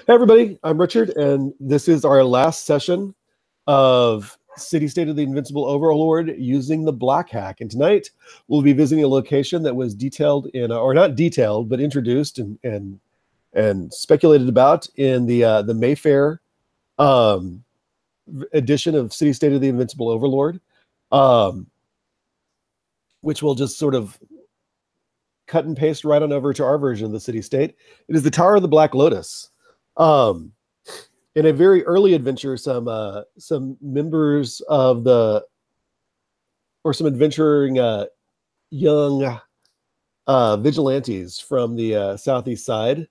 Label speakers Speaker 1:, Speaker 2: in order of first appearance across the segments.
Speaker 1: Hey everybody, I'm Richard, and this is our last session of City State of the Invincible Overlord using the Black Hack. And tonight we'll be visiting a location that was detailed in, or not detailed, but introduced and speculated about in the Mayfair edition of City State of the Invincible Overlord, which we'll just sort of cut and paste right on over to our version of the City State. It is the Tower of the Black Lotus. In a very early adventure, some members of some adventuring young vigilantes from the southeast side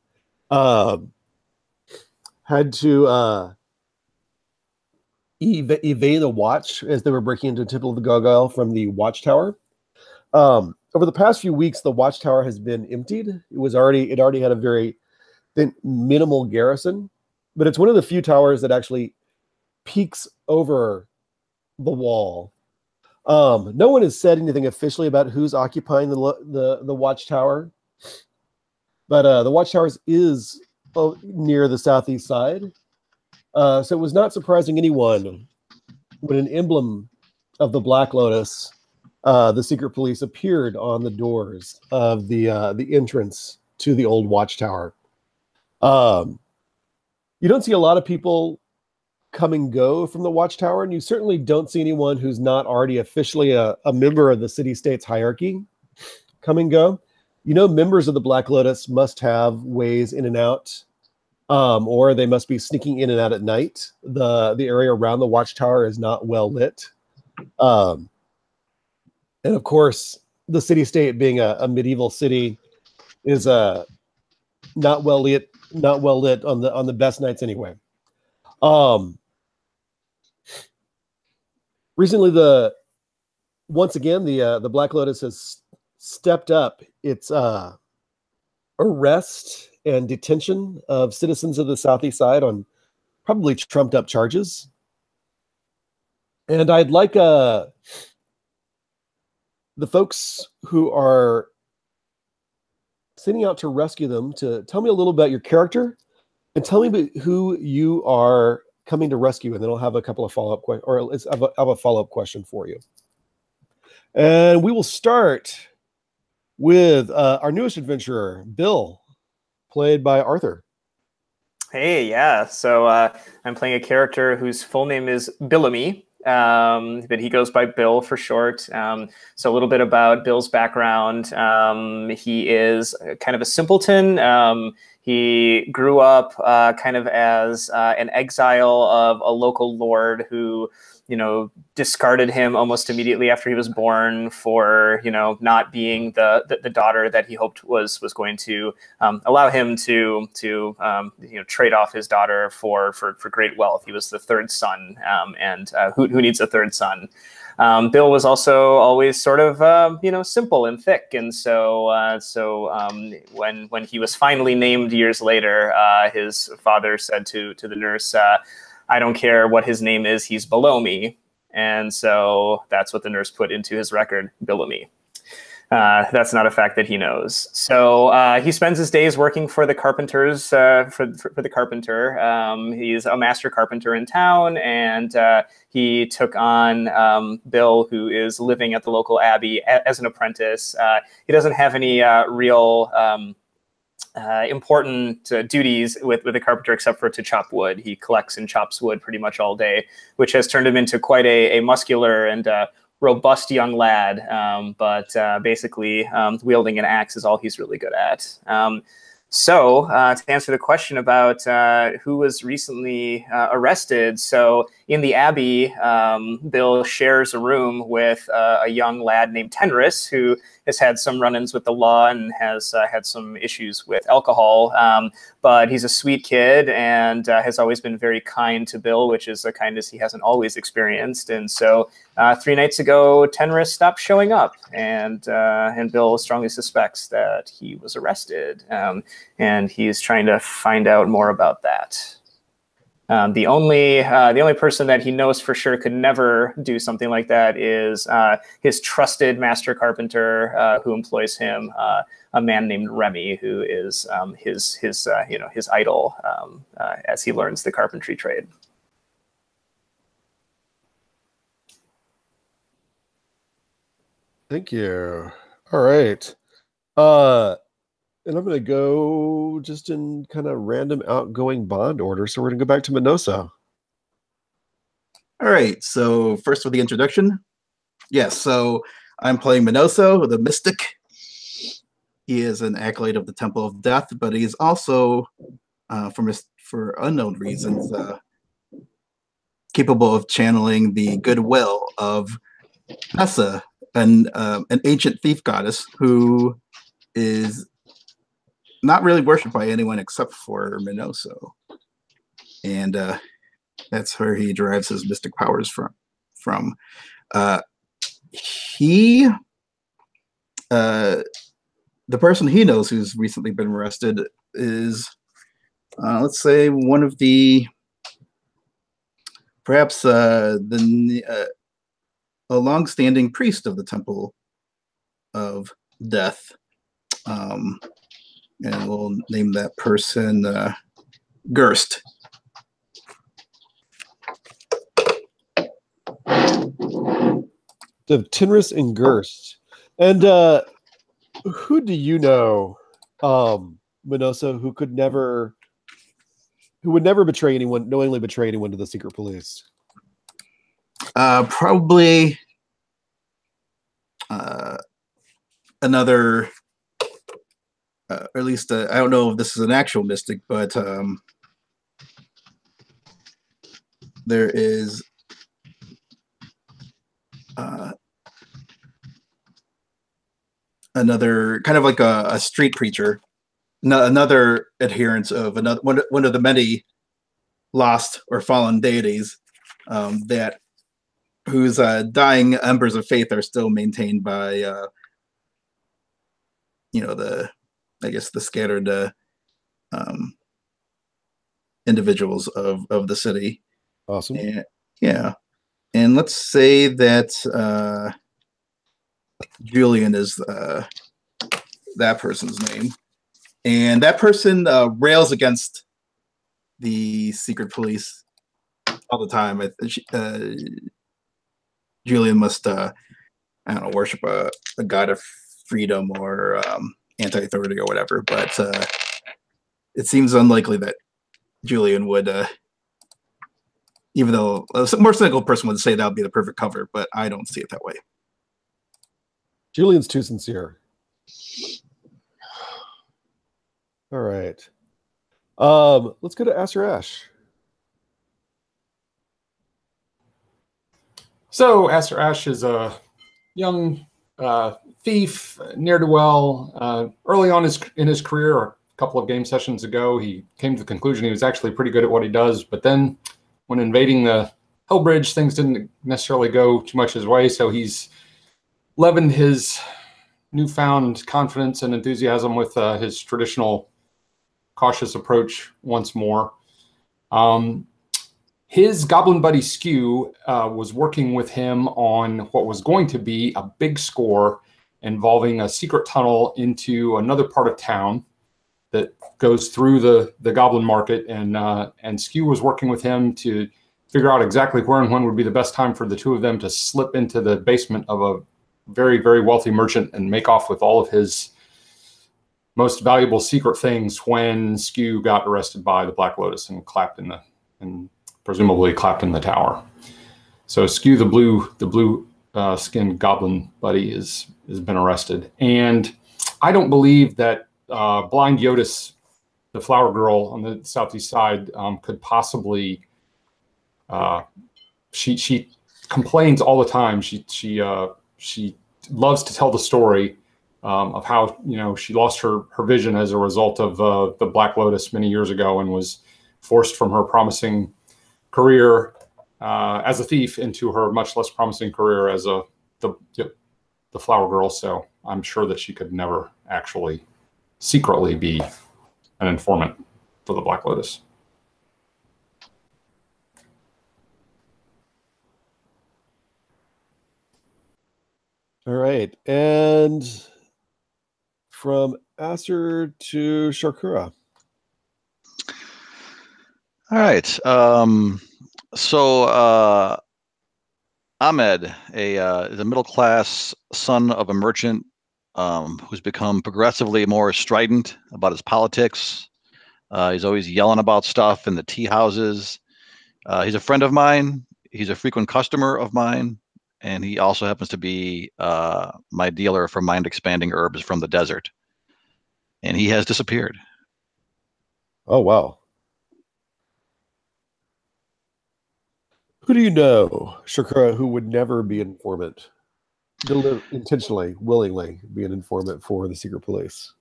Speaker 1: had to evade a watch as they were breaking into Temple of the Gargoyle from the watchtower. Over the past few weeks, the watchtower has been emptied. It already had a very minimal garrison, but it's one of the few towers that actually peeks over the wall. No one has said anything officially about who's occupying the watchtower, but the watchtower is near the southeast side. So it was not surprising anyone when an emblem of the Black Lotus, the secret police, appeared on the doors of the entrance to the old watchtower. You don't see a lot of people come and go from the watchtower, and you certainly don't see anyone who's not already officially a member of the city-state's hierarchy come and go. You know, members of the Black Lotus must have ways in and out, or they must be sneaking in and out at night. The area around the watchtower is not well lit. And of course, the city-state being a medieval city is not well lit on the best nights anyway. Recently, once again the Black Lotus has stepped up its arrest and detention of citizens of the southeast side on probably trumped up charges. And I'd like the folks who are sending out to rescue them to tell me a little about your character and tell me who you are coming to rescue, and then I'll have a couple of follow-up questions, or let's have a follow-up question for you. And we will start with our newest adventurer, Bill, played by Arthur.
Speaker 2: Hey, yeah. So I'm playing a character whose full name is Billamy, but he goes by Bill for short. So a little bit about Bill's background. He is kind of a simpleton. He grew up kind of as an exile of a local lord who, discarded him almost immediately after he was born for, not being the daughter that he hoped was going to allow him to trade off his daughter for great wealth. He was the third son, and who needs a third son? Bill was also always sort of, simple and thick. And so when he was finally named years later, his father said to the nurse, I don't care what his name is, he's below me. And so that's what the nurse put into his record, Billamy. That's not a fact that he knows. So he spends his days working for the carpenters, for the carpenter. He's a master carpenter in town, and he took on Bill, who is living at the local abbey as an apprentice. He doesn't have any real important duties with the carpenter except for to chop wood. He collects and chops wood pretty much all day, which has turned him into quite a muscular and robust young lad, but basically wielding an axe is all he's really good at. So to answer the question about who was recently arrested, so in the Abbey, Bill shares a room with a young lad named Tenris, who has had some run-ins with the law and has had some issues with alcohol. But he's a sweet kid and has always been very kind to Bill, which is a kindness he hasn't always experienced. And so 3 nights ago, Tenris stopped showing up, and Bill strongly suspects that he was arrested. And he's trying to find out more about that. The only person that he knows for sure could never do something like that is his trusted master carpenter who employs him, a man named Remy, who is his idol as he learns the carpentry trade.
Speaker 1: Thank you. All right. And I'm going to go just in kind of random outgoing bond order. So we're going to go back to Minosa.
Speaker 3: All right. So first with the introduction. Yes. So I'm playing Minoso, the Mystic. He is an acolyte of the Temple of Death, but he's also, for unknown reasons, capable of channeling the goodwill of Nessa, an ancient thief goddess who is not really worshipped by anyone except for Minoso. And that's where he derives his mystic powers from. The person he knows who's recently been arrested is, let's say, one of the, perhaps a long-standing priest of the Temple of Death. And we'll name that person Gerst.
Speaker 1: The Tinris and Gerst. And who do you know, Minosa, who would never betray anyone, knowingly betray anyone to the secret police?
Speaker 3: Probably another, or at least I don't know if this is an actual mystic, but there is another kind of like a street preacher, another adherent of one of the many lost or fallen deities that whose dying embers of faith are still maintained by the scattered individuals of the city.
Speaker 1: Awesome.
Speaker 3: And, yeah. And let's say that Julian is that person's name. And that person rails against the secret police all the time. Julian must, worship a god of freedom or anti-authority or whatever. But it seems unlikely that Julian would, even though a more cynical person would say that would be the perfect cover, but I don't see it that way.
Speaker 1: Julian's too sincere. All right. Let's go to Aster Ash.
Speaker 4: So Aster Ash is a young thief, ne'er-do-well. Early on in his career, a couple of game sessions ago, he came to the conclusion he was actually pretty good at what he does. But then when invading the Hellbridge, things didn't necessarily go too much his way. So he's leavened his newfound confidence and enthusiasm with his traditional cautious approach once more. His goblin buddy Skew was working with him on what was going to be a big score involving a secret tunnel into another part of town that goes through the goblin market. And Skew was working with him to figure out exactly where and when would be the best time for the two of them to slip into the basement of a very, very wealthy merchant and make off with all of his most valuable secret things when Skew got arrested by the Black Lotus and presumably clapped in the tower. So Skew, the blue skinned goblin buddy, has been arrested. And I don't believe that Blind Yotis, the flower girl on the southeast side, could possibly. She complains all the time. She loves to tell the story of how she lost her vision as a result of the Black Lotus many years ago and was forced from her promising career as a thief into her much less promising career as the flower girl. So I'm sure that she could never actually secretly be an informant for the Black Lotus.
Speaker 1: All right. And from Acer to Shakura.
Speaker 5: All right. So Ahmed, is a middle class son of a merchant who's become progressively more strident about his politics. He's always yelling about stuff in the tea houses. He's a friend of mine. He's a frequent customer of mine. And he also happens to be my dealer for mind expanding herbs from the desert. And he has disappeared.
Speaker 1: Oh, wow. Who do you know, Shakura, who would never be an informant? Intentionally, willingly be an informant for the secret police?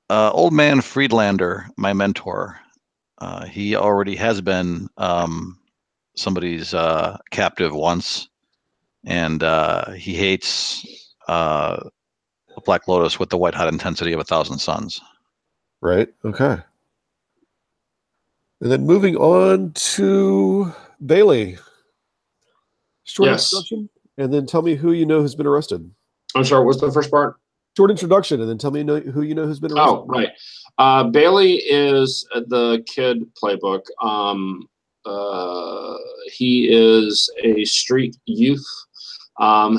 Speaker 5: Old man Friedlander, my mentor. He already has been somebody's captive once. And he hates the Black Lotus with the white hot intensity of 1,000 suns.
Speaker 1: Right. Okay. And then moving on to Bailey. Short introduction, and then tell me who you know who's been arrested.
Speaker 6: I'm sorry, what's the first part?
Speaker 1: Short introduction, and then tell me who you know who's been arrested.
Speaker 6: Oh, right. Bailey is the kid playbook. He is a street youth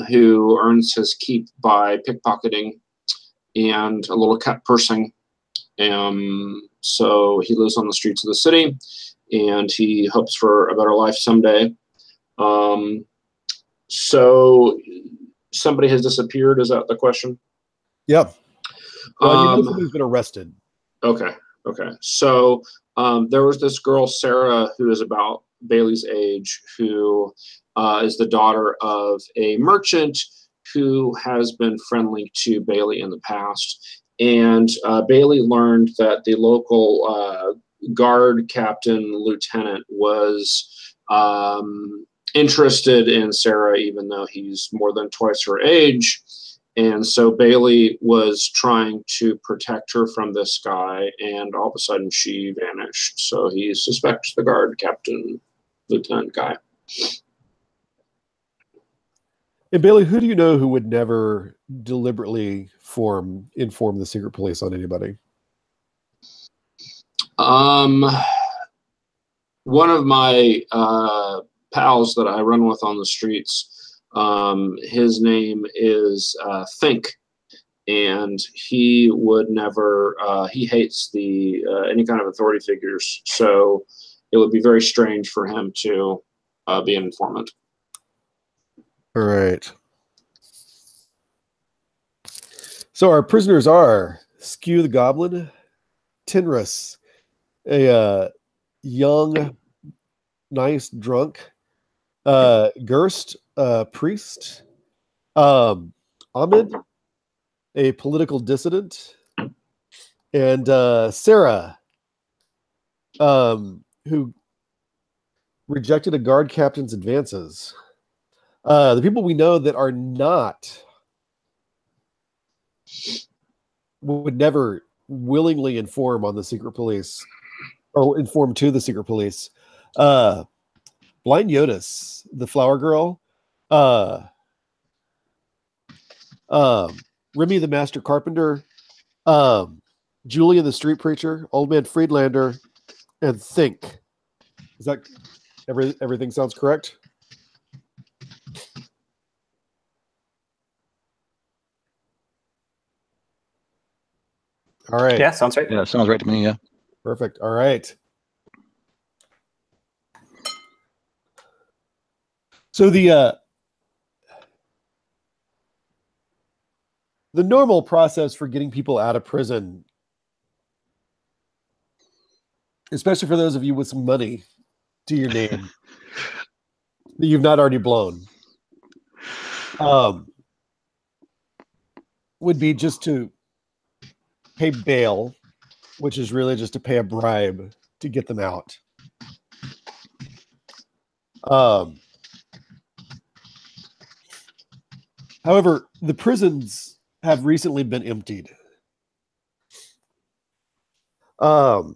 Speaker 6: who earns his keep by pickpocketing and a little cut pursing. So he lives on the streets of the city, and he hopes for a better life someday. So somebody has disappeared. Is that the question?
Speaker 1: Yeah. Well, you know somebody's been arrested.
Speaker 6: Okay. So there was this girl, Sarah, who is about Bailey's age, who is the daughter of a merchant who has been friendly to Bailey in the past. And Bailey learned that the local guard captain lieutenant was interested in Sarah, even though he's more than twice her age. And so Bailey was trying to protect her from this guy, and all of a sudden she vanished. So he suspects the guard captain lieutenant guy.
Speaker 1: And Bailey, who do you know who would never deliberately inform the secret police on anybody?
Speaker 6: One of my pals that I run with on the streets, his name is Think, and he would never. He hates the any kind of authority figures, so it would be very strange for him to be an informant.
Speaker 1: All right. So our prisoners are Skew the Goblin, Tinrus, a young, nice drunk, Gerst, priest, Ahmed, a political dissident, and Sarah, who rejected a guard captain's advances. The people we know that are not would never willingly inform on the secret police or inform to the secret police. Blind Lotus, the flower girl, Remy the master carpenter, Julian the street preacher, Old man Friedlander, and Think. Is that everything sounds correct? All right.
Speaker 2: Yeah, sounds right.
Speaker 5: Yeah, sounds right to me. Yeah.
Speaker 1: Perfect. All right. So the normal process for getting people out of prison, especially for those of you with some money to your name that you've not already blown, would be just to pay bail, which is really just to pay a bribe to get them out. However, the prisons have recently been emptied. Minosa,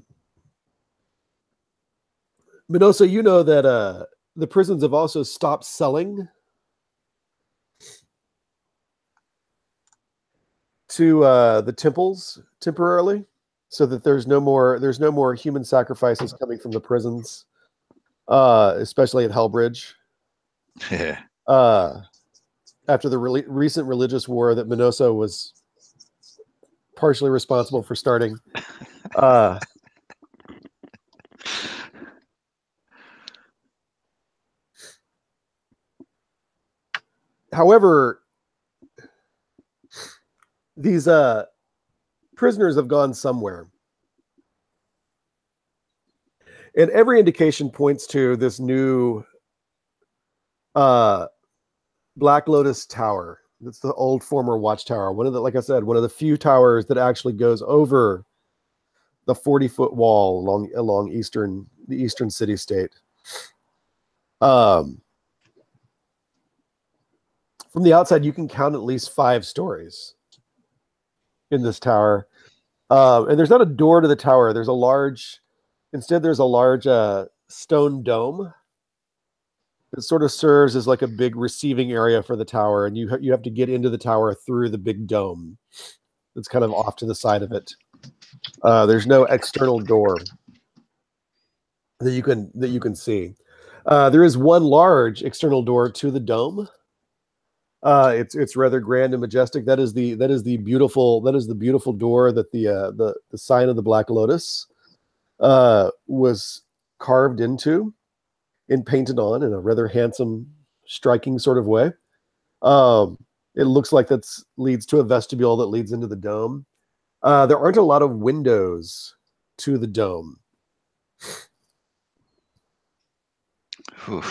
Speaker 1: you know that the prisons have also stopped selling to the temples temporarily, so that there's no more human sacrifices coming from the prisons, especially at Hellbridge.
Speaker 5: Yeah.
Speaker 1: After the recent religious war that Minoso was partially responsible for starting. However, these prisoners have gone somewhere. And every indication points to this new Black Lotus Tower. That's the old former watchtower. One of the, like I said, one of the few towers that actually goes over the 40-foot wall along the eastern city state. From the outside, you can count at least 5 stories in this tower. And there's not a door to the tower. There's a large stone dome that sort of serves as like a big receiving area for the tower. And you have to get into the tower through the big dome that's kind of off to the side of it. There's no external door that you can see. There is one large external door to the dome. It's rather grand and majestic. That is the beautiful door that the sign of the Black Lotus was carved into and painted on in a rather handsome, striking sort of way. It looks like that leads to a vestibule that leads into the dome. There aren't a lot of windows to the dome. There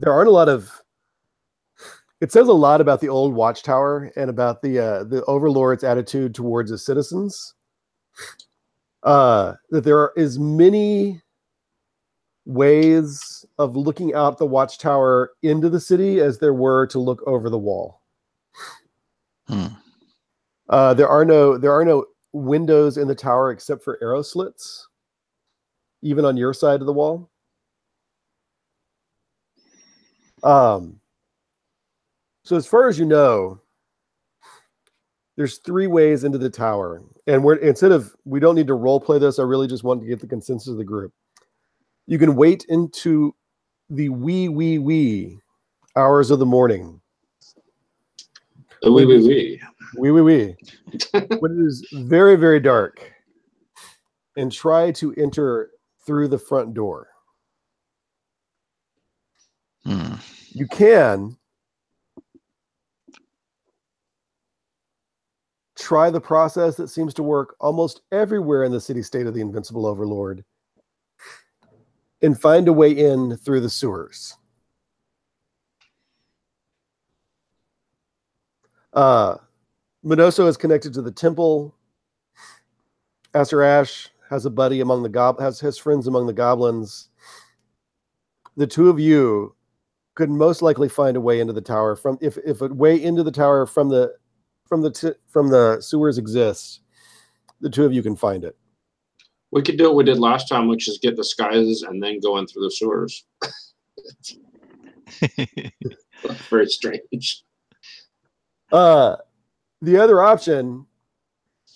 Speaker 1: aren't a lot of. It says a lot about the old watchtower and about the overlord's attitude towards his citizens. That there is many ways of looking out the watchtower into the city as there were to look over the wall. There are no windows in the tower except for arrow slits, even on your side of the wall. So as far as you know, there's 3 ways into the tower, and we don't need to role play this. I really just want to get the consensus of the group. You can wait into the wee hours of the morning.
Speaker 6: The wee.
Speaker 1: When it is very, very dark, and try to enter through the front door. You can try the process that seems to work almost everywhere in the city-state of the Invincible Overlord and find a way in through the sewers. Minoso is connected to the temple. Asurash has a buddy among the has friends among the goblins. The 2 of you could most likely find a way into the tower if a way into the tower from the sewers exists. The 2 of you can find it.
Speaker 6: We could do what we did last time, which is get disguises and then go in through the sewers. Very strange.
Speaker 1: The other option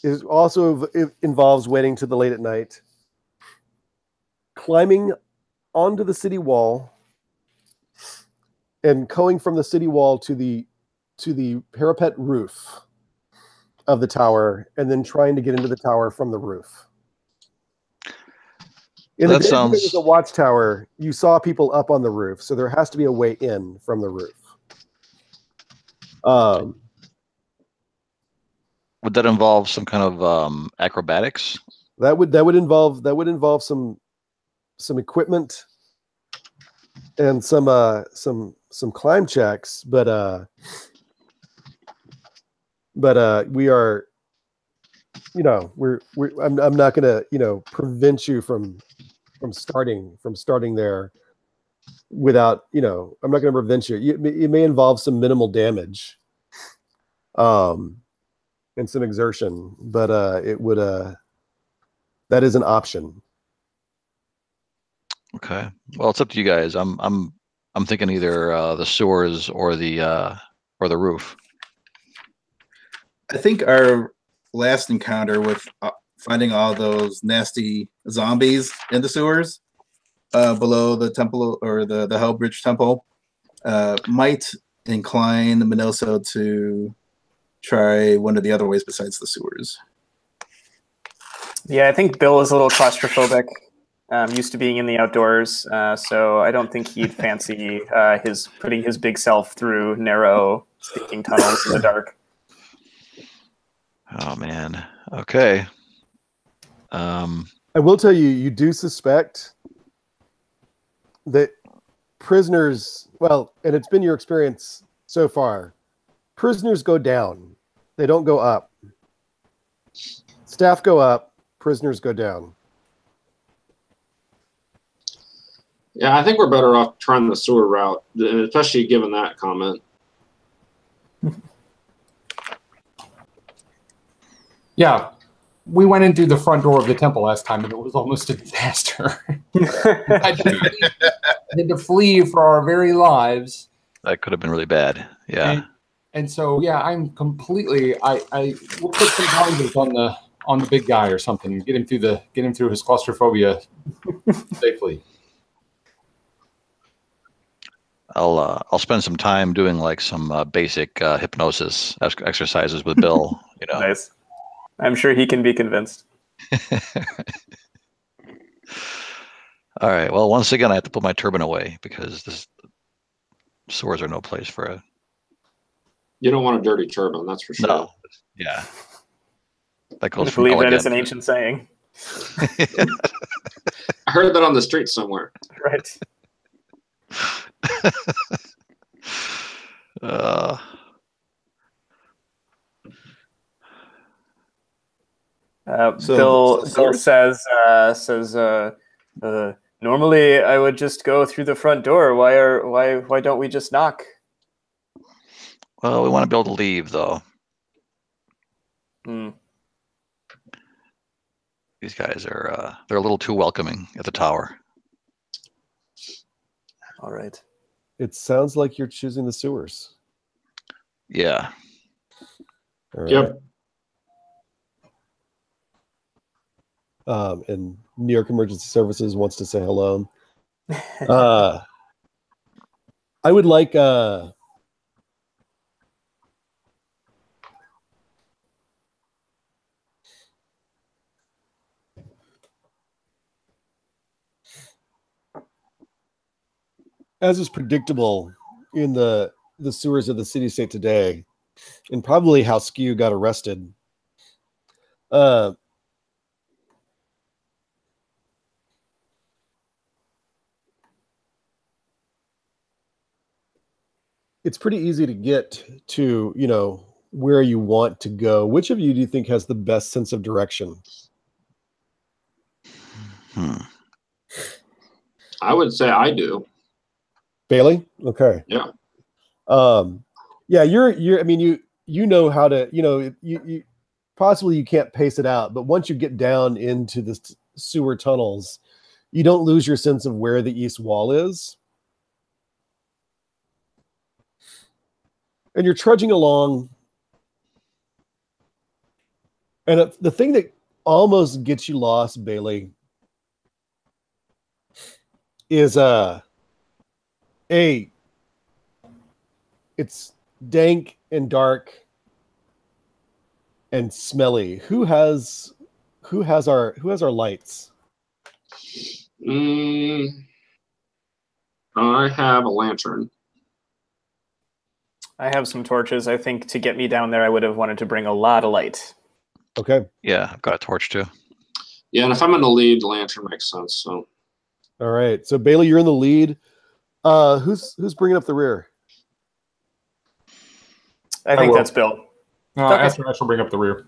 Speaker 1: is also involves waiting to the late at night, climbing onto the city wall, and going from the city wall to the parapet roof of the tower, and then trying to get into the tower from the roof. In the days when it was a watchtower, you saw people up on the roof, so there has to be a way in from the roof.
Speaker 5: Would that involve some kind of acrobatics?
Speaker 1: That would involve some equipment and some climb checks, but we are, I'm not going to prevent you from starting there without, I'm not going to prevent you. It may involve some minimal damage and some exertion, but it would that is an option.
Speaker 5: Okay. Well, it's up to you guys. I'm thinking either the sewers or the roof.
Speaker 3: I think our last encounter with finding all those nasty zombies in the sewers below the temple or the Hellbridge temple might incline Minoso to try one of the other ways besides the sewers.
Speaker 2: Yeah, I think Bill is a little claustrophobic. Used to being in the outdoors, so I don't think he'd fancy his putting his big self through narrow, stinking tunnels in the dark.
Speaker 5: Oh man. Okay.
Speaker 1: I will tell you, you do suspect that prisoners, well, and it's been your experience so far, prisoners go down. They don't go up. Staff go up, prisoners go down.
Speaker 6: Yeah, I think we're better off trying the sewer route, especially given that comment.
Speaker 4: Yeah, we went in through the front door of the temple last time, and it was almost a disaster. We had to flee for our very lives.
Speaker 5: That could have been really bad. Yeah.
Speaker 4: And so, yeah, I'm completely. We'll put some blinders on the big guy or something. Get him through his claustrophobia safely.
Speaker 5: I'll spend some time doing like some basic hypnosis exercises with Bill. You know.
Speaker 2: Nice. I'm sure he can be convinced.
Speaker 5: All right. Well, once again, I have to put my turban away because swords are no place for it.
Speaker 6: You don't want a dirty turban, that's for sure.
Speaker 5: No. Yeah. That goes
Speaker 2: I
Speaker 5: from
Speaker 2: believe that
Speaker 5: elegant.
Speaker 2: is an ancient saying.
Speaker 6: I heard that on the street somewhere.
Speaker 2: Right. Bill says, normally I would just go through the front door. Why don't we just knock?
Speaker 5: Well, we want to be able to leave, though. These guys are they're a little too welcoming at the tower.
Speaker 2: All right.
Speaker 1: It sounds like you're choosing the sewers.
Speaker 5: Yeah.
Speaker 1: All right.
Speaker 6: Yep.
Speaker 1: And New York Emergency Services wants to say hello. I would like as is predictable in the sewers of the city-state today, and probably how Skew got arrested. It's pretty easy to get to, where you want to go. Which of you do you think has the best sense of direction?
Speaker 6: I would say I do.
Speaker 1: Bailey? Okay.
Speaker 6: Yeah.
Speaker 1: Yeah, you're I mean, you know how to, you possibly you can't pace it out, but once you get down into the sewer tunnels, you don't lose your sense of where the east wall is. And you're trudging along. And the thing that almost gets you lost, Bailey, is it's dank and dark and smelly. Who has our lights?
Speaker 6: I have a lantern.
Speaker 2: I have some torches. I think to get me down there, I would have wanted to bring a lot of light.
Speaker 1: Okay.
Speaker 5: Yeah, I've got a torch too.
Speaker 6: Yeah, and if I'm in the lead, the lantern makes sense. So.
Speaker 1: All right. So Bailey, you're in the lead. Who's bringing up the rear?
Speaker 2: I think that's Bill.
Speaker 4: Okay. I shall bring up the rear.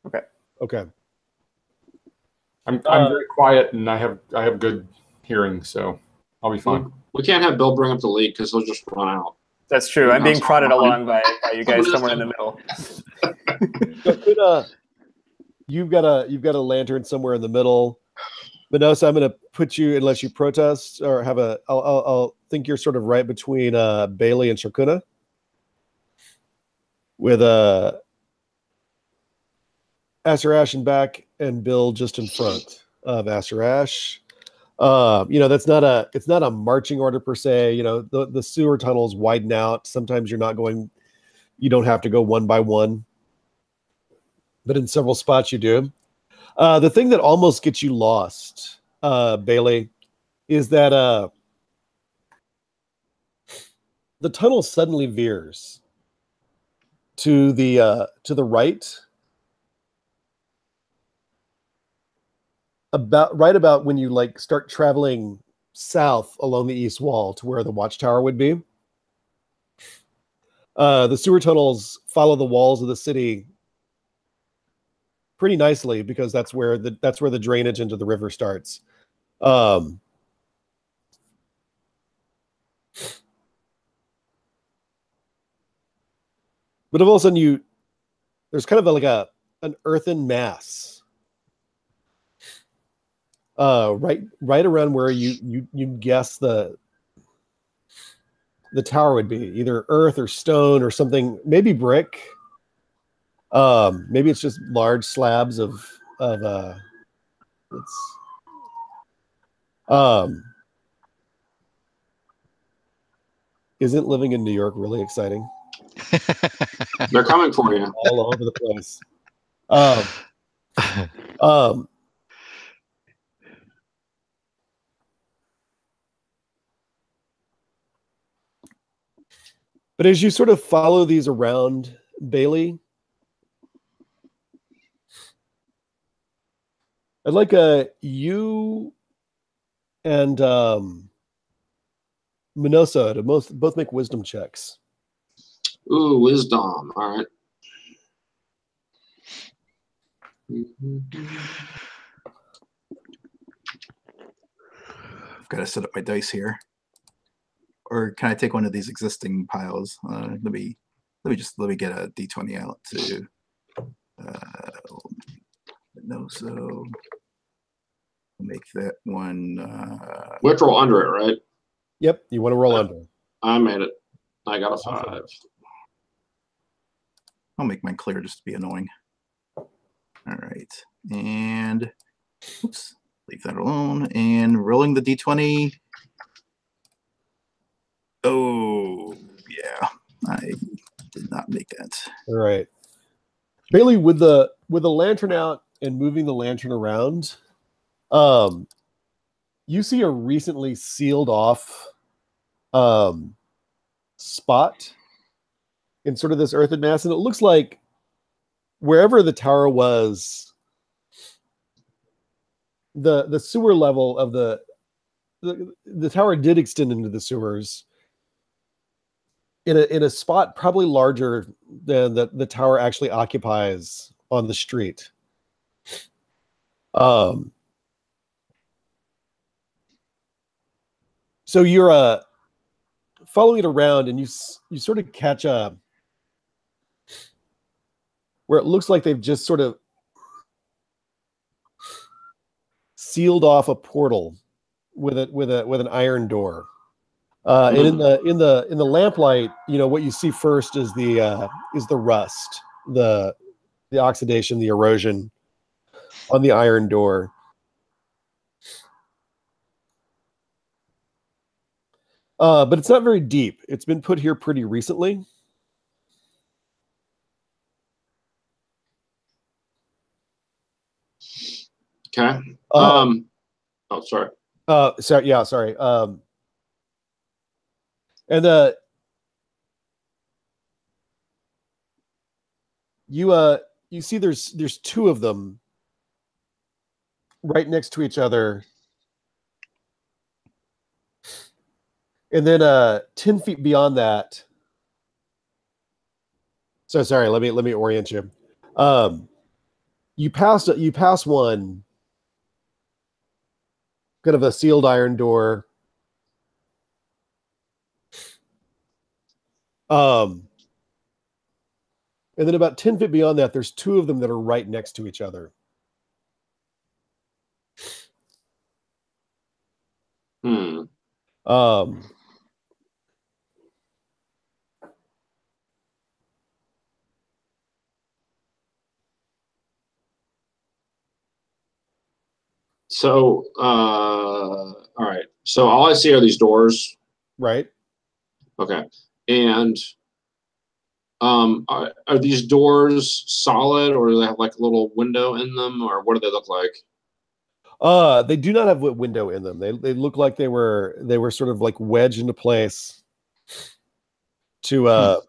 Speaker 2: Okay.
Speaker 1: Okay.
Speaker 4: I'm very quiet and I have good hearing, so I'll be fine.
Speaker 6: We can't have Bill bring up the lead because he'll just run out.
Speaker 2: That's true. I'm being prodded along by you guys somewhere in the middle.
Speaker 1: So you've got a lantern somewhere in the middle. Minosa, I'm going to put you, unless you protest or have I'll think you're sort of right between Bailey and Shakuna. With Asarash in back and Bill just in front of Asarash. That's it's not a marching order per se. The sewer tunnels widen out. Sometimes you don't have to go one by one, but in several spots you do. The thing that almost gets you lost, Bailey, is that the tunnel suddenly veers to the right, about when you start traveling south along the east wall to where the watchtower would be. The sewer tunnels follow the walls of the city pretty nicely because that's where the drainage into the river starts. But all of a sudden there's kind of an earthen mass right around where you guess the tower would be, either earth or stone or something, maybe brick. Maybe it's just large slabs of isn't living in New York really exciting?
Speaker 6: They're coming for you.
Speaker 1: All over the place. But as you sort of follow these around, Bailey, I'd like you and Minosa to both make wisdom checks.
Speaker 6: Ooh, wisdom. All right.
Speaker 3: I've got to set up my dice here. Or can I take one of these existing piles? Let me get a D20 out to no, so make that one.
Speaker 6: We have to roll under it, right?
Speaker 1: Yep, you want to roll under.
Speaker 6: I made it. I got a 5.
Speaker 3: I'll make mine clear just to be annoying. All right, and oops, leave that alone. And rolling the D20. Oh yeah, I did not make that.
Speaker 1: All right, Bailey, with the lantern out and moving the lantern around, you see a recently sealed off spot in sort of this earthen mass, and it looks like wherever the tower was, the sewer level of the tower did extend into the sewers in a spot probably larger than the tower actually occupies on the street. So you're following it around, and you sort of catch where it looks like they've just sort of sealed off a portal with an iron door. And in the lamplight, what you see first is the rust, the oxidation, the erosion on the iron door. But it's not very deep. It's been put here pretty recently.
Speaker 6: Okay. Sorry.
Speaker 1: Sorry. And you see there's two of them right next to each other. And then 10 feet beyond that. So sorry, let me orient you. You pass one, kind of a sealed iron door. And then about 10 feet beyond that, there's two of them that are right next to each other.
Speaker 6: So, all right. So all I see are these doors.
Speaker 1: Right.
Speaker 6: Okay. And are these doors solid, or do they have like a little window in them, or what do they look like?
Speaker 1: They do not have a window in them. They look like they were sort of like wedged into place to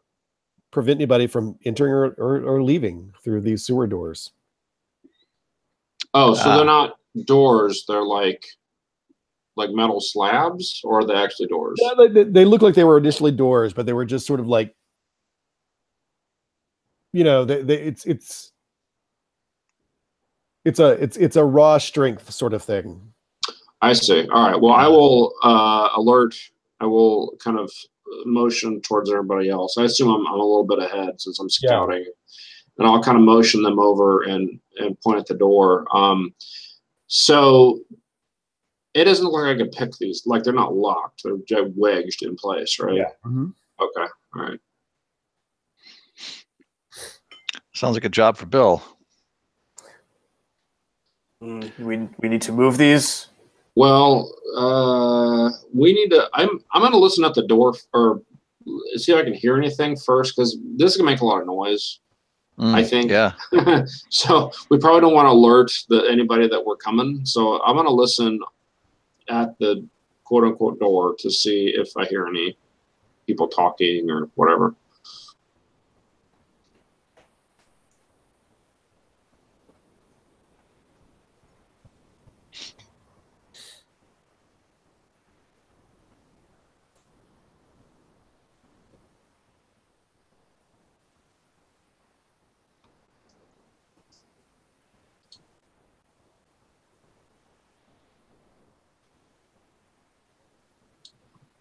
Speaker 1: prevent anybody from entering or leaving through these sewer doors.
Speaker 6: Oh, so they're not doors, they're like metal slabs, or are they actually doors?
Speaker 1: Yeah, they look like they were initially doors, but they were just sort of like, you know, it's a raw strength sort of thing.
Speaker 6: I see. All right. Well, I will alert. I will kind of motion towards everybody else. I assume I'm a little bit ahead since I'm scouting, and I'll kind of motion them over and point at the door. So it doesn't look like I could pick these. Like they're not locked. They're wedged in place, right?
Speaker 1: Yeah. Mm-hmm.
Speaker 6: Okay. All right.
Speaker 5: Sounds like a job for Bill.
Speaker 2: We need to move these.
Speaker 6: Well, we need to. I'm going to listen at the door or see if I can hear anything first, because this is going to make a lot of noise. I think.
Speaker 5: Yeah.
Speaker 6: So we probably don't want to alert anybody that we're coming. So I'm going to listen at the quote unquote door to see if I hear any people talking or whatever.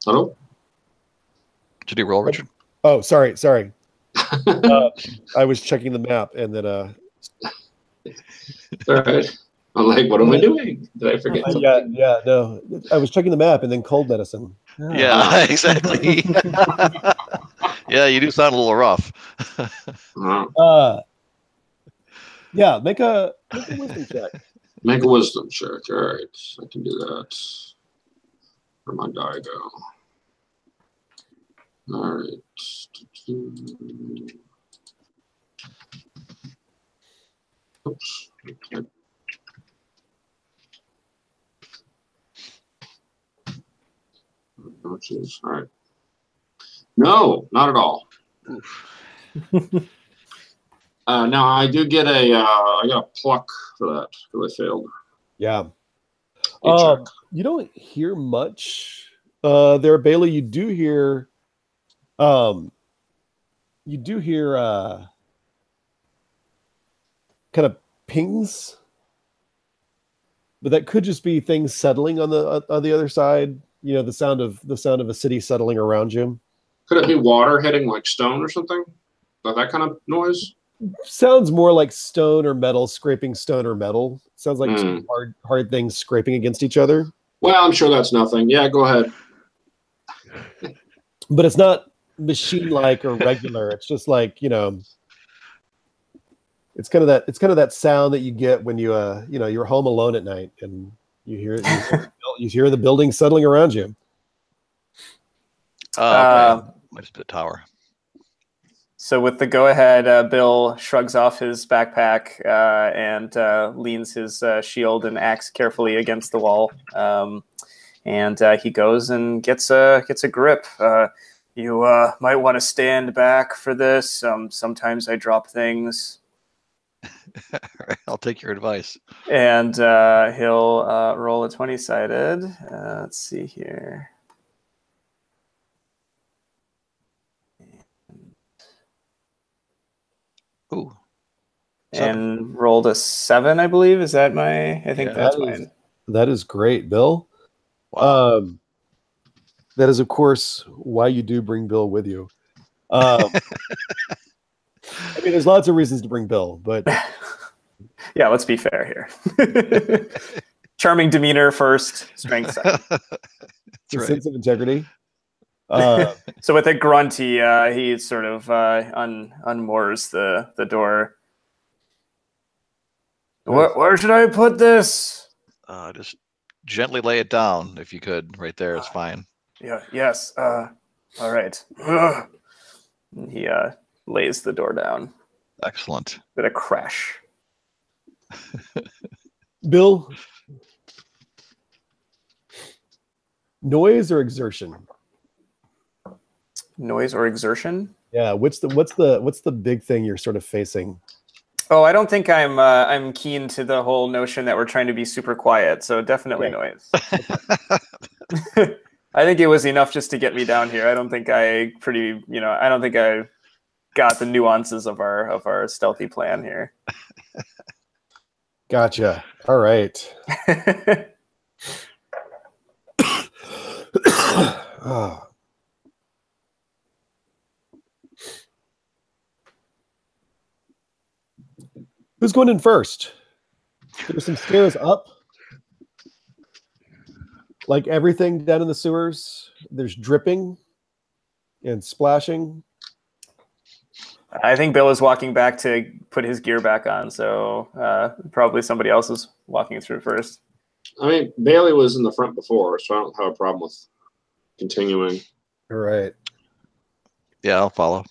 Speaker 6: Hello?
Speaker 5: Did you roll, Richard?
Speaker 1: Oh, sorry. I was checking the map and then
Speaker 6: All right. I'm like, what am I doing? Did I forget something?
Speaker 1: Yeah, no. I was checking the map and then cold medicine.
Speaker 5: Yeah, exactly. Yeah, you do sound a little rough.
Speaker 1: Yeah, make a wisdom check.
Speaker 6: Make a wisdom check. All right. I can do that. Where my die go? All right. Oops. Okay. All right. No, not at all. Now I do get I got a pluck for that because I failed.
Speaker 1: Yeah. You don't hear much there, Bailey. You do hear kind of pings, but that could just be things settling on the other side. You know, the sound of a city settling around you.
Speaker 6: Could it be water hitting like stone or something? That kind of noise?
Speaker 1: Sounds more like stone or metal scraping stone or metal. Sounds like some hard things scraping against each other.
Speaker 6: Well, I'm sure that's nothing. Yeah, go ahead.
Speaker 1: But it's not machine-like or regular. It's just like, you know, it's kind of that sound that you get when you're home alone at night and you hear the building settling around you.
Speaker 5: Okay. Might just be the tower.
Speaker 2: So with the go-ahead, Bill shrugs off his backpack and leans his shield and axe carefully against the wall. And he goes and gets a grip. You might want to stand back for this. Sometimes I drop things.
Speaker 5: All right, I'll take your advice.
Speaker 2: And he'll roll a 20-sided. Let's see here.
Speaker 5: Ooh.
Speaker 2: And rolled a 7, I believe. Is that my? I think that's mine.
Speaker 1: That is great, Bill.
Speaker 5: Wow.
Speaker 1: That is, of course, why you do bring Bill with you. I mean, there's lots of reasons to bring Bill, but
Speaker 2: yeah, let's be fair here. Charming demeanor first, strength second.
Speaker 1: Sense of integrity.
Speaker 2: So with a grunt, he sort of unmoors the door. Where should I put this?
Speaker 5: Just gently lay it down if you could. Right there, it's fine.
Speaker 2: Yeah. Yes. All right. And he lays the door down.
Speaker 5: Excellent.
Speaker 2: With a crash.
Speaker 1: Bill, noise or exertion?
Speaker 2: Noise or exertion?
Speaker 1: Yeah. What's the big thing you're sort of facing?
Speaker 2: Oh, I don't think I'm keen to the whole notion that we're trying to be super quiet. So definitely noise. I think it was enough just to get me down here. I don't think I got the nuances of our stealthy plan here.
Speaker 1: Gotcha. All right. Oh. Who's going in first? There's some stairs up. Like everything down in the sewers, there's dripping and splashing.
Speaker 2: I think Bill is walking back to put his gear back on, so probably somebody else is walking through first.
Speaker 6: I mean, Bailey was in the front before, so I don't have a problem with continuing.
Speaker 1: All right.
Speaker 5: Yeah, I'll follow.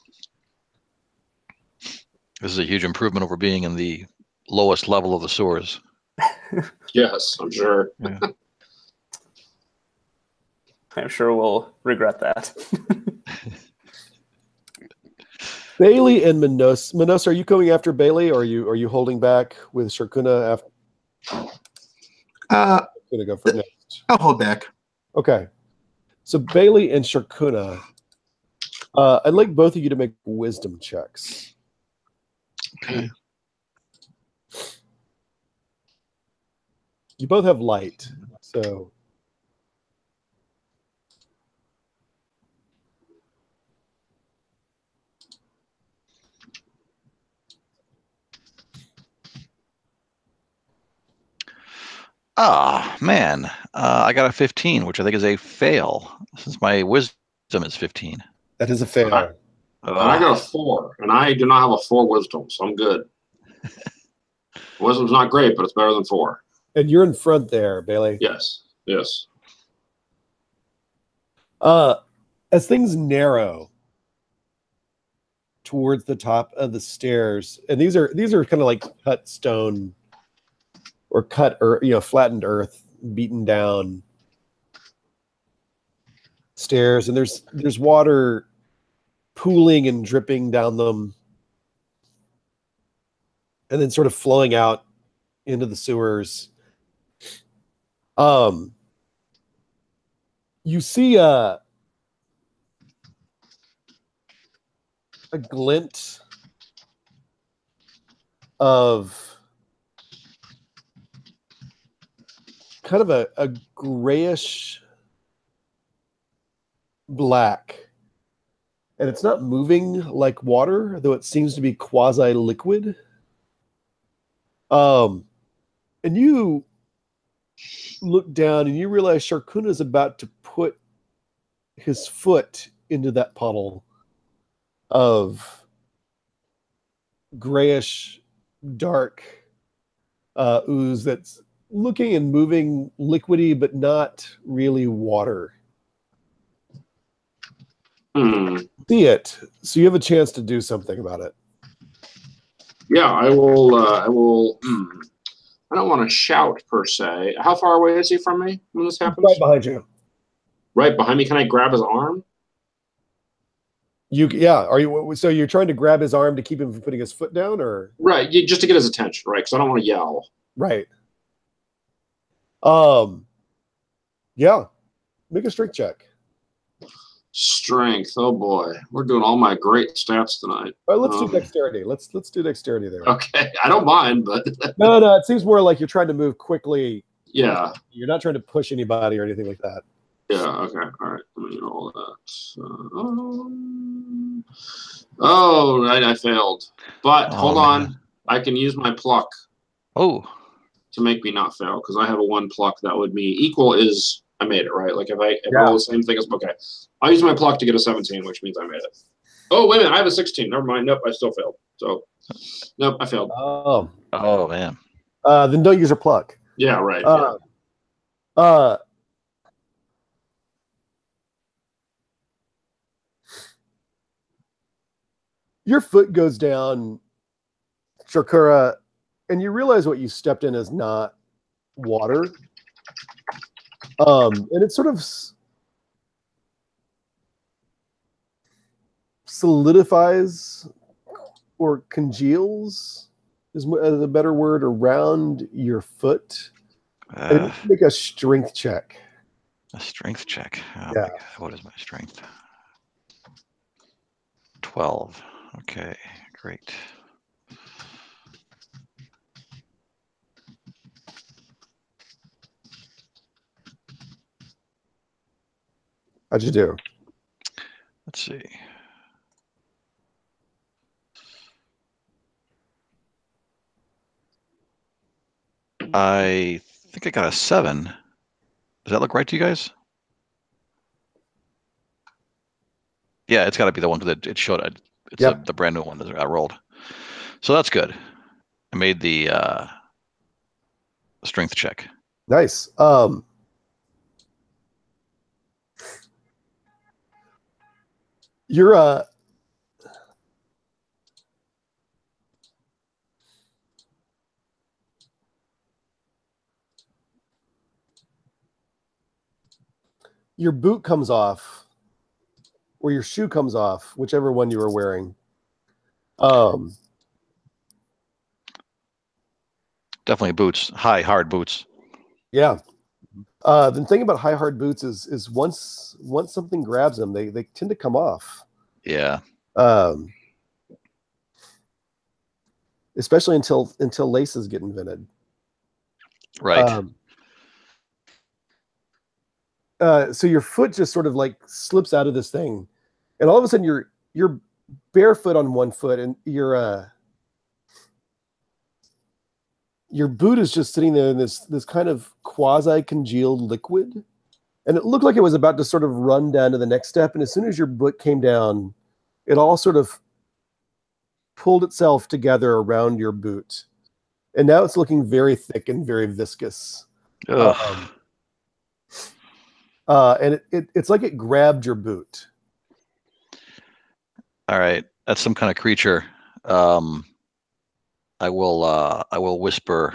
Speaker 5: This is a huge improvement over being in the lowest level of the sewers.
Speaker 6: Yes, I'm sure.
Speaker 5: Yeah.
Speaker 2: I'm sure we'll regret that.
Speaker 1: Bailey and Minos. Minos, are you going after Bailey, or are you holding back with Sharkuna after? Gonna go for next.
Speaker 3: I'll hold back.
Speaker 1: Okay. So Bailey and Sharkuna, I'd like both of you to make wisdom checks.
Speaker 5: Okay.
Speaker 1: You both have light, so.
Speaker 5: Ah, man. I got a 15, which I think is a fail, since my wisdom is 15.
Speaker 1: That is a fail.
Speaker 6: And I got a 4, and I do not have a 4 wisdom, so I'm good. Wisdom's not great, but it's better than 4.
Speaker 1: And you're in front there, Bailey.
Speaker 6: Yes. Yes.
Speaker 1: As things narrow towards the top of the stairs, and these are kind of like cut stone or cut earth, flattened earth, beaten down stairs, and there's water pooling and dripping down them, and then sort of flowing out into the sewers. You see a glint of kind of a grayish black, and it's not moving like water, though it seems to be quasi-liquid. And you look down and you realize Sharkuna is about to put his foot into that puddle of grayish, dark ooze that's looking and moving liquidy, but not really water. See it, so you have a chance to do something about it.
Speaker 6: Yeah, I will. I don't want to shout per se. How far away is he from me when this happens?
Speaker 1: Right behind you.
Speaker 6: Right behind me. Can I grab his arm?
Speaker 1: Are you? So you're trying to grab his arm to keep him from putting his foot down, or
Speaker 6: right? Just to get his attention, right? Because I don't want to yell.
Speaker 1: Right. Yeah. Make a strength check.
Speaker 6: Strength. Oh boy, we're doing all my great stats tonight.
Speaker 1: All right, let's do dexterity. Let's do dexterity there.
Speaker 6: Okay, I don't mind, but
Speaker 1: no, it seems more like you're trying to move quickly.
Speaker 6: Yeah.
Speaker 1: You're not trying to push anybody or anything like that.
Speaker 6: Yeah. Okay. All right. Let me roll that. Right. I failed. But hold on. I can use my pluck.
Speaker 5: Oh.
Speaker 6: To make me not fail, because I have a 1 pluck that would be equal is I made it, right? Like if I roll the same thing as okay. I'll use my pluck to get a 17, which means I made it. Oh, wait a minute, I have a 16. Never mind. Nope, I still failed. So nope, I failed.
Speaker 5: Oh man.
Speaker 1: Then don't use your pluck.
Speaker 6: Yeah, right.
Speaker 1: Uh, your foot goes down, Shakura, and you realize what you stepped in is not water. And it sort of solidifies or congeals is a better word around your foot. And make a strength check.
Speaker 5: A strength check. Oh
Speaker 1: Yeah.
Speaker 5: my God. What is my strength? 12. Okay, great.
Speaker 1: How'd you do?
Speaker 5: Let's see. I think I got a 7. Does that look right to you guys? Yeah, it's got to be the one that it showed. It's
Speaker 1: Yep.
Speaker 5: the brand new one that I rolled. So that's good. I made the strength check.
Speaker 1: Nice. You're your boot comes off, or your shoe comes off, whichever one you were wearing.
Speaker 5: Definitely boots. High, hard boots.
Speaker 1: Yeah. The thing about high hard boots is once something grabs them, they tend to come off.
Speaker 5: Yeah.
Speaker 1: Especially until laces get invented.
Speaker 5: Right.
Speaker 1: So your foot just sort of like slips out of this thing, and all of a sudden you're barefoot on one foot, and your boot is just sitting there in this kind of quasi congealed liquid, and it looked like it was about to sort of run down to the next step. And as soon as your boot came down, it all sort of pulled itself together around your boot, and now it's looking very thick and very viscous. And it's like it grabbed your boot.
Speaker 5: All right, that's some kind of creature. I will whisper,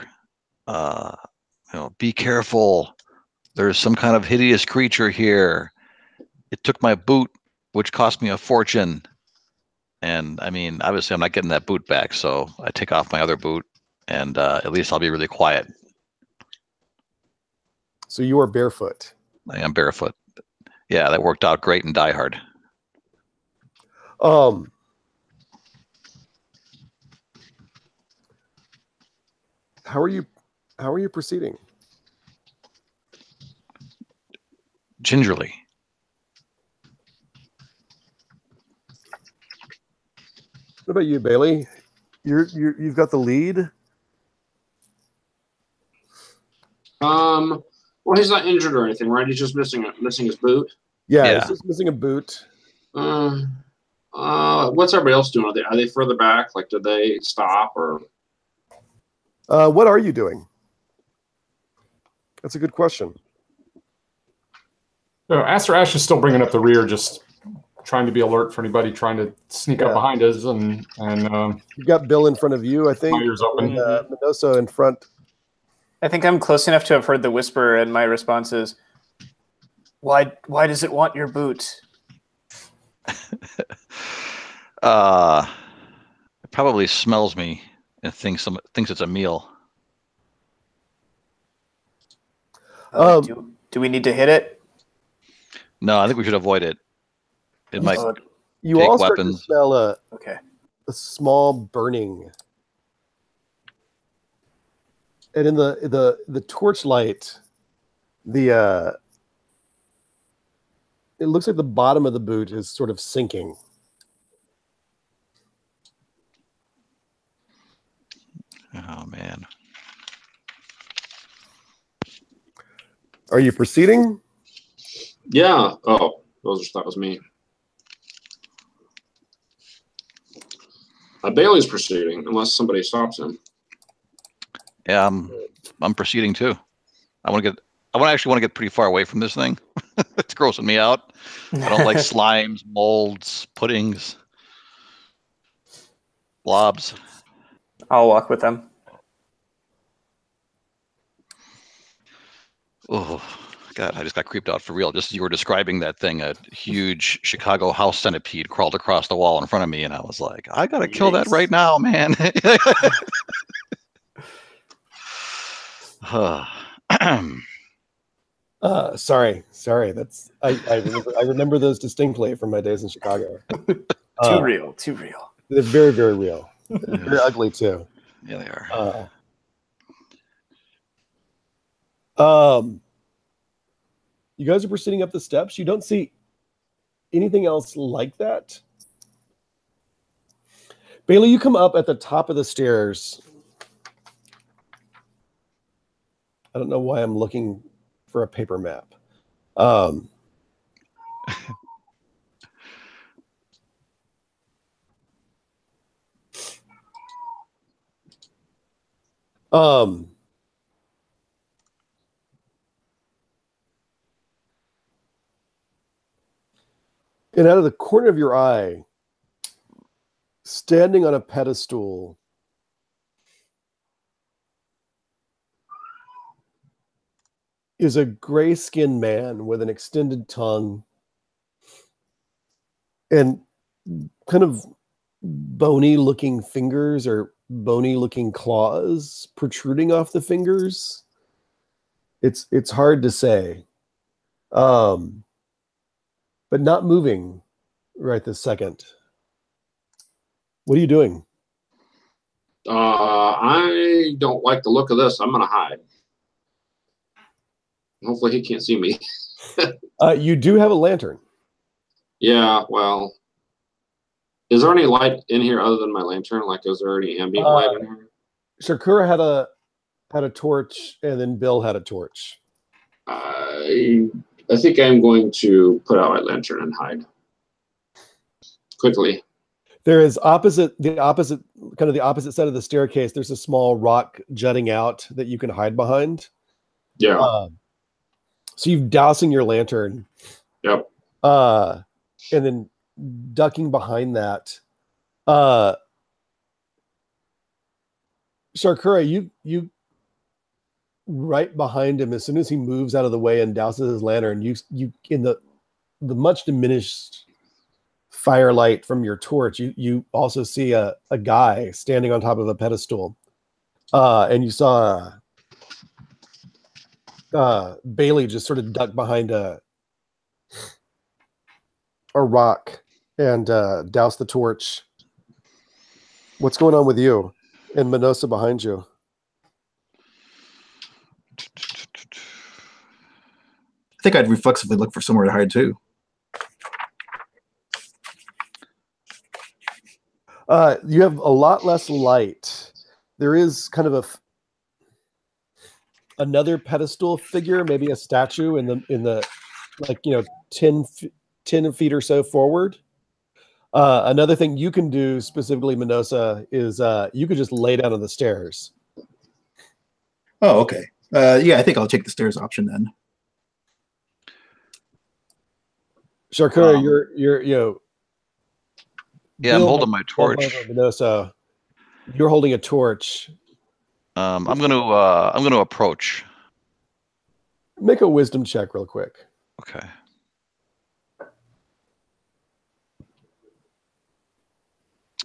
Speaker 5: be careful. There's some kind of hideous creature here. It took my boot, which cost me a fortune. And I mean, obviously, I'm not getting that boot back, so I take off my other boot, and at least I'll be really quiet.
Speaker 1: So you are barefoot.
Speaker 5: I am barefoot. Yeah, that worked out great in Die Hard.
Speaker 1: How are you proceeding?
Speaker 5: Gingerly.
Speaker 1: What about you, Bailey? You've got the lead.
Speaker 6: Well, he's not injured or anything, right? He's just missing his boot.
Speaker 1: Yeah, he's just missing a boot.
Speaker 6: What's everybody else doing? Are they further back? Like, did they stop or?
Speaker 1: What are you doing? That's a good question.
Speaker 4: Aster Ash is still bringing up the rear, just trying to be alert for anybody trying to sneak up behind us. And
Speaker 1: you've got Bill in front of you, I think.
Speaker 4: My ears open.
Speaker 1: And Minoso in front.
Speaker 2: I think I'm close enough to have heard the whisper, and my response is, "Why does it want your boot?"
Speaker 5: It probably smells me and thinks it's a meal.
Speaker 2: Do we need to hit it?
Speaker 5: No, I think we should avoid it. It might
Speaker 1: you
Speaker 5: take
Speaker 1: all start
Speaker 5: weapons.
Speaker 1: to smell a small burning. And in the torchlight, it looks like the bottom of the boot is sort of sinking.
Speaker 5: Oh man.
Speaker 1: Are you proceeding?
Speaker 6: Yeah. Oh, that was me. Bailey's proceeding unless somebody stops him.
Speaker 5: Yeah, I'm proceeding too. I want to get actually want to get pretty far away from this thing. It's grossing me out. I don't like slimes, molds, puddings, blobs.
Speaker 2: I'll walk with them.
Speaker 5: Oh, God, I just got creeped out for real. Just as you were describing that thing, a huge Chicago house centipede crawled across the wall in front of me, and I was like, I got to kill that right now, man.
Speaker 1: Sorry. That's I remember those distinctly from my days in Chicago.
Speaker 2: Too real.
Speaker 1: They're very, very real. Very ugly too.
Speaker 5: Yeah, they are.
Speaker 1: You guys are proceeding up the steps. You don't see anything else like that. Bailey, you come up at the top of the stairs. I don't know why I'm looking for a paper map. And out of the corner of your eye, standing on a pedestal, is a gray-skinned man with an extended tongue and kind of bony-looking fingers or bony-looking claws protruding off the fingers. It's hard to say. But not moving right this second. What are you doing?
Speaker 6: I don't like the look of this. I'm going to hide. Hopefully he can't see me.
Speaker 1: You do have a lantern.
Speaker 6: Yeah, well, is there any light in here other than my lantern? Like, is there any ambient light in here?
Speaker 1: Shakura had a torch, and then Bill had a torch.
Speaker 6: I think I'm going to put out my lantern and hide quickly.
Speaker 1: There is the opposite side of the staircase. There's a small rock jutting out that you can hide behind.
Speaker 6: Yeah.
Speaker 1: So you've dousing your lantern.
Speaker 6: Yep.
Speaker 1: And then ducking behind that. Sharkura, you right behind him, as soon as he moves out of the way and douses his lantern, you in the much diminished firelight from your torch, you also see a guy standing on top of a pedestal. And you saw Bailey just sort of duck behind a rock and douse the torch. What's going on with you? And Minosa behind you.
Speaker 3: I think I'd reflexively look for somewhere to hide too.
Speaker 1: You have a lot less light. There is kind of another pedestal figure, maybe a statue in the like 10 feet or so forward. Another thing you can do specifically, Minosa, is you could just lay down on the stairs.
Speaker 3: Oh, okay. Yeah, I think I'll take the stairs option then.
Speaker 1: Sharkura, you're
Speaker 5: Yeah, I'm holding my torch.
Speaker 1: Minosa, you're holding a torch.
Speaker 5: I'm gonna approach.
Speaker 1: Make a wisdom check real quick.
Speaker 5: Okay.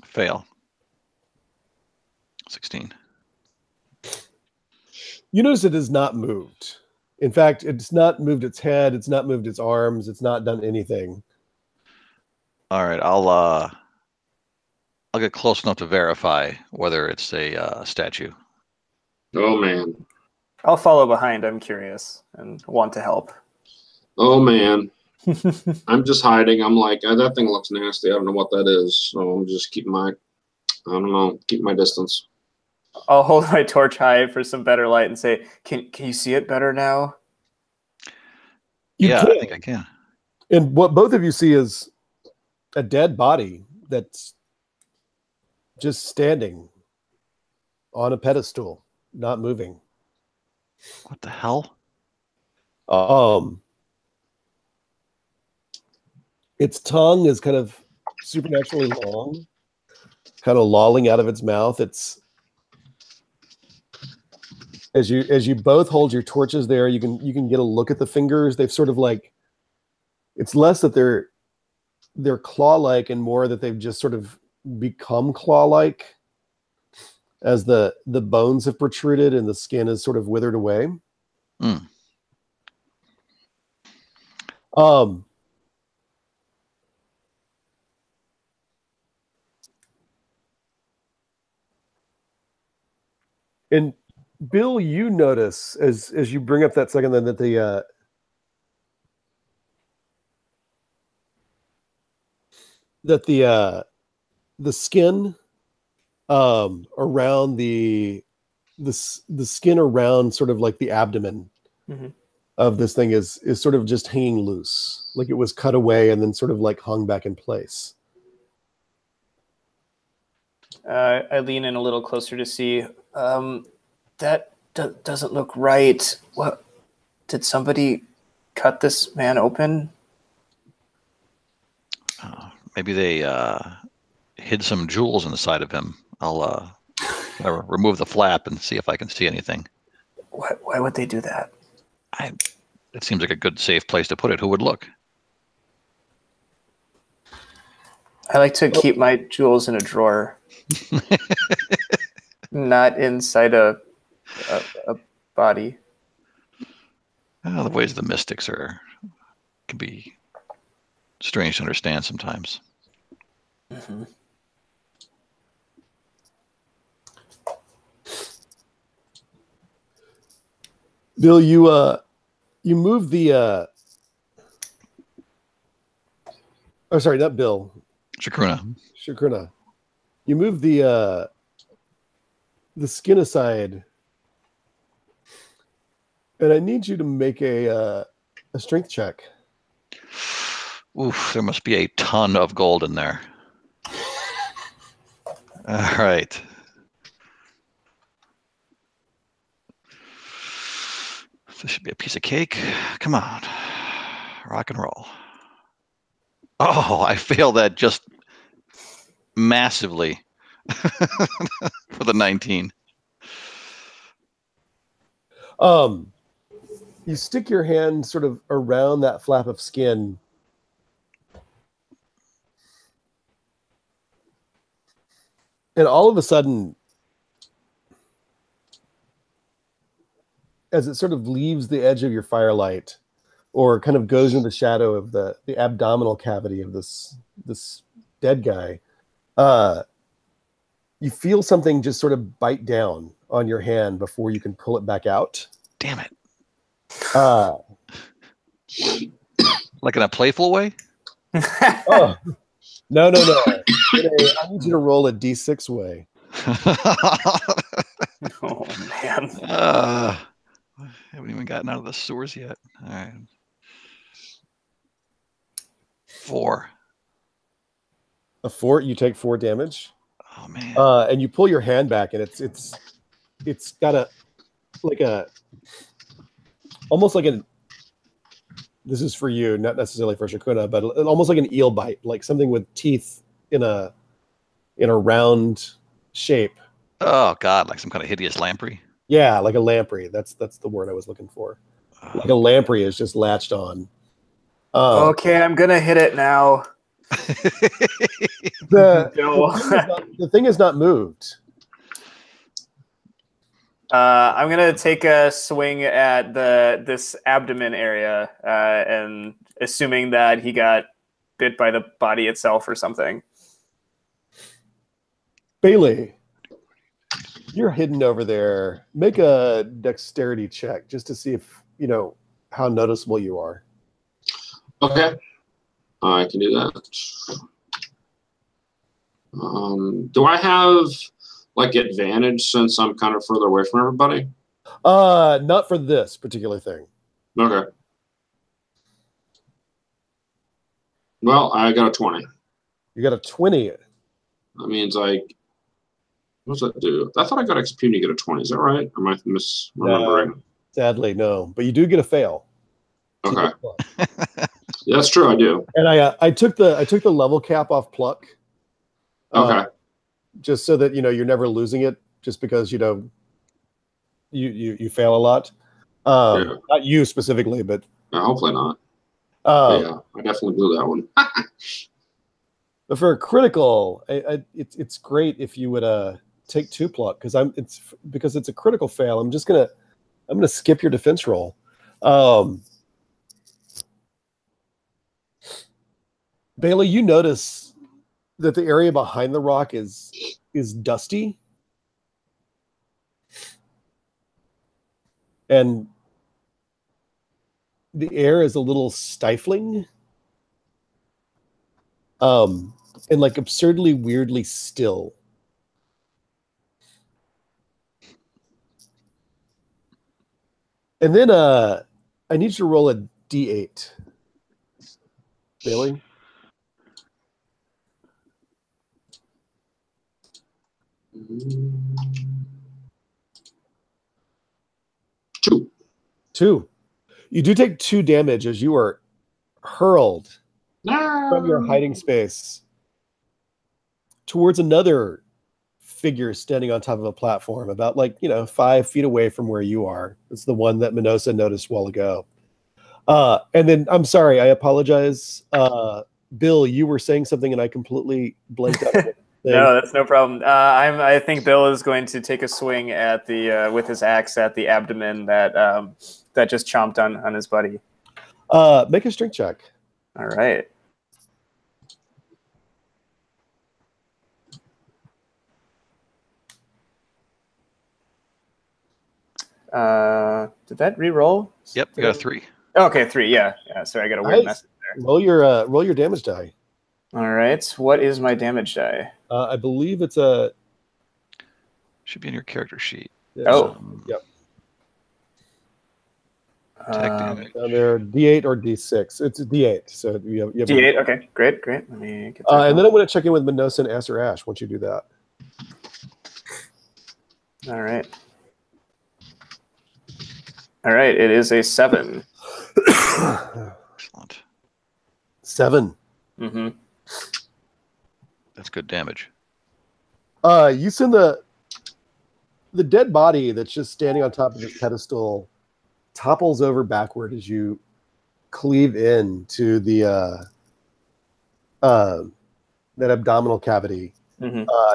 Speaker 5: Fail. 16.
Speaker 1: You notice it has not moved. In fact, it's not moved its head. It's not moved its arms. It's not done anything.
Speaker 5: All right, I'll get close enough to verify whether it's a statue.
Speaker 6: Oh man.
Speaker 2: I'll follow behind. I'm curious and want to help.
Speaker 6: Oh man. I'm just hiding. I'm like, that thing looks nasty. I don't know what that is. So I'm just keep my distance.
Speaker 2: I'll hold my torch high for some better light and say, "Can you see it better now?"
Speaker 5: Yeah, I think I can.
Speaker 1: And what both of you see is a dead body that's just standing on a pedestal, not moving.
Speaker 5: What the hell?
Speaker 1: Its tongue is kind of supernaturally long, kind of lolling out of its mouth. It's as you both hold your torches there, you can get a look at the fingers. They've sort of like, it's less that they're claw-like and more that they've just sort of become claw-like as the bones have protruded and the skin is sort of withered away.
Speaker 5: Mm.
Speaker 1: And Bill, you notice as you bring up that second, then that the skin around the skin around sort of like the abdomen of this thing is sort of just hanging loose, like it was cut away and then sort of like hung back in place.
Speaker 2: I lean in a little closer to see. That doesn't look right. What? Did somebody cut this man open?
Speaker 5: Maybe they hid some jewels inside of him. I'll remove the flap and see if I can see anything.
Speaker 2: Why would they do that?
Speaker 5: It seems like a good, safe place to put it. Who would look?
Speaker 2: I like to keep my jewels in a drawer, not inside a body.
Speaker 5: The ways of the mystics can be strange to understand sometimes.
Speaker 2: Mm-hmm.
Speaker 1: Bill, you move the oh, sorry, not Bill. Shakruna. You move the skin aside, and I need you to make a strength check.
Speaker 5: Oof, there must be a ton of gold in there. All right. This should be a piece of cake. Come on. Rock and roll. Oh, I failed that just massively for the 19.
Speaker 1: You stick your hand sort of around that flap of skin, and all of a sudden, as it sort of leaves the edge of your firelight, or kind of goes into the shadow of the abdominal cavity of this dead guy, you feel something just sort of bite down on your hand before you can pull it back out.
Speaker 5: Damn it. Like in a playful way?
Speaker 1: Oh, no. I need you to roll a D6 way.
Speaker 2: Oh, man.
Speaker 5: Haven't even gotten out of the sewers yet. All right. 4.
Speaker 1: A 4, you take 4 damage.
Speaker 5: Oh man.
Speaker 1: And you pull your hand back, and it's got almost like this is for you, not necessarily for Shakuna, but almost like an eel bite, like something with teeth in a round shape.
Speaker 5: Oh God, like some kind of hideous lamprey.
Speaker 1: Yeah, like a lamprey. That's the word I was looking for. Like a lamprey is just latched on.
Speaker 2: Okay, I'm gonna hit it now.
Speaker 1: The thing is not moved.
Speaker 2: I'm gonna take a swing at this abdomen area, and assuming that he got bit by the body itself or something.
Speaker 1: Bailey, you're hidden over there. Make a dexterity check just to see if you know how noticeable you are.
Speaker 6: Okay, I can do that. Do I have like advantage since I'm kind of further away from everybody?
Speaker 1: Not for this particular thing.
Speaker 6: Okay. Well, I got a 20.
Speaker 1: You got a 20.
Speaker 6: That means like, what does that do? I thought I got XP to get a 20. Is that right? Or am I misremembering?
Speaker 1: Sadly, no. But you do get a fail.
Speaker 6: Okay.
Speaker 1: Pluck.
Speaker 6: Yeah, that's true. I do.
Speaker 1: And I took the level cap off pluck.
Speaker 6: Okay.
Speaker 1: Just so that you're never losing it, just because you fail a lot.
Speaker 6: Yeah.
Speaker 1: Not you specifically, but
Speaker 6: Hopefully not. Yeah, I definitely blew that one.
Speaker 1: but for a critical, it's great if you would take 2 pluck, because it's a critical fail. I'm gonna skip your defense roll. Bailey, you notice that the area behind the rock is dusty, and the air is a little stifling, and like absurdly weirdly still. And then I need you to roll a d8, Bailey. Two. You do take 2 damage as you are hurled from your hiding space towards another figure standing on top of a platform about 5 feet away from where you are. It's the one that Minosa noticed a while ago. And then, I'm sorry, I apologize. Bill, you were saying something and I completely blanked out.
Speaker 2: No, that's no problem. I think Bill is going to take a swing at with his axe at the abdomen that just chomped on his buddy.
Speaker 1: Make a strength check.
Speaker 2: All right. Did that re-roll?
Speaker 5: Yep, you got a 3.
Speaker 2: Okay, 3. Yeah. Sorry, I got a weird message there.
Speaker 1: Roll your damage die.
Speaker 2: All right. What is my damage die?
Speaker 1: I believe it's
Speaker 5: should be in your character sheet.
Speaker 2: Oh.
Speaker 1: Yep.
Speaker 5: Attack damage.
Speaker 1: They're D8 or D6. It's a D8. So you have
Speaker 2: D8. Okay, great. Let me get that.
Speaker 1: And then I'm going to check in with Minosa and Aster Ash once you do that.
Speaker 2: All right. It is a 7.
Speaker 5: Excellent.
Speaker 1: 7.
Speaker 2: Mm-hmm.
Speaker 5: That's good damage.
Speaker 1: You send the dead body that's just standing on top of this pedestal topples over backward as you cleave in to the that abdominal cavity,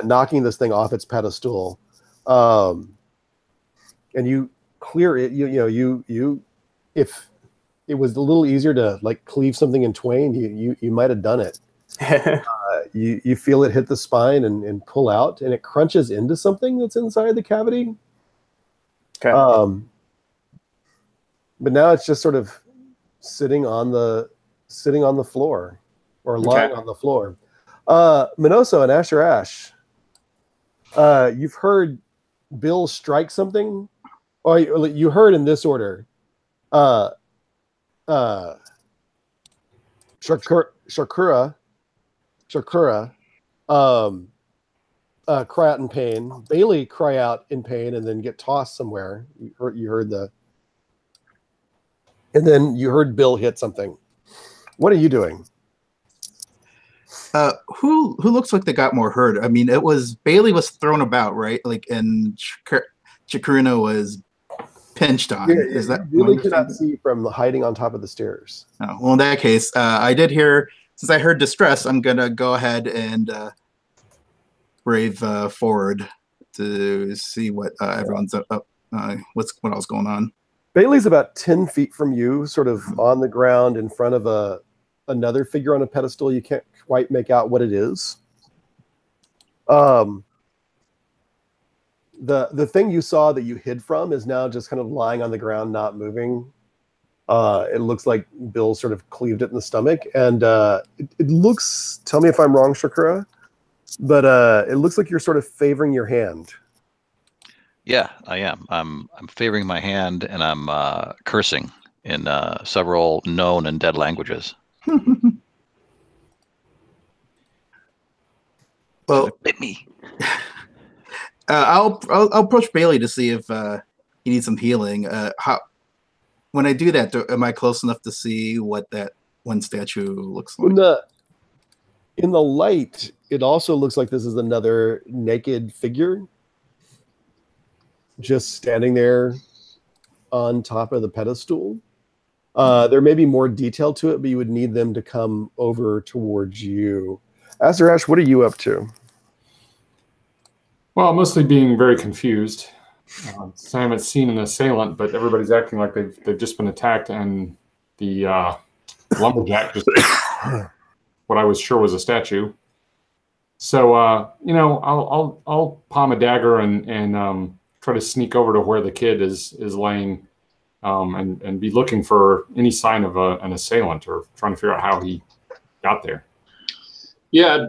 Speaker 1: knocking this thing off its pedestal, and you clear it. You if it was a little easier to cleave something in twain, you might have done it. You feel it hit the spine and pull out, and it crunches into something that's inside the cavity.
Speaker 2: Okay.
Speaker 1: But now it's just sort of sitting on the floor, or lying on the floor. Minosa and Asher Ash, you've heard Bill strike something, or you heard in this order. Shakura, cry out in pain. Bailey cry out in pain and then get tossed somewhere. You heard and then you heard Bill hit something. What are you doing?
Speaker 3: Who looks like they got more hurt? I mean, it was Bailey was thrown about, right? And Chakruna was pinched on. Is that
Speaker 1: you really cannot see from hiding on top of the stairs?
Speaker 3: Oh, well, in that case, I did hear. Since I heard distress, I'm gonna go ahead and brave forward to see what everyone's up. What else going on?
Speaker 1: Bailey's about 10 feet from you, sort of on the ground in front of another figure on a pedestal. You can't quite make out what it is. The thing you saw that you hid from is now just kind of lying on the ground, not moving. It looks like Bill sort of cleaved it in the stomach, and it looks. Tell me if I'm wrong, Shakura, but it looks like you're sort of favoring your hand.
Speaker 5: Yeah, I am. I'm favoring my hand, and I'm cursing in several known and dead languages.
Speaker 3: Well,
Speaker 5: bit me.
Speaker 3: I'll approach Bailey to see if he needs some healing. when I do that, am I close enough to see what that one statue looks
Speaker 1: In
Speaker 3: like?
Speaker 1: the light, it also looks like this is another naked figure just standing there on top of the pedestal. There may be more detail to it, but you would need them to come over towards you. Azarash, what are you up to?
Speaker 4: Well, mostly being very confused. I haven't seen an assailant, but everybody's acting like they've just been attacked, and the lumberjack just what I was sure was a statue. So I'll palm a dagger and try to sneak over to where the kid is laying, and be looking for any sign of an assailant, or trying to figure out how he got there.
Speaker 6: Yeah.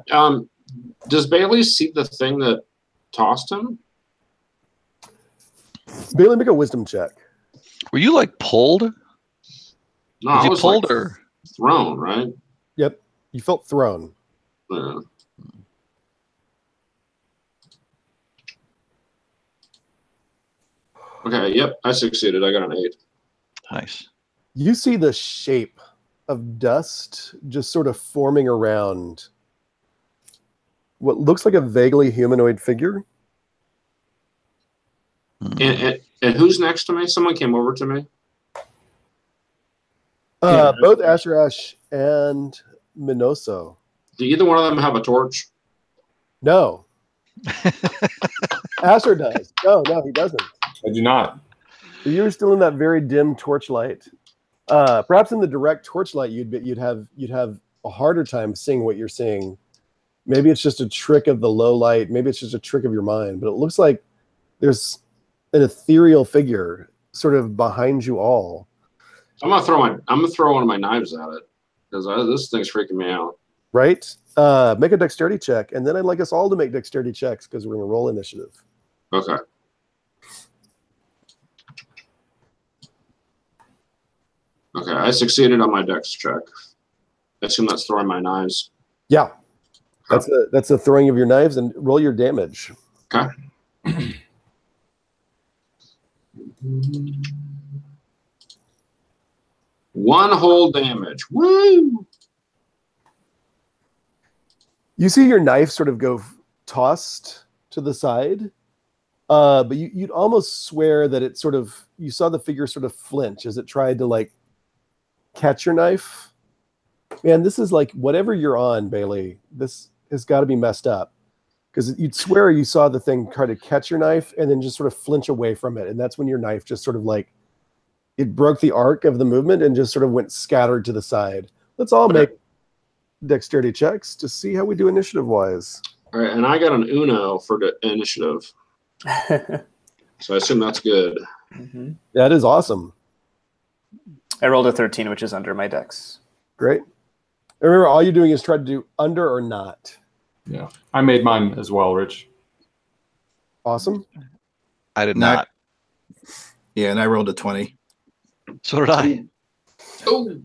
Speaker 6: Does Bailey see the thing that tossed him?
Speaker 1: Bailey, make a wisdom check.
Speaker 5: Were you like pulled?
Speaker 6: No,
Speaker 5: Was
Speaker 6: I
Speaker 5: you
Speaker 6: was
Speaker 5: pulled
Speaker 6: like
Speaker 5: or?
Speaker 6: thrown, right?
Speaker 1: Yep, you felt thrown.
Speaker 6: Yeah. Okay, yep, I succeeded. I got an 8.
Speaker 5: Nice.
Speaker 1: You see the shape of dust just sort of forming around what looks like a vaguely humanoid figure.
Speaker 6: And who's next to me? Someone came over to me.
Speaker 1: Both Asherash and Minoso.
Speaker 6: Do either one of them have a torch?
Speaker 1: No. Asher does. No, he doesn't.
Speaker 4: I do not.
Speaker 1: You're still in that very dim torchlight. Perhaps in the direct torchlight, you'd have a harder time seeing what you're seeing. Maybe it's just a trick of the low light. Maybe it's just a trick of your mind. But it looks like there's an ethereal figure sort of behind you all.
Speaker 6: I'm gonna throw one of my knives at it because this thing's freaking me out.
Speaker 1: Right? Make a dexterity check, and then I'd like us all to make dexterity checks because we're going to roll initiative.
Speaker 6: Okay. Okay, I succeeded on my dex check. I assume that's throwing my knives.
Speaker 1: Yeah. That's the throwing of your knives, and roll your damage.
Speaker 6: Okay. One whole damage. Woo!
Speaker 1: You see your knife sort of go tossed to the side, but you'd almost swear that it sort of, you saw the figure sort of flinch as it tried to like catch your knife. Man, this is like whatever you're on, Bailey. This has got to be messed up, because you'd swear you saw the thing try to catch your knife and then just sort of flinch away from it, and that's when your knife just sort of like, it broke the arc of the movement and just sort of went scattered to the side. Let's all make dexterity checks to see how we do initiative wise.
Speaker 6: All right, and I got an Uno for the initiative. So I assume that's good.
Speaker 2: Mm-hmm.
Speaker 1: That is awesome.
Speaker 2: I rolled a 13, which is under my dex.
Speaker 1: Great. And remember, all you're doing is try to do under or not.
Speaker 4: Yeah, I made mine as well, Rich.
Speaker 1: Awesome.
Speaker 5: I did not.
Speaker 3: Yeah, and I rolled a 20.
Speaker 5: So did I.
Speaker 6: Oh,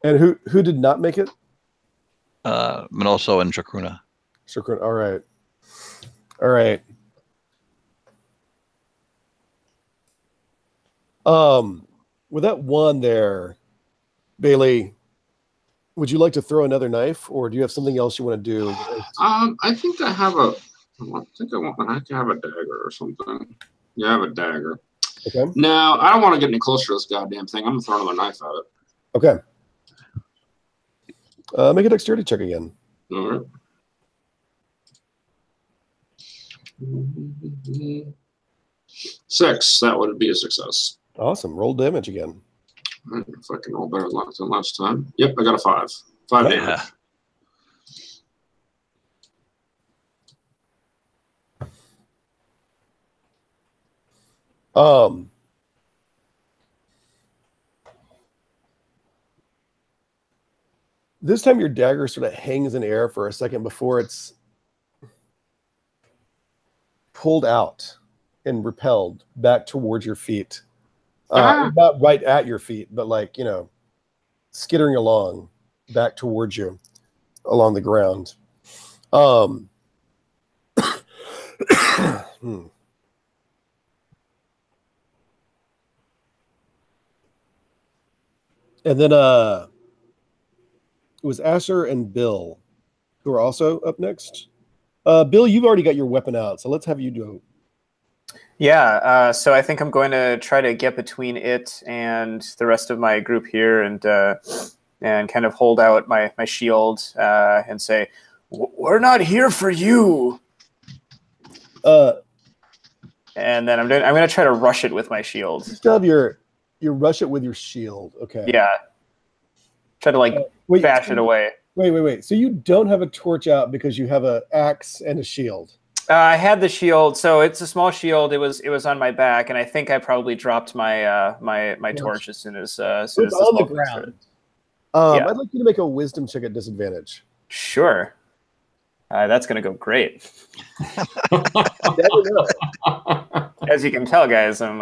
Speaker 1: And who did not make it?
Speaker 5: Minoso and Shakruna.
Speaker 1: Shakruna. All right. All right. With that one there, Bailey, would you like to throw another knife, or do you have something else you want to do?
Speaker 6: I think I have a. I think I have a dagger or something. Yeah, I have a dagger.
Speaker 1: Okay.
Speaker 6: No, I don't want to get any closer to this goddamn thing. I'm gonna throw another knife at it.
Speaker 1: Okay. Make a dexterity check again.
Speaker 6: All right. 6. That would be a success.
Speaker 1: Awesome. Roll damage again.
Speaker 6: All right, if I can roll better than last time. Yep, I got a 5. 5 damage.
Speaker 5: Yeah.
Speaker 1: This time your dagger sort of hangs in air for a second before it's pulled out and repelled back towards your feet. Not right at your feet, but like, skittering along back towards you along the ground. And then it was Asher and Bill who are also up next. Bill, you've already got your weapon out, so let's have you do.
Speaker 2: Yeah, so I think I'm going to try to get between it and the rest of my group here, and kind of hold out my shield and say, "We're not here for you." And then I'm going to try to rush it with my shield.
Speaker 1: You still have you rush it with your shield. Okay.
Speaker 2: Yeah. Try to bash it away.
Speaker 1: Wait. So you don't have a torch out because you have an axe and a shield.
Speaker 2: I had the shield, so it's a small shield. It was on my back, and I think I probably dropped my my torch as soon as
Speaker 1: it's on the ground.
Speaker 2: Yeah.
Speaker 1: I'd like you to make a wisdom check at disadvantage.
Speaker 2: Sure. That's going to go great.
Speaker 1: Never know.
Speaker 2: As you can tell, guys, I'm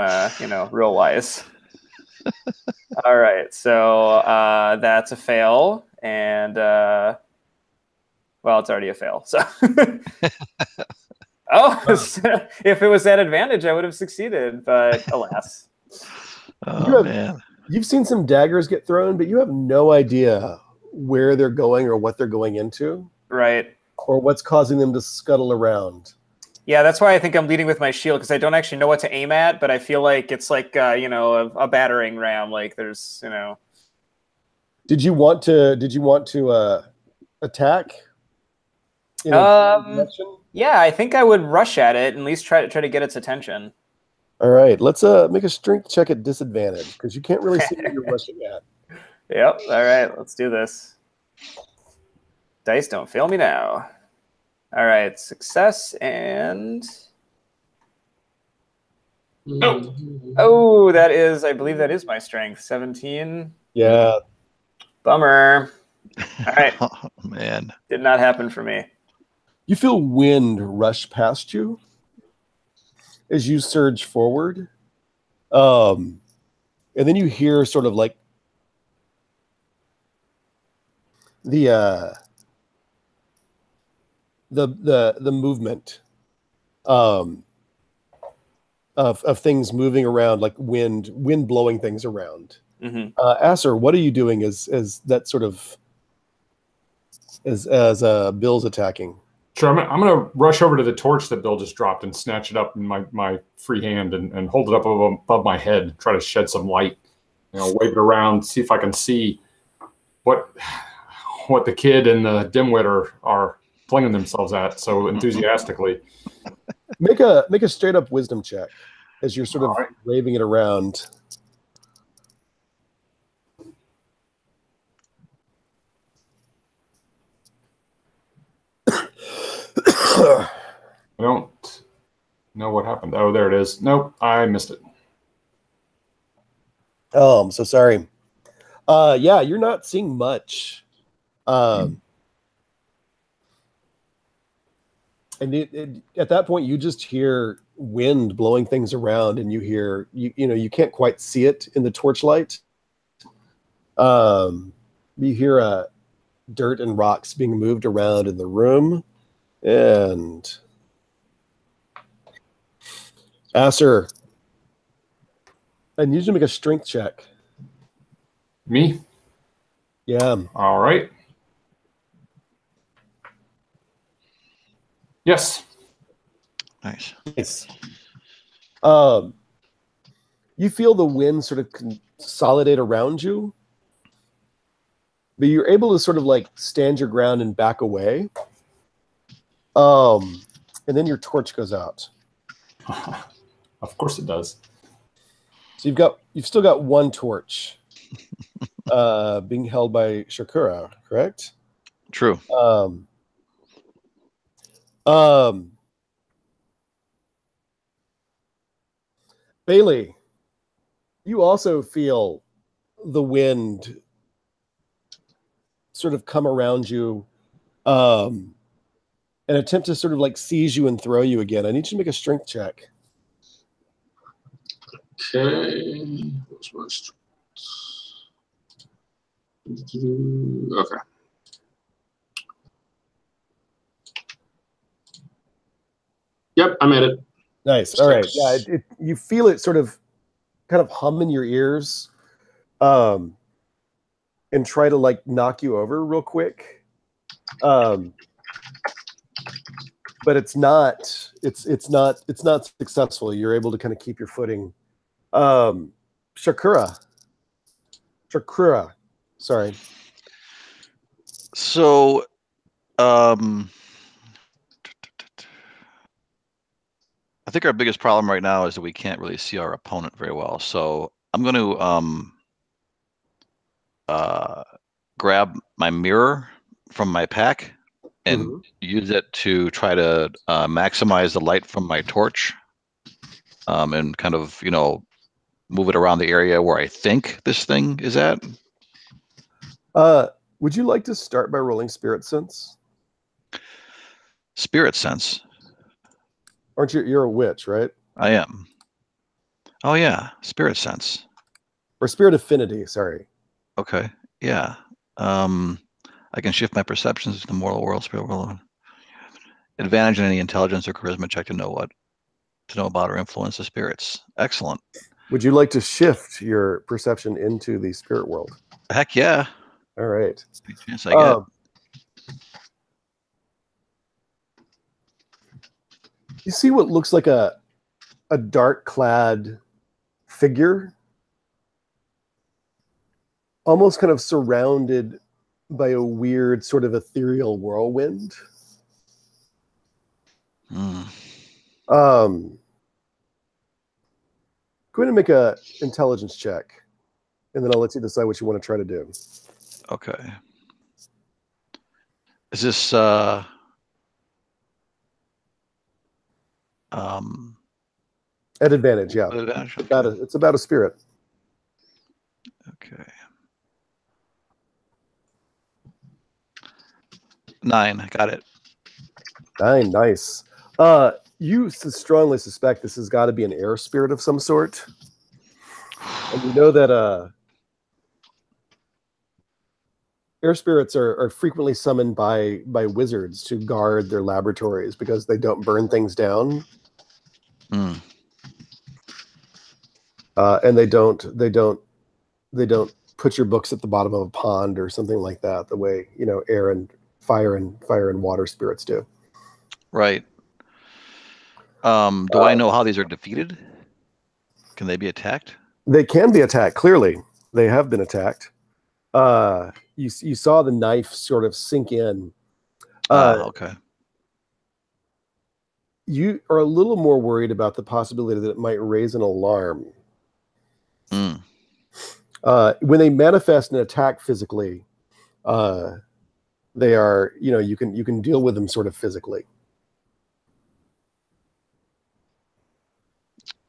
Speaker 2: real wise. All right, so that's a fail, and well, it's already a fail. So, if it was that advantage, I would have succeeded, but alas.
Speaker 5: Man,
Speaker 1: you've seen some daggers get thrown, but you have no idea where they're going or what they're going into,
Speaker 2: right?
Speaker 1: Or what's causing them to scuttle around.
Speaker 2: Yeah, that's why I think I'm leading with my shield, because I don't actually know what to aim at, but I feel like it's like a battering ram. Like there's
Speaker 1: Did you want to attack?
Speaker 2: Yeah, I think I would rush at it and at least try to get its attention.
Speaker 1: All right, let's make a strength check at disadvantage because you can't really see what you're rushing at.
Speaker 2: Yep. All right, let's do this. Dice, don't fail me now. All right, success and oh, I believe that is my strength. 17.
Speaker 1: Yeah.
Speaker 2: Bummer. All right.
Speaker 5: Oh, man.
Speaker 2: Did not happen for me.
Speaker 1: You feel wind rush past you as you surge forward. And then you hear sort of like the movement of things moving around, like wind blowing things around.
Speaker 2: Mm-hmm.
Speaker 1: Asser, what are you doing as that sort of as Bill's attacking?
Speaker 4: Sure, I'm going to rush over to the torch that Bill just dropped and snatch it up in my free hand and hold it up above my head, try to shed some light, wave it around, see if I can see what the kid and the dimwit are flinging themselves at so enthusiastically.
Speaker 1: Make a straight up wisdom check as you're sort of waving it around.
Speaker 4: I don't know what happened. Oh, there it is. Nope, I missed it.
Speaker 1: Oh, I'm so sorry. Yeah, you're not seeing much. And at that point, you just hear wind blowing things around, and you hear you can't quite see it in the torchlight. You hear dirt and rocks being moved around in the room, and Asser, I need you to make a strength check.
Speaker 4: Me?
Speaker 1: Yeah.
Speaker 4: All right. Yes.
Speaker 5: Nice.
Speaker 1: You feel the wind sort of consolidate around you, but you're able to sort of like stand your ground and back away. And then your torch goes out.
Speaker 4: Of course it does.
Speaker 1: So you've still got one torch being held by Shakura, correct?
Speaker 5: True.
Speaker 1: Bailey, you also feel the wind sort of come around you and attempt to sort of like seize you and throw you again. I need you to make a strength check.
Speaker 6: Okay. What's my strength? Okay. Yep, I made it.
Speaker 1: Nice. All right. Yeah, you feel it sort of kind of hum in your ears. And and try to like knock you over real quick. But it's not successful. You're able to kind of keep your footing. Shakura, sorry.
Speaker 5: So, I think our biggest problem right now is that we can't really see our opponent very well. So I'm going to grab my mirror from my pack and use it to try to maximize the light from my torch, and kind of, move it around the area where I think this thing is at.
Speaker 1: Would you like to start by rolling Spirit Sense?
Speaker 5: Spirit Sense.
Speaker 1: Aren't you? You're a witch, right?
Speaker 5: I am. Oh yeah, Spirit Sense.
Speaker 1: Or Spirit Affinity, sorry.
Speaker 5: Okay. Yeah. I can shift my perceptions to the moral world, spirit world. Advantage in any intelligence or charisma check to know about or influence the spirits. Excellent.
Speaker 1: Would you like to shift your perception into the spirit world?
Speaker 5: Heck yeah.
Speaker 1: All right.
Speaker 5: Big chance I get.
Speaker 1: You see what looks like a dark clad figure, almost kind of surrounded by a weird sort of ethereal whirlwind. Go ahead and make a intelligence check, and then I'll let you decide what you want to try to do.
Speaker 5: Okay. Is this
Speaker 1: at advantage? Yeah.
Speaker 5: Advantage?
Speaker 1: It's about a spirit.
Speaker 5: Okay. 9. Got it.
Speaker 1: 9. Nice. You strongly suspect this has got to be an air spirit of some sort. And you know that air spirits are frequently summoned by wizards to guard their laboratories because they don't burn things down. And they don't put your books at the bottom of a pond or something like that, the way, air and fire and water spirits do.
Speaker 5: Right. Do I know how these are defeated? Can they be attacked?
Speaker 1: They can be attacked. Clearly, they have been attacked. You saw the knife sort of sink in.
Speaker 5: Okay.
Speaker 1: You are a little more worried about the possibility that it might raise an alarm. When they manifest and attack physically, they are, you can deal with them sort of physically.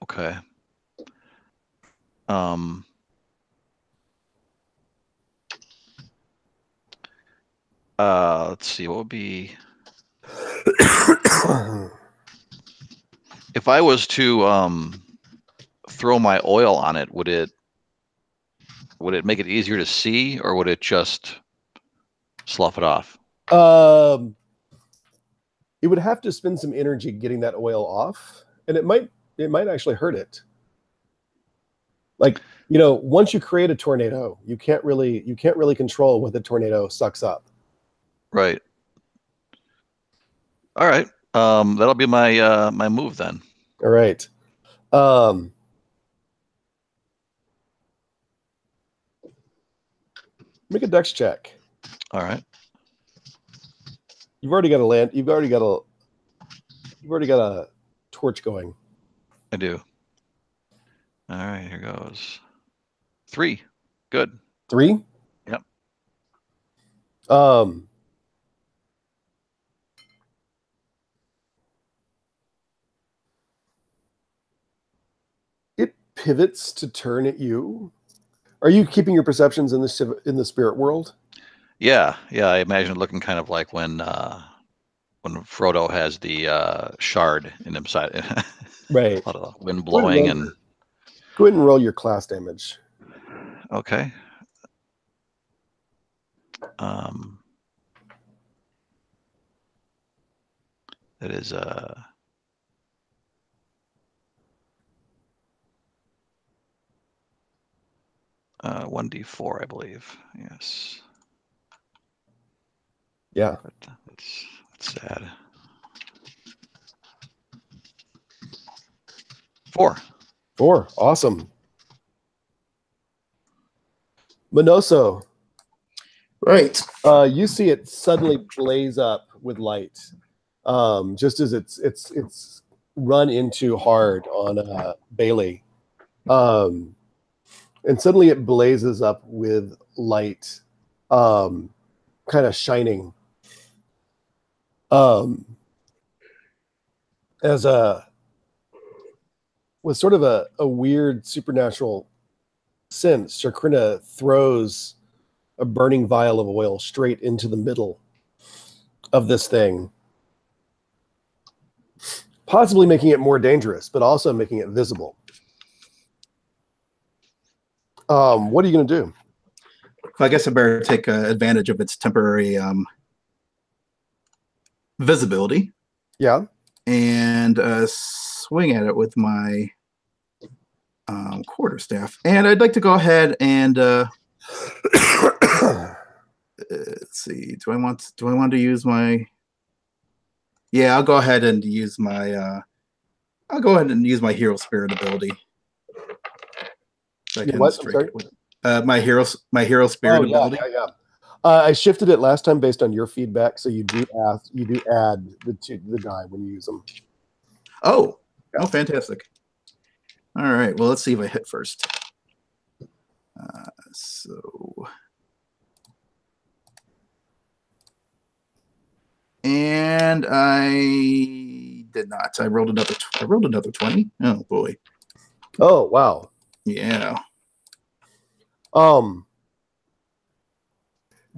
Speaker 5: Okay. Let's see. What would be if I was to throw my oil on it? Would it make it easier to see, or would it just slough it off?
Speaker 1: It would have to spend some energy getting that oil off, and it might actually hurt it. Like, once you create a tornado, you can't really control what the tornado sucks up.
Speaker 5: Right. All right. That'll be my my move then.
Speaker 1: All right. Make a dex check.
Speaker 5: All right.
Speaker 1: You've already got a torch going.
Speaker 5: I do. All right, here goes. 3. Good.
Speaker 1: 3?
Speaker 5: Yep.
Speaker 1: It pivots to turn at you. Are you keeping your perceptions in the spirit world?
Speaker 5: Yeah. I imagine it looking kind of like when Frodo has the shard in him side.
Speaker 1: Right.
Speaker 5: A lot of wind blowing and.
Speaker 1: Go ahead and roll your class damage.
Speaker 5: Okay. That is 1d4, I believe. Yeah. Yes.
Speaker 1: Yeah.
Speaker 5: But that's sad. 4.
Speaker 1: 4. Awesome. Minoso,
Speaker 3: Right.
Speaker 1: you see it suddenly blaze up with light, just as it's run into hard on Bailey, and suddenly it blazes up with light, kind of shining, as with sort of a weird supernatural sense. Shakrina throws a burning vial of oil straight into the middle of this thing, possibly making it more dangerous, but also making it visible. What are you going to do?
Speaker 3: Well, I guess I better take advantage of its temporary visibility.
Speaker 1: Yeah.
Speaker 3: And swing at it with my quarterstaff. And I'd like to go ahead and let's see. Do I want to use my? Yeah, I'll go ahead and use my. I'll go ahead and use my hero spirit ability. So I can
Speaker 1: What? I'm sorry?
Speaker 3: My hero spirit ability.
Speaker 1: Yeah. I shifted it last time based on your feedback, so you do add the die when you use them.
Speaker 3: Oh, fantastic! All right, well, let's see if I hit first. And I did not. I rolled another 20. Oh boy.
Speaker 1: Oh wow.
Speaker 3: Yeah.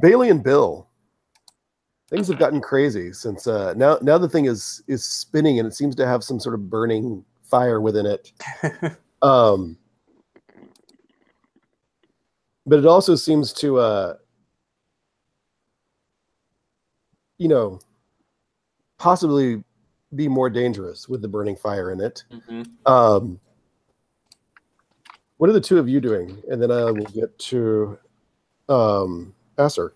Speaker 1: Bailey and Bill, things have gotten crazy since now the thing is spinning and it seems to have some sort of burning fire within it. But it also seems to possibly be more dangerous with the burning fire in it.
Speaker 2: Mm-hmm.
Speaker 1: What are the two of you doing? And then I will get to Asser.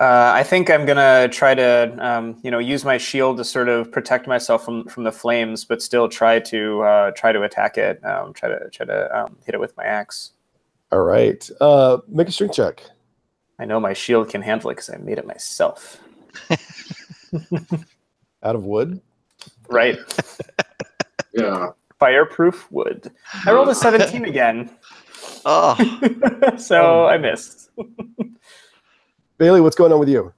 Speaker 2: I think I'm gonna try to, use my shield to sort of protect myself from the flames, but still try to attack it. Try to hit it with my axe.
Speaker 1: All right. Make a strength check.
Speaker 2: I know my shield can handle it because I made it myself.
Speaker 1: Out of wood.
Speaker 2: Right.
Speaker 6: Yeah.
Speaker 2: Fireproof wood. I rolled a 17 again.
Speaker 5: Oh.
Speaker 2: So I missed.
Speaker 1: Bailey, what's going on with you?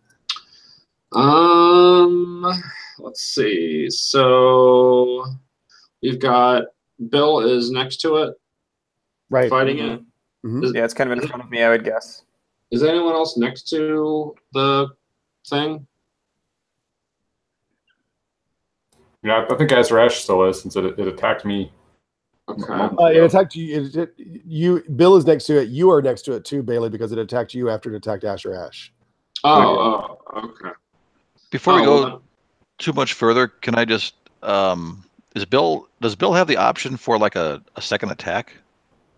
Speaker 6: Let's see. So we've got Bill is next to it,
Speaker 1: Right.
Speaker 6: fighting it.
Speaker 1: Mm-hmm.
Speaker 2: Yeah, it's kind of in front of me, I would guess.
Speaker 6: Is anyone else next to the thing?
Speaker 4: Yeah, I think Azrash still is since it attacked me.
Speaker 6: Okay.
Speaker 1: It attacked you. Bill is next to it. You are next to it too, Bailey, because it attacked you after it attacked Asher Ash.
Speaker 6: Oh, okay.
Speaker 5: Before we go too much further, can I just does Bill have the option for like a second attack?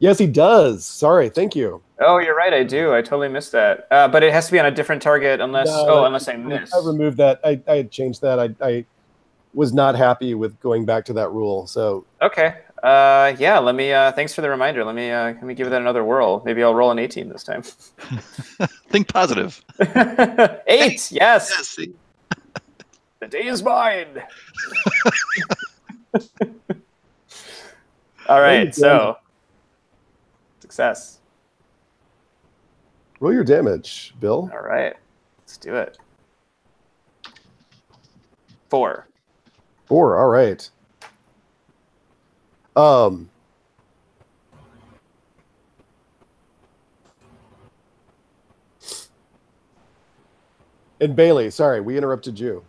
Speaker 1: Yes, he does. Sorry, thank you.
Speaker 2: Oh, you're right. I do. I totally missed that. But it has to be on a different target unless unless I miss.
Speaker 1: I removed that. I had changed that. I was not happy with going back to that rule. So
Speaker 2: Okay. Yeah. Let me. Thanks for the reminder. Let me give that another whirl. Maybe I'll roll an 18 this time.
Speaker 5: Think positive.
Speaker 2: 8. Yes.
Speaker 5: See?
Speaker 2: The day is mine. All right. So success.
Speaker 1: Roll your damage, Bill.
Speaker 2: All right. Let's do it. 4.
Speaker 1: 4. All right. And Bailey, sorry, we interrupted you.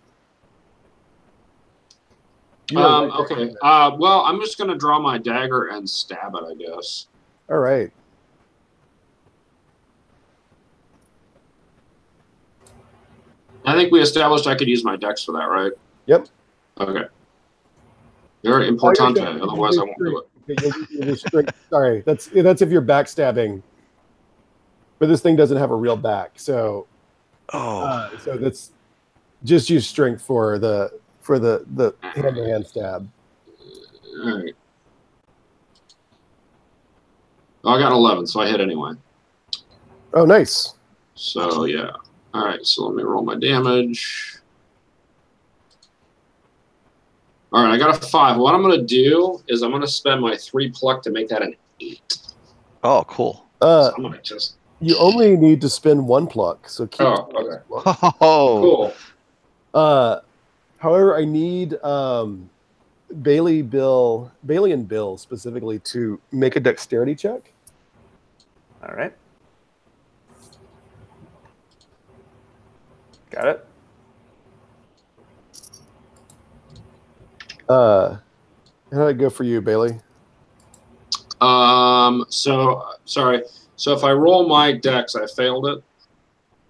Speaker 6: Okay. Well, I'm just gonna draw my dagger and stab it, I guess.
Speaker 1: All right.
Speaker 6: I think we established I could use my dex for that, right?
Speaker 1: Yep.
Speaker 6: Okay. Very importante. Otherwise, I won't do it.
Speaker 1: Sorry, that's if you're backstabbing. but this thing doesn't have a real back. So,
Speaker 5: Oh,
Speaker 1: so that's just use strength for the hand-to-hand stab.
Speaker 6: All right. Oh, I got 11, so I hit anyway.
Speaker 1: Oh, nice.
Speaker 6: So yeah. All right. So let me roll my damage. All right, I got a 5. What I'm going to do is I'm going to spend my 3 pluck to make that an 8.
Speaker 5: oh, cool.
Speaker 6: So I'm going to just.
Speaker 1: You only need to spend 1 pluck, so keep.
Speaker 6: Oh, okay.
Speaker 5: Oh,
Speaker 6: Cool.
Speaker 1: However, I need Bailey and Bill specifically to make a dexterity check.
Speaker 2: All right. Got it.
Speaker 1: How did it go for you, Bailey?
Speaker 6: So sorry. So if I roll my dex, I failed it.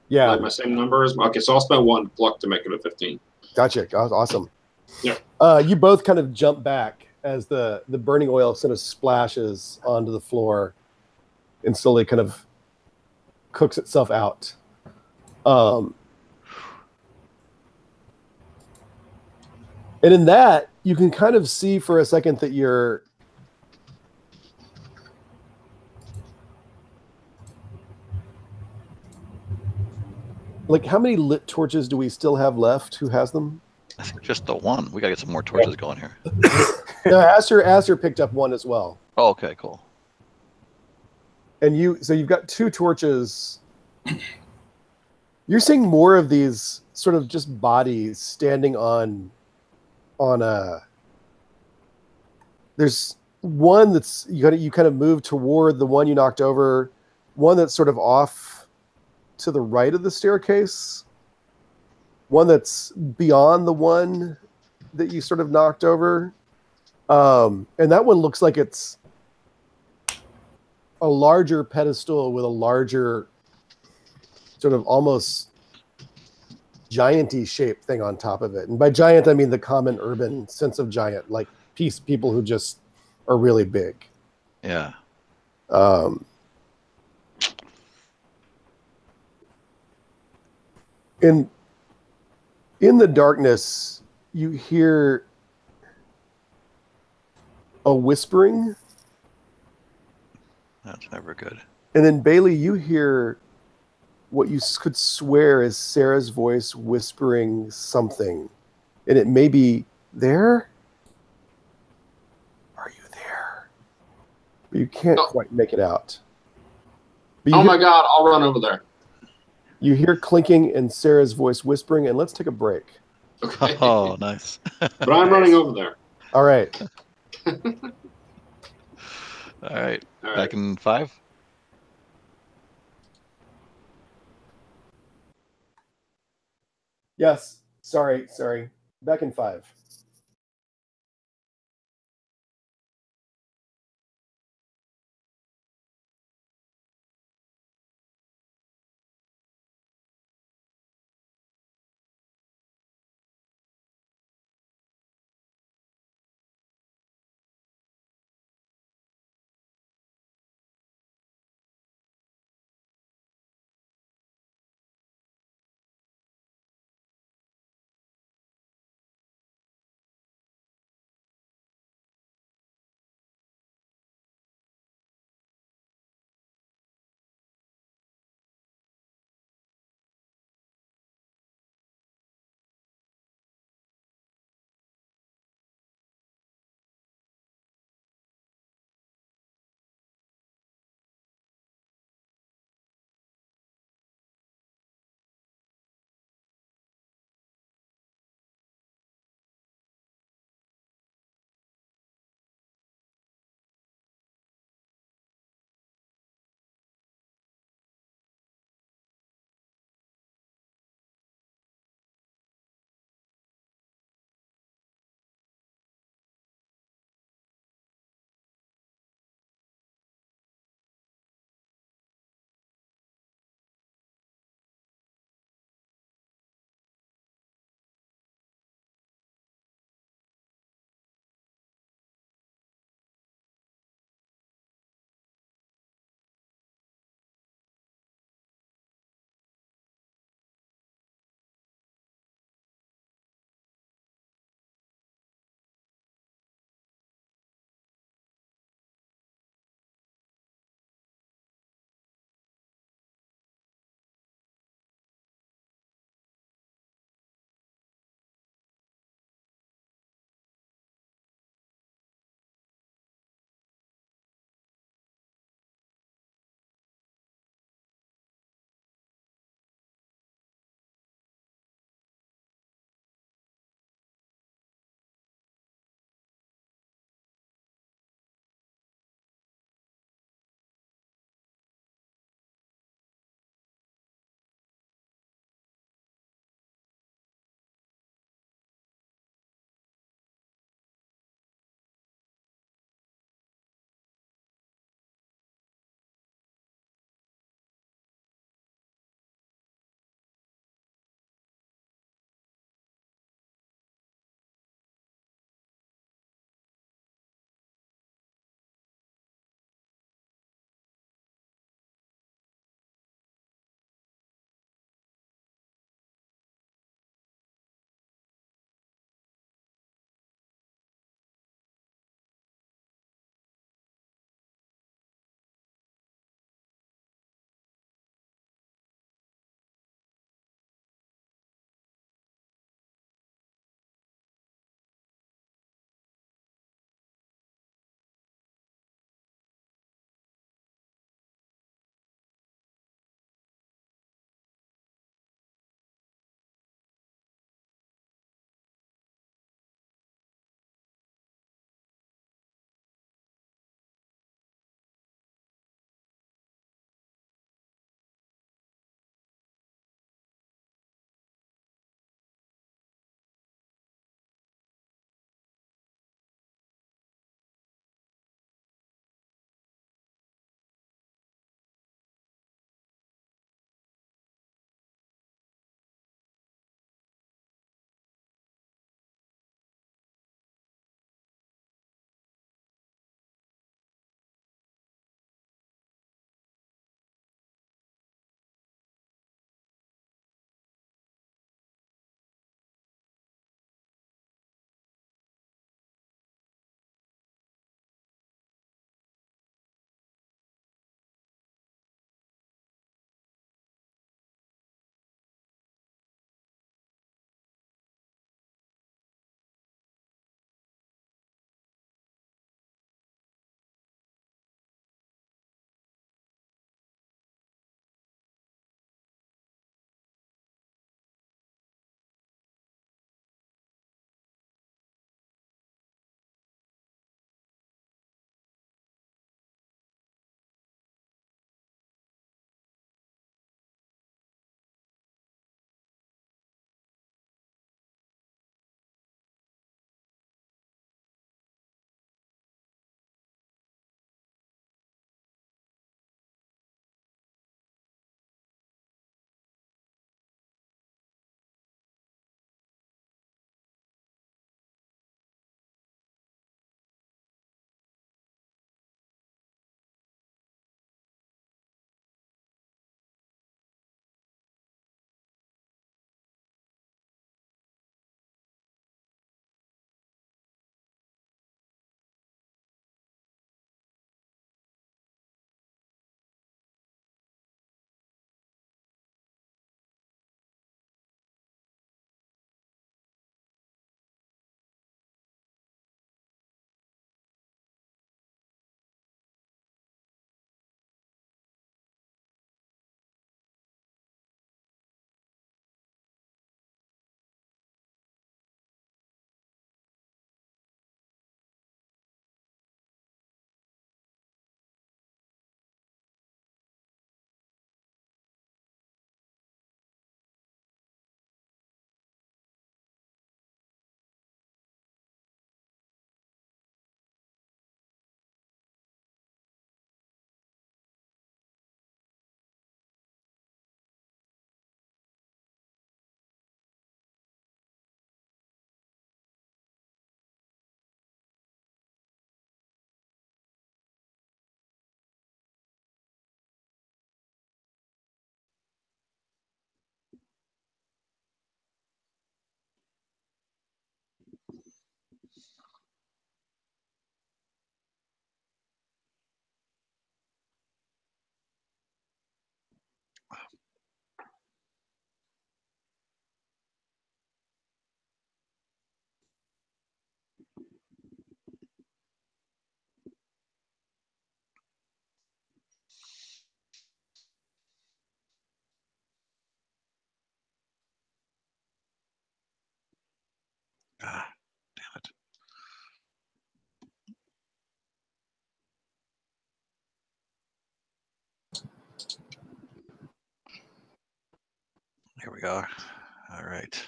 Speaker 1: Yeah,
Speaker 6: Like my same numbers. Okay, so I'll spend 1 pluck to make it a 15.
Speaker 1: gotcha. Awesome.
Speaker 6: Yeah.
Speaker 1: You both kind of jump back as the burning oil sort of splashes onto the floor and slowly kind of cooks itself out. And in that, you can kind of see for a second that you're like, how many lit torches do we still have left? Who has them?
Speaker 5: I think just the one. We gotta get some more torches going here.
Speaker 1: No, Aster picked up 1 as well.
Speaker 5: Oh, okay, cool.
Speaker 1: And you've got 2 torches. You're seeing more of these sort of just bodies standing on a. There's one that's you kind of move toward the one you knocked over, one that's sort of off to the right of the staircase, one that's beyond the one that you sort of knocked over, and that one looks like it's a larger pedestal with a larger sort of almost giant-y shaped thing on top of it. And by giant, I mean the common urban sense of giant, like people who just are really big.
Speaker 5: Yeah.
Speaker 1: And in the darkness, you hear a whispering.
Speaker 5: That's never good.
Speaker 1: And then, Bailey, you hear what you could swear is Sarah's voice whispering something. And it may be, there? Are you there? But you can't quite make it out. But
Speaker 6: Oh my God, I'll run over there.
Speaker 1: You hear clinking and Sarah's voice whispering, and let's take a break.
Speaker 6: Okay.
Speaker 5: Oh, nice.
Speaker 6: But I'm running over there.
Speaker 1: All right.
Speaker 5: All right.
Speaker 6: All right.
Speaker 5: Back in 5.
Speaker 1: Yes. Sorry. Back in 5.
Speaker 5: Here we go. All right.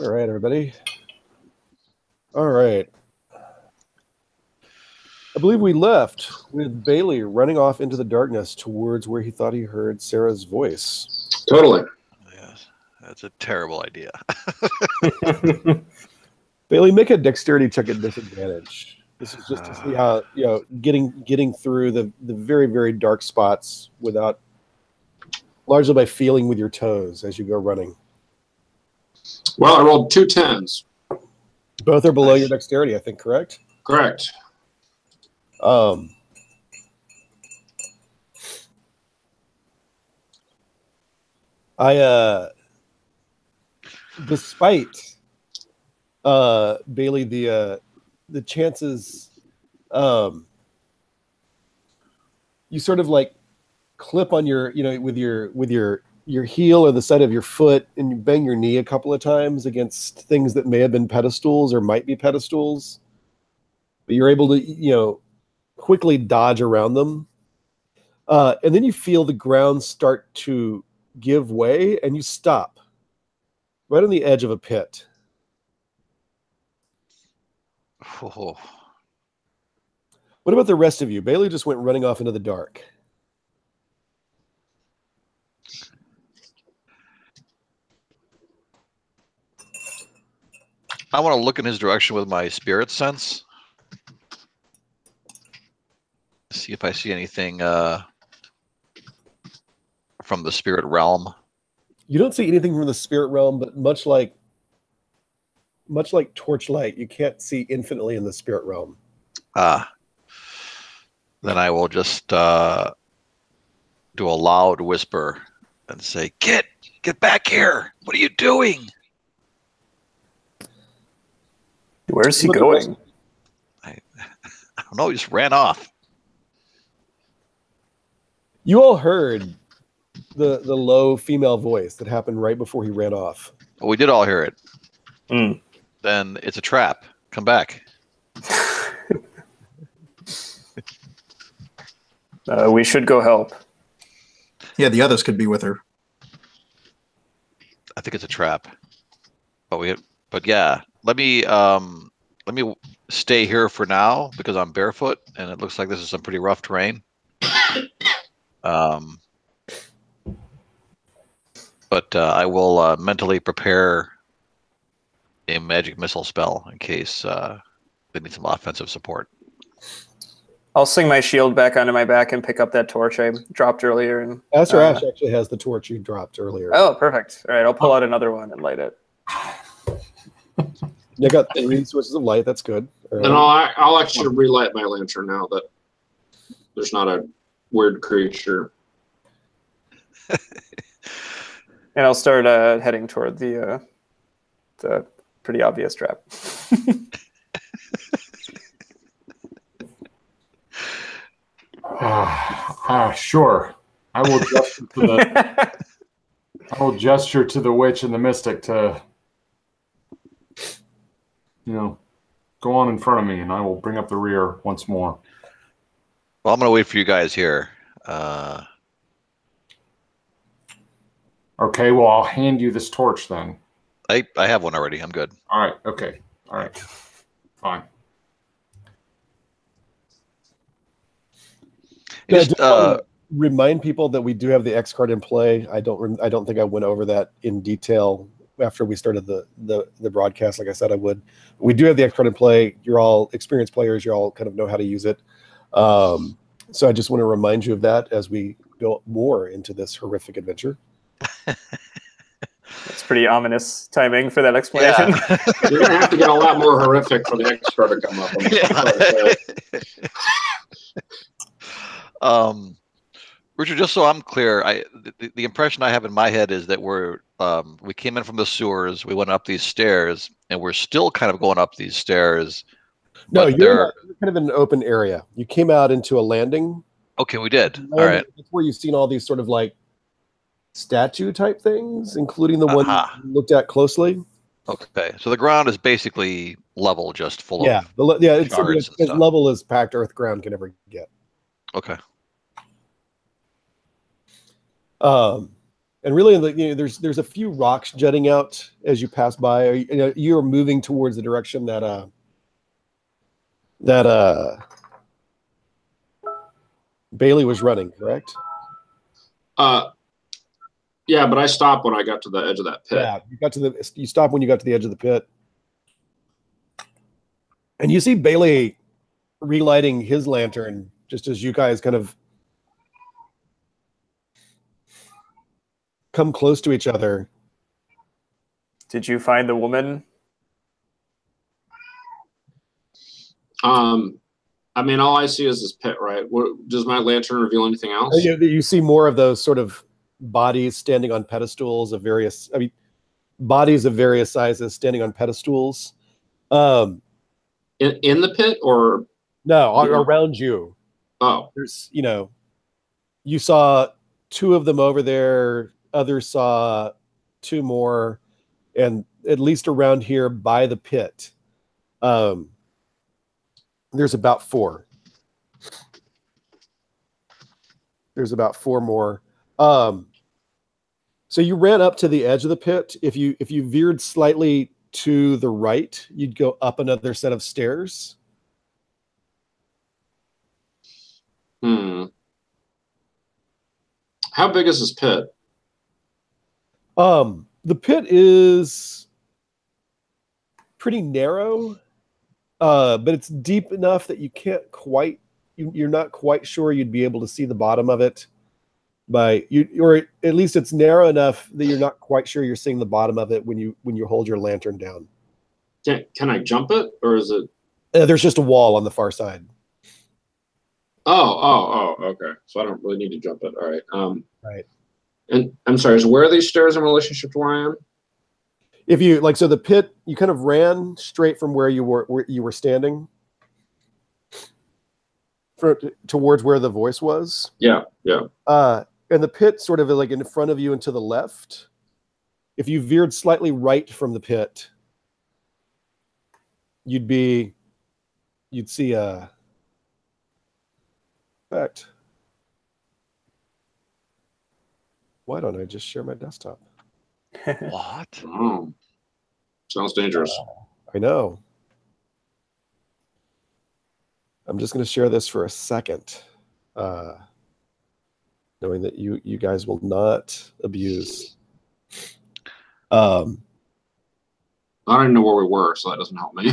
Speaker 1: All right, everybody. All right. I believe we left with Bailey running off into the darkness towards where he thought he heard Sarah's voice.
Speaker 6: Totally.
Speaker 5: Yes, that's a terrible idea.
Speaker 1: Bailey, make a dexterity check at disadvantage. This is just to see how, getting through the very, very dark spots without, largely by feeling with your toes as you go running.
Speaker 6: Well, I rolled 2 10s.
Speaker 1: Both are below your dexterity, I think, correct?
Speaker 6: Correct.
Speaker 1: Despite Bailey, the chances, you sort of like clip on your, with your heel or the side of your foot, and you bang your knee a couple of times against things that may have been pedestals or might be pedestals, but you're able to, quickly dodge around them. And then you feel the ground start to give way, and you stop right on the edge of a pit.
Speaker 5: Oh.
Speaker 1: What about the rest of you? Bailey just went running off into the dark.
Speaker 5: I want to look in his direction with my spirit sense. See if I see anything from the spirit realm.
Speaker 1: You don't see anything from the spirit realm, but much like torchlight, you can't see infinitely in the spirit realm.
Speaker 5: Then I will just do a loud whisper and say, Get back here! What are you doing?
Speaker 2: Where's he going?
Speaker 5: I don't know. He just ran off.
Speaker 1: You all heard the low female voice that happened right before he ran off.
Speaker 5: Well, we did all hear it.
Speaker 2: Mm.
Speaker 5: Then it's a trap. Come back.
Speaker 2: We should go help.
Speaker 3: Yeah, the others could be with her.
Speaker 5: I think it's a trap. But yeah, let me stay here for now because I'm barefoot and it looks like this is some pretty rough terrain. But I will mentally prepare a magic missile spell in case they need some offensive support.
Speaker 2: I'll sling my shield back onto my back and pick up that torch I dropped earlier. And
Speaker 1: Master Ash actually has the torch you dropped earlier.
Speaker 2: Oh, perfect. All right, I'll pull out another one and light it.
Speaker 1: You got 3 sources of light. That's good.
Speaker 6: And I'll actually relight my lantern now that there's not a weird creature.
Speaker 2: And I'll start heading toward the pretty obvious trap.
Speaker 4: Sure. I will gesture to the witch and the mystic to, go on in front of me, and I will bring up the rear once more.
Speaker 5: Well, I'm going to wait for you guys here.
Speaker 4: Okay, well, I'll hand you this torch then.
Speaker 5: I have one already. I'm good.
Speaker 4: All right, okay. All right. Fine.
Speaker 5: Just
Speaker 1: remind people that we do have the X card in play. I don't think I went over that in detail after we started the broadcast. Like I said, I would. We do have the X card in play. You're all experienced players. You all kind of know how to use it. So I just want to remind you of that as we go more into this horrific adventure.
Speaker 2: That's pretty ominous timing for that explanation.
Speaker 5: Yeah.
Speaker 6: You're going to have to get a lot more horrific for the next card to come up.
Speaker 5: Richard, just so I'm clear, the impression I have in my head is that we came in from the sewers, we went up these stairs, and we're still kind of going up these stairs.
Speaker 1: No, you're kind of in an open area. You came out into a landing.
Speaker 5: Okay, we did.
Speaker 1: And
Speaker 5: All right.
Speaker 1: that's where you've seen all these sort of like statue type things, including the one
Speaker 5: Aha.
Speaker 1: you looked at closely.
Speaker 5: Okay, so the ground is basically level, just full
Speaker 1: Yeah,
Speaker 5: of
Speaker 1: it's
Speaker 5: shards and
Speaker 1: as
Speaker 5: stuff.
Speaker 1: level as packed earth ground can ever get.
Speaker 5: Okay.
Speaker 1: And really, there's a few rocks jutting out as you pass by. You're moving towards the direction that Bailey was running, correct?
Speaker 6: Yeah, but I stopped when I got to the edge of that pit.
Speaker 1: Yeah, you stopped when you got to the edge of the pit, and you see Bailey relighting his lantern just as you guys kind of come close to each other.
Speaker 2: Did you find the woman?
Speaker 6: I mean, all I see is this pit, right? Does my lantern reveal anything else?
Speaker 1: You see more of those sort of bodies standing on pedestals of various, bodies of various sizes standing on pedestals.
Speaker 6: In the pit or?
Speaker 1: No, around you.
Speaker 6: Oh.
Speaker 1: There's, you saw two of them over there, others saw two more, and at least around here by the pit, there's about four. There's about four more. So you ran up to the edge of the pit. If you veered slightly to the right, you'd go up another set of stairs.
Speaker 6: How big is this pit?
Speaker 1: The pit is pretty narrow, but it's deep enough that you can't quite, you're not quite sure you'd be able to see the bottom of it. Or at least it's narrow enough that you're not quite sure you're seeing the bottom of it when you hold your lantern down.
Speaker 6: Can I jump it, or is it?
Speaker 1: There's just a wall on the far side.
Speaker 6: Oh, okay. So I don't really need to jump it. All right.
Speaker 1: Right.
Speaker 6: And I'm sorry. So where are these stairs in relationship to where I am?
Speaker 1: If you so the pit, you kind of ran straight from where you were standing towards where the voice was.
Speaker 6: Yeah.
Speaker 1: And the pit sort of like in front of you and to the left. If you veered slightly right from the pit, you'd see a fact. Why don't I just share my desktop?
Speaker 5: What?
Speaker 6: Oh, sounds dangerous.
Speaker 1: I know. I'm just going to share this for a second, knowing that you guys will not abuse.
Speaker 6: I don't even know where we were, so that doesn't help me.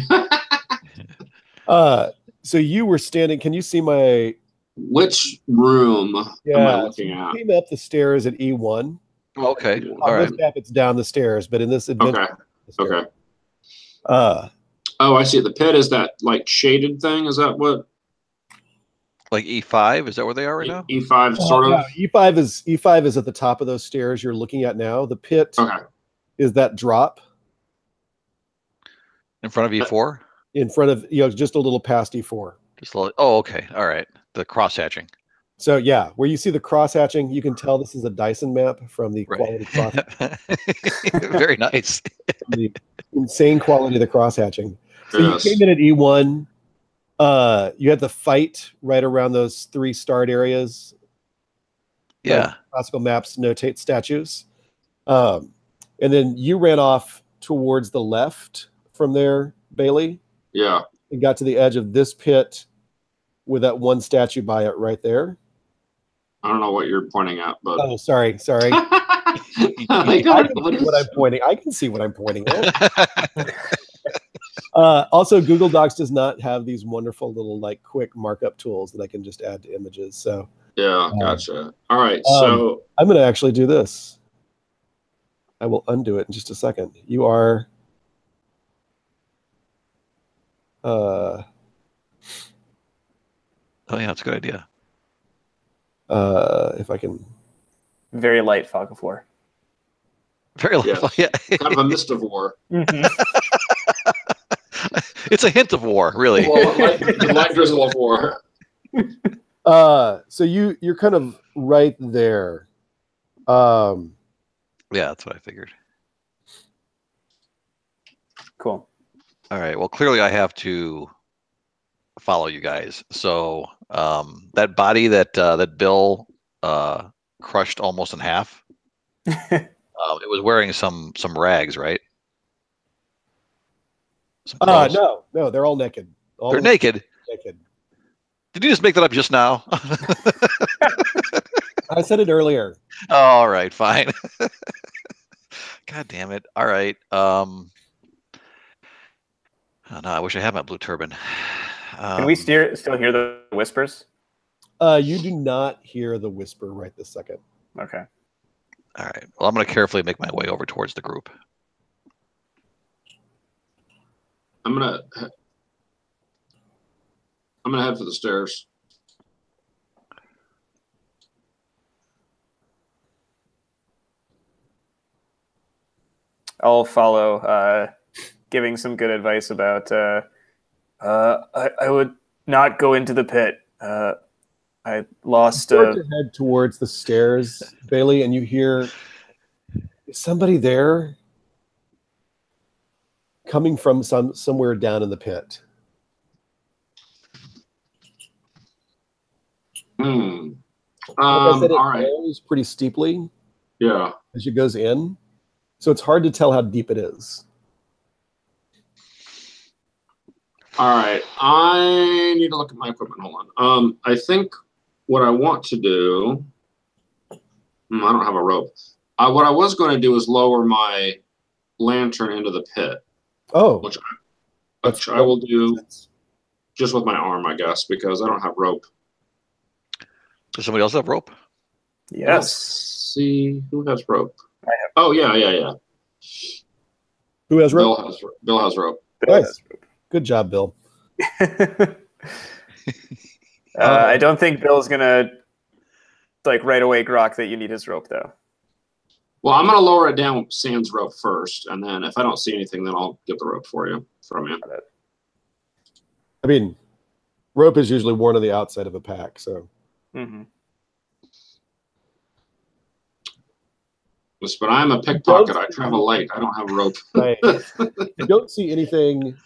Speaker 1: So you were standing. Can you see my?
Speaker 6: Which room am I looking at?
Speaker 1: You came up the stairs at E1.
Speaker 5: Okay.
Speaker 1: All right. This map, it's down the stairs, but in this adventure,
Speaker 6: okay. Oh, I see. The pit is that like shaded thing. Is that what?
Speaker 5: Like E5? Is that where they are right now?
Speaker 6: E5 sort of.
Speaker 1: No, E5 is at the top of those stairs you're looking at now. The pit is that drop
Speaker 5: in front of E4.
Speaker 1: In front of just a little past E4.
Speaker 5: Just a little. Oh, okay. All right. The cross hatching.
Speaker 1: So yeah, where you see the cross hatching, you can tell this is a Dyson map from the quality cross.
Speaker 5: Very nice.
Speaker 1: The insane quality of the cross hatching. So you came in at E1. You had the fight right around those three starred areas.
Speaker 5: Yeah.
Speaker 1: Classical maps notate statues. And then you ran off towards the left from there, Bailey.
Speaker 6: Yeah.
Speaker 1: And got to the edge of this pit with that one statue by it right there.
Speaker 6: I don't know what you're pointing at, but
Speaker 1: oh, sorry. I can see what I'm pointing at. Also, Google Docs does not have these wonderful little like quick markup tools that I can just add to images. So
Speaker 6: yeah, gotcha. All right, so
Speaker 1: I'm going to actually do this. I will undo it in just a second. You are.
Speaker 5: Oh yeah, that's a good idea.
Speaker 1: If I can.
Speaker 2: Very light fog of war.
Speaker 5: Very light.
Speaker 6: Yes.
Speaker 5: Yeah.
Speaker 6: Kind of a mist of war.
Speaker 5: It's a hint of war, really.
Speaker 6: Well, like the light drizzle of war.
Speaker 1: So you're kind of right there.
Speaker 5: Yeah, that's what I figured.
Speaker 2: Cool.
Speaker 5: All right. Well, clearly I have to follow you guys. So that body that that Bill crushed almost in half, it was wearing some rags, right? Some clothes.
Speaker 1: No, they're all naked. All
Speaker 5: They're
Speaker 1: of them
Speaker 5: naked.
Speaker 1: naked.
Speaker 5: Did you just make that up just now?
Speaker 1: I said it earlier.
Speaker 5: All right, fine. God damn it. All right. Oh, no, I wish I had my blue turban.
Speaker 2: Can we still hear the whispers?
Speaker 1: You do not hear the whisper right this second.
Speaker 2: Okay.
Speaker 5: All right. Well, I'm going to carefully make my way over towards the group.
Speaker 6: I'm gonna head for the stairs.
Speaker 2: I'll follow, giving some good advice about. I would not go into the pit. I lost.
Speaker 1: You start to head towards the stairs, Bailey, and you hear somebody there coming from somewhere down in the pit.
Speaker 6: Like
Speaker 1: I said, it
Speaker 6: all right.
Speaker 1: goes pretty steeply
Speaker 6: Yeah.
Speaker 1: as it goes in, so it's hard to tell how deep it is.
Speaker 6: All right. I need to look at my equipment. Hold on. I think what I want to do. I don't have a rope. What I was going to do is lower my lantern into the pit.
Speaker 1: Oh,
Speaker 6: which I will do just with my arm, I guess, because I don't have rope.
Speaker 5: Does somebody else have rope?
Speaker 2: Yes.
Speaker 6: Let's see who has rope. I have. Oh yeah.
Speaker 1: Who has rope?
Speaker 6: Bill has rope.
Speaker 1: Nice. Good job, Bill.
Speaker 2: I don't think Bill's gonna right away grok that you need his rope though.
Speaker 6: Well, I'm gonna lower it down with Sans rope first, and then if I don't see anything, then I'll get the rope from you.
Speaker 1: I mean, rope is usually worn on the outside of a pack, so.
Speaker 2: Mm-hmm.
Speaker 6: But I'm a pickpocket. I travel light. I don't have rope.
Speaker 1: Right. You don't see anything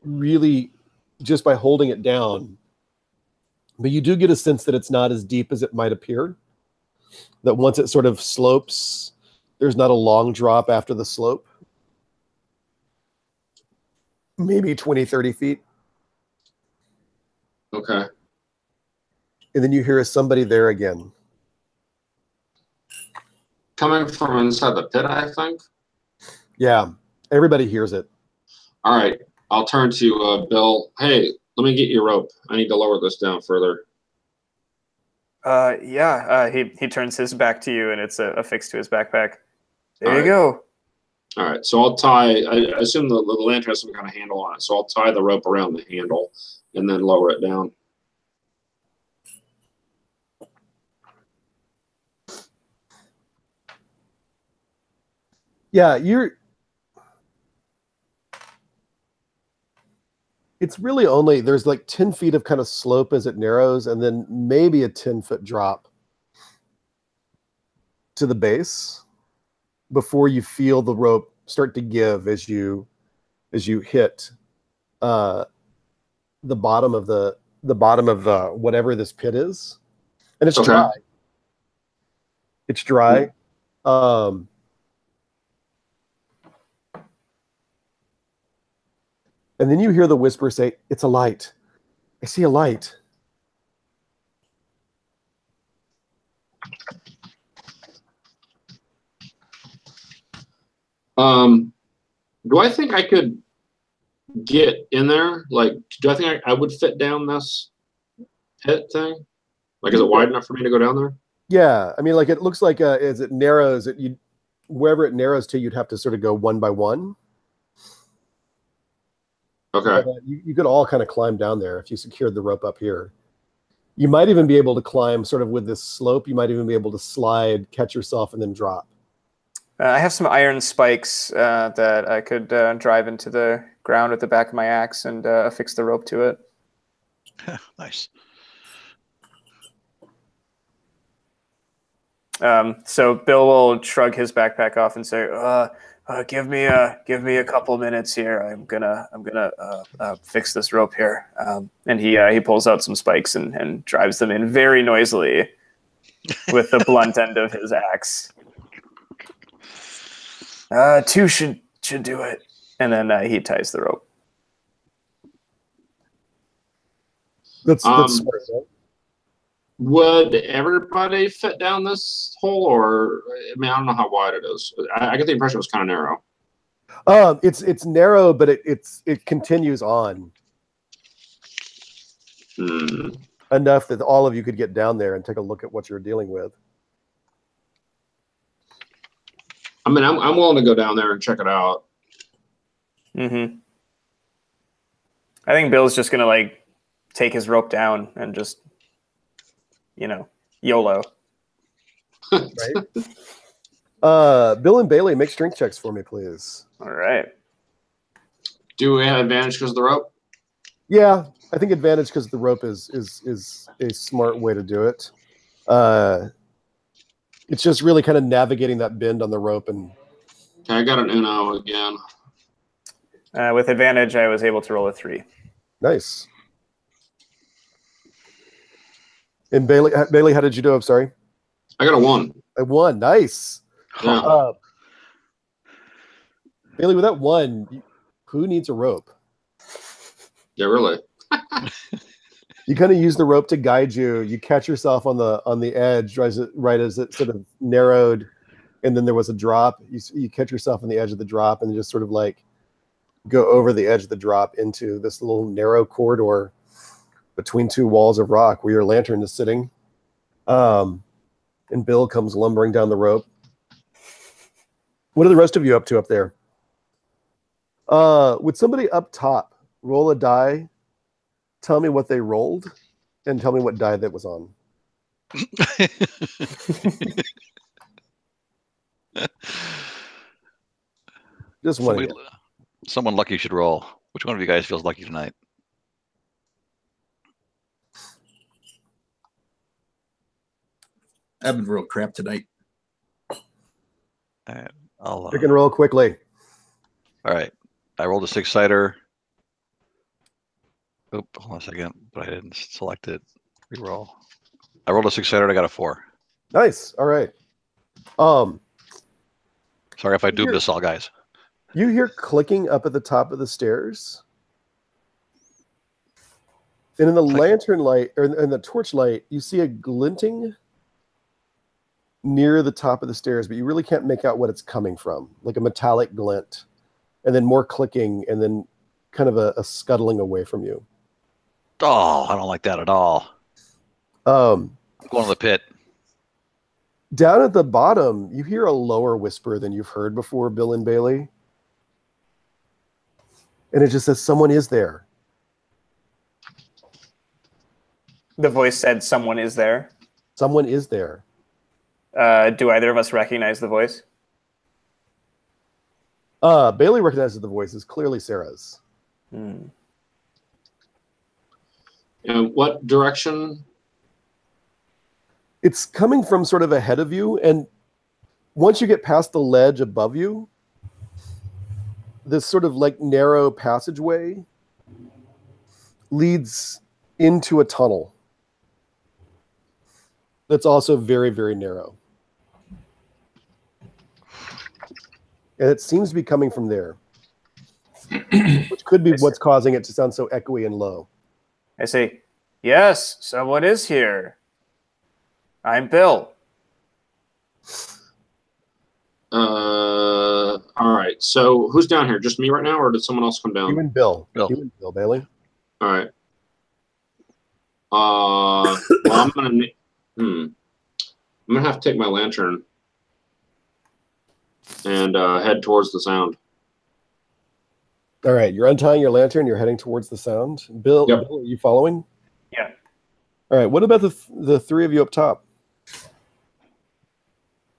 Speaker 1: really just by holding it down, but you do get a sense that it's not as deep as it might appear. That once it sort of slopes, there's not a long drop after the slope. Maybe 20, 30 feet.
Speaker 6: Okay.
Speaker 1: And then you hear somebody there again.
Speaker 6: Coming from inside the pit, I think.
Speaker 1: Yeah, everybody hears it.
Speaker 6: All right. I'll turn to Bill. Hey, let me get you rope. I need to lower this down further.
Speaker 2: He turns his back to you, and it's affixed to his backpack. There
Speaker 6: All
Speaker 2: you
Speaker 6: right.
Speaker 2: go.
Speaker 6: All right. So I'll tie. I assume the lantern has some kind of handle on it. So I'll tie the rope around the handle and then lower it down.
Speaker 1: Yeah, it's really only, there's like 10 feet of kind of slope as it narrows, and then maybe a 10-foot drop to the base before you feel the rope start to give as you hit the bottom of whatever this pit is, and it's
Speaker 6: Okay.
Speaker 1: dry. It's dry. And then you hear the whisper say, "It's a light. I see a light."
Speaker 6: Do I think I could get in there? Like, do I think I would fit down this pit thing? Like, is it wide enough for me to go down there?
Speaker 1: Yeah, I mean, like it looks like as it narrows, wherever it narrows to, you'd have to sort of go one by one.
Speaker 6: Okay.
Speaker 1: But, you could all kind of climb down there if you secured the rope up here. You might even be able to climb sort of with this slope. You might even be able to slide, catch yourself, and then drop.
Speaker 2: I have some iron spikes that I could drive into the ground at the back of my axe and affix the rope to it.
Speaker 5: Nice.
Speaker 2: So Bill will shrug his backpack off and say, give me a couple minutes here. I'm gonna fix this rope here." And he pulls out some spikes and drives them in very noisily with the blunt end of his axe. Two should do it. And then he ties the rope.
Speaker 1: That's smart, right?
Speaker 6: Would everybody fit down this hole, or I mean, I don't know how wide it is. I get the impression it was kind of narrow.
Speaker 1: It's narrow, but it continues on enough that all of you could get down there and take a look at what you're dealing with.
Speaker 6: I mean, I'm willing to go down there and check it out.
Speaker 2: Mm-hmm. I think Bill's just gonna like take his rope down and just, YOLO.
Speaker 1: Right? Bill and Bailey, make strength checks for me, please.
Speaker 2: All right.
Speaker 6: Do we have advantage because of the rope?
Speaker 1: Yeah, I think advantage because the rope is a smart way to do it. It's just really kind of navigating that bend on the rope. And
Speaker 6: Okay, I got an Uno again.
Speaker 2: With advantage, I was able to roll a 3.
Speaker 1: Nice. And Bailey, how did you do? I'm sorry.
Speaker 6: I got a 1.
Speaker 1: I won. Nice.
Speaker 6: Yeah.
Speaker 1: Bailey, with that 1, who needs a rope?
Speaker 6: Yeah, really.
Speaker 1: You kind of use the rope to guide you. You catch yourself on the edge, right as it sort of narrowed, and then there was a drop. You catch yourself on the edge of the drop, and just sort of like go over the edge of the drop into this little narrow corridor between 2 walls of rock where your lantern is sitting. And Bill comes lumbering down the rope. What are the rest of you up to up there? Would somebody up top roll a die, tell me what they rolled, and tell me what die that was on? Just one.
Speaker 5: Someone lucky should roll. Which one of you guys feels lucky tonight?
Speaker 3: I've been real crap tonight.
Speaker 5: All right, I'll
Speaker 1: Pick and roll quickly.
Speaker 5: All right. I rolled a 6-sider. Oop, hold on a second, but I didn't select it. Reroll. I rolled a 6-sider and I got a 4.
Speaker 1: Nice. All right.
Speaker 5: Sorry if I doomed us all, guys.
Speaker 1: You hear clicking up at the top of the stairs. And in the lantern light, or in the torch light, you see a glinting near the top of the stairs, but you really can't make out what it's coming from, like a metallic glint. And then more clicking, and then kind of a scuttling away from you.
Speaker 5: Oh, I don't like that at all.
Speaker 1: Um,
Speaker 5: Going to the pit.
Speaker 1: Down at the bottom, you hear a lower whisper than you've heard before, Bill and Bailey. And it just says, "Someone is there."
Speaker 2: The voice said, "Someone is there."
Speaker 1: Someone is there.
Speaker 2: Do either of us recognize the voice?
Speaker 1: Bailey recognizes the voice as clearly Sarah's.
Speaker 6: And what direction?
Speaker 1: It's coming from sort of ahead of you, and once you get past the ledge above you, this sort of like narrow passageway leads into a tunnel that's also very, very narrow. And it seems to be coming from there, which could be what's causing it to sound so echoey and low.
Speaker 2: I say, "Yes, someone is here. I'm Bill."
Speaker 6: All right. So who's down here? Just me right now, or did someone else come down?
Speaker 1: You and Bill.
Speaker 5: Bill.
Speaker 1: You and Bill, Bailey.
Speaker 6: All right. Well, I'm gonna have to take my lantern and head towards the sound.
Speaker 1: All right, you're untying your lantern. You're heading towards the sound. Bill,
Speaker 6: Yep.
Speaker 1: Bill, are you following?
Speaker 2: Yeah.
Speaker 1: All right. What about the 3 of you up top?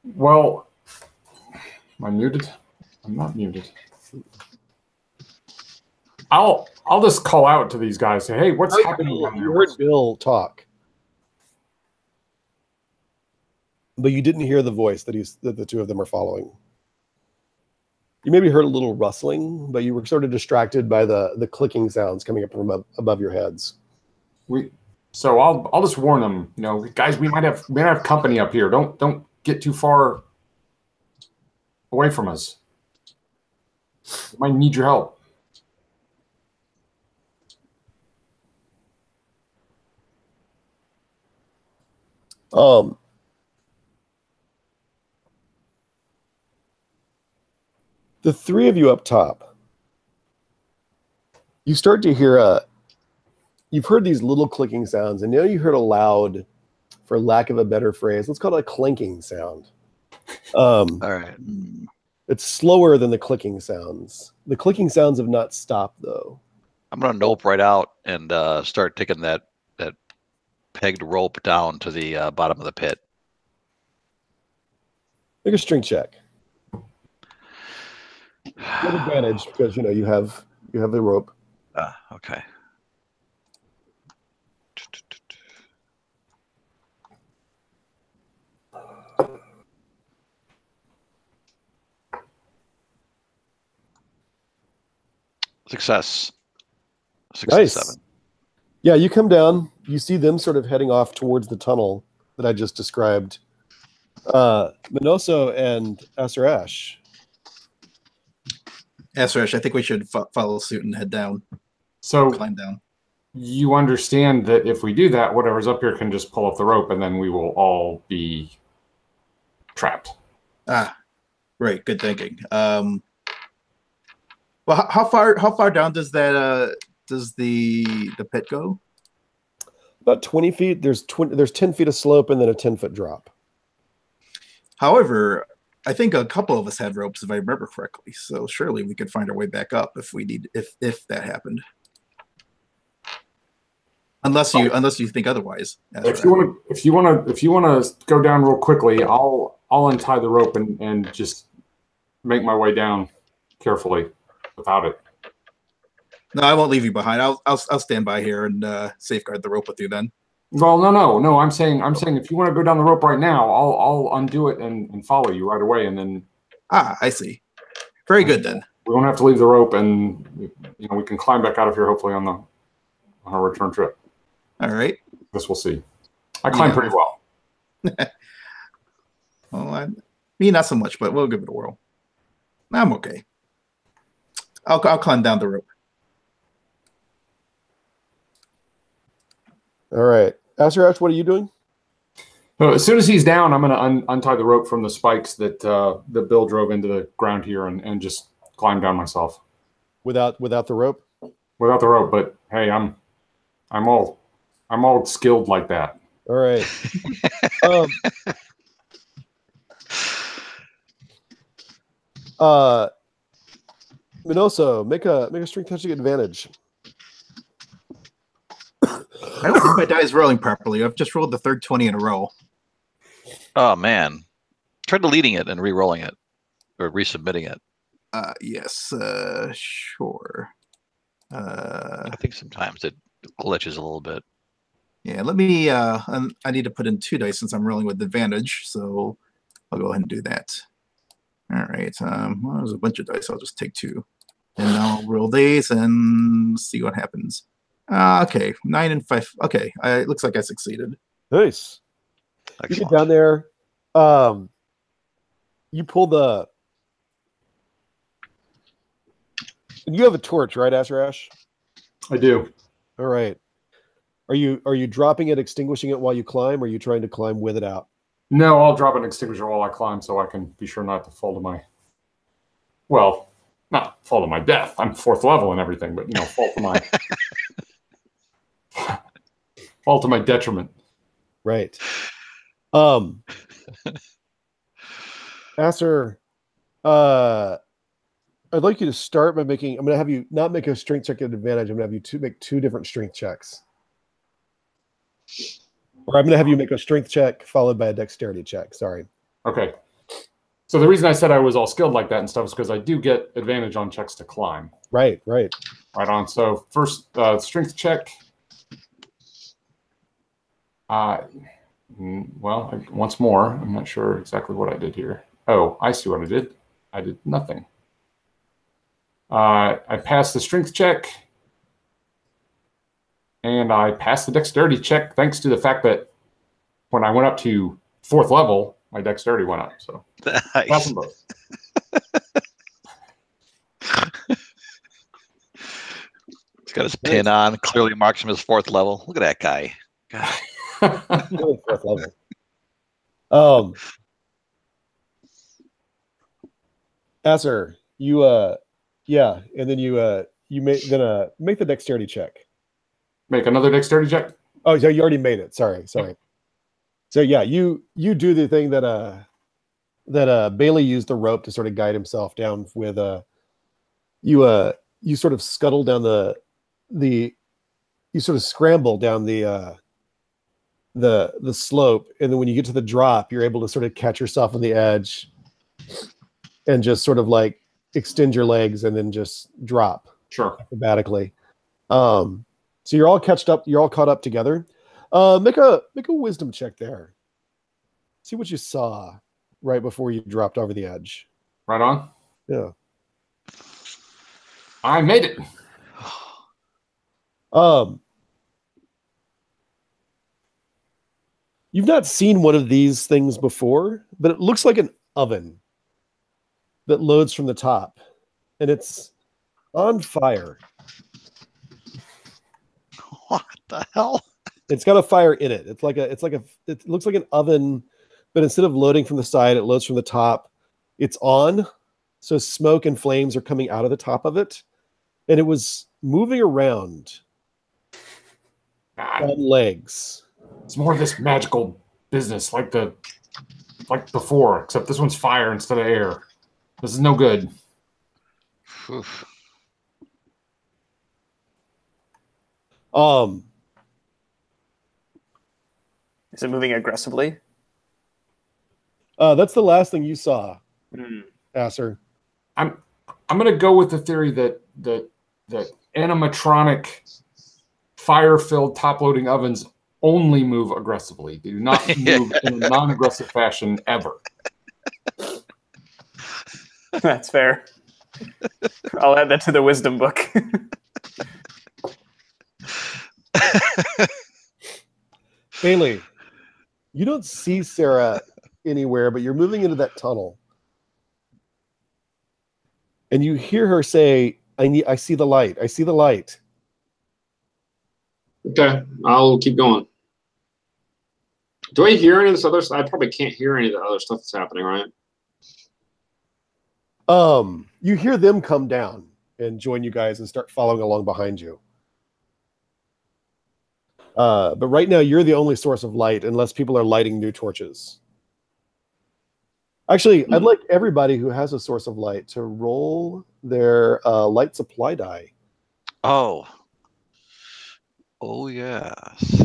Speaker 4: Well, am I muted? I'm not muted. I'll just call out to these guys. Say, hey, what's happening down there?
Speaker 1: You heard Bill talk, but you didn't hear the voice that the two of them are following. You maybe heard a little rustling, but you were sort of distracted by the clicking sounds coming up from above your heads.
Speaker 4: So I'll just warn them. You know, guys, we might have company up here. Don't get too far away from us. We might need your help.
Speaker 1: The three of you up top, you start to hear you've heard these little clicking sounds, and now you heard a loud, for lack of a better phrase, let's call it a clinking sound.
Speaker 5: All right.
Speaker 1: It's slower than the clicking sounds. The clicking sounds have not stopped, though.
Speaker 5: I'm gonna nope right out and start taking that pegged rope down to the bottom of the pit.
Speaker 1: Make a strength check. You have advantage because you have the rope.
Speaker 5: Okay. Success. 67.
Speaker 1: Nice. Yeah, you come down. You see them sort of heading off towards the tunnel that I just described. Minoso and Asarash.
Speaker 3: Asarash, I think we should follow suit and head down.
Speaker 4: So
Speaker 3: climb down.
Speaker 4: You understand that if we do that, whatever's up here can just pull up the rope, and then we will all be trapped.
Speaker 3: Right. Good thinking. Well, how far down does that does the pit go?
Speaker 1: About 20 feet. There's 10 feet of slope and then a 10-foot drop.
Speaker 3: However, I think a couple of us had ropes, if I remember correctly. So surely we could find our way back up if that happened. Unless you think otherwise.
Speaker 4: If you want to go down real quickly, I'll untie the rope and just make my way down carefully without it.
Speaker 3: No, I won't leave you behind. I'll stand by here and safeguard the rope with you then.
Speaker 4: Well, no. I'm saying if you want to go down the rope right now, I'll undo it and follow you right away, and then.
Speaker 3: I see. Very good then.
Speaker 4: We won't have to leave the rope, and we can climb back out of here hopefully on our return trip.
Speaker 3: All right.
Speaker 4: Guess we'll see. I climb pretty well.
Speaker 3: Well, me not so much, but we'll give it a whirl. I'm okay. I'll climb down the rope.
Speaker 1: All right. Asarash, what are you doing?
Speaker 4: As soon as he's down, I'm going to untie the rope from the spikes that Bill drove into the ground here and just climb down myself.
Speaker 1: Without the rope?
Speaker 4: Without the rope, but hey, I'm all skilled like that.
Speaker 1: All right. Minoso, make a strength testing advantage.
Speaker 3: I don't think my die is rolling properly. I've just rolled the third 20 in a row.
Speaker 5: Oh man, try deleting it and re-rolling it or resubmitting it.
Speaker 3: Yes, sure.
Speaker 5: I think sometimes it glitches a little bit.
Speaker 3: Yeah, let me. I need to put in 2 dice since I'm rolling with advantage, so I'll go ahead and do that. All right. Well, there's a bunch of dice. I'll just take 2, and I'll roll these and see what happens. Okay, 9 and 5. Okay, it looks like I succeeded.
Speaker 1: Nice.
Speaker 5: Excellent.
Speaker 1: You get down there. You pull the. You have a torch, right, Asarash?
Speaker 4: I do.
Speaker 1: All right. Are you dropping it, extinguishing it while you climb, or are you trying to climb with it out?
Speaker 4: No, I'll drop an extinguisher while I climb so I can be sure not to fall to my. Well, not fall to my death. I'm 4th level and everything, but fall to my. Fall to my detriment.
Speaker 1: Right. Asser, I'd like you to start by making. I'm going to have you not make a strength check at advantage. I'm going to have you make 2 different strength checks. Or I'm going to have you make a strength check followed by a dexterity check. Sorry.
Speaker 4: Okay. So the reason I said I was all skilled like that and stuff is because I do get advantage on checks to climb.
Speaker 1: Right.
Speaker 4: Right on. So first, strength check. Well, once more, I'm not sure exactly what I did here. Oh, I see what I did. I did nothing. I passed the strength check, and I passed the dexterity check thanks to the fact that when I went up to 4th level, my dexterity went up. So pass
Speaker 5: Nice.
Speaker 4: them both.
Speaker 5: He's got his pin on. Clearly marks him as 4th level. Look at that guy. God.
Speaker 1: Really 4th level. Asser, you yeah, and then you make the dexterity check.
Speaker 4: Make another dexterity check.
Speaker 1: Oh, yeah, you already made it. Sorry. So yeah, you do the thing that Bailey used the rope to sort of guide himself down with. You sort of scuttle down you sort of scramble down the slope, and then when you get to the drop, you're able to sort of catch yourself on the edge and just sort of like extend your legs and then just drop.
Speaker 4: Sure.
Speaker 1: Acrobatically. So you're all caught up together. Make a wisdom check there. See what you saw right before you dropped over the edge.
Speaker 4: Right on.
Speaker 1: Yeah.
Speaker 4: I made it.
Speaker 1: You've not seen one of these things before, but it looks like an oven that loads from the top, and it's on fire.
Speaker 5: What the hell?
Speaker 1: It's got a fire in it. It looks like an oven, but instead of loading from the side, it loads from the top. It's on, so smoke and flames are coming out of the top of it, and it was moving around on legs.
Speaker 4: It's more of this magical business, like before, except this one's fire instead of air. This is no good.
Speaker 5: Oof.
Speaker 2: Is it moving aggressively?
Speaker 1: That's the last thing you saw, Asser.
Speaker 4: I'm gonna go with the theory that animatronic fire-filled top-loading ovens only move aggressively. They do not move in a non-aggressive fashion ever.
Speaker 2: That's fair. I'll add that to the wisdom book.
Speaker 1: Bailey, you don't see Sarah anywhere, but you're moving into that tunnel. And you hear her say, I see the light. I see the light.
Speaker 6: Okay, I'll keep going. Do I hear any of this other stuff? I probably can't hear any of the other stuff that's happening, right?
Speaker 1: You hear them come down and join you guys and start following along behind you. But right now, you're the only source of light, unless people are lighting new torches. Actually, I'd like everybody who has a source of light to roll their light supply die.
Speaker 5: Oh, yes.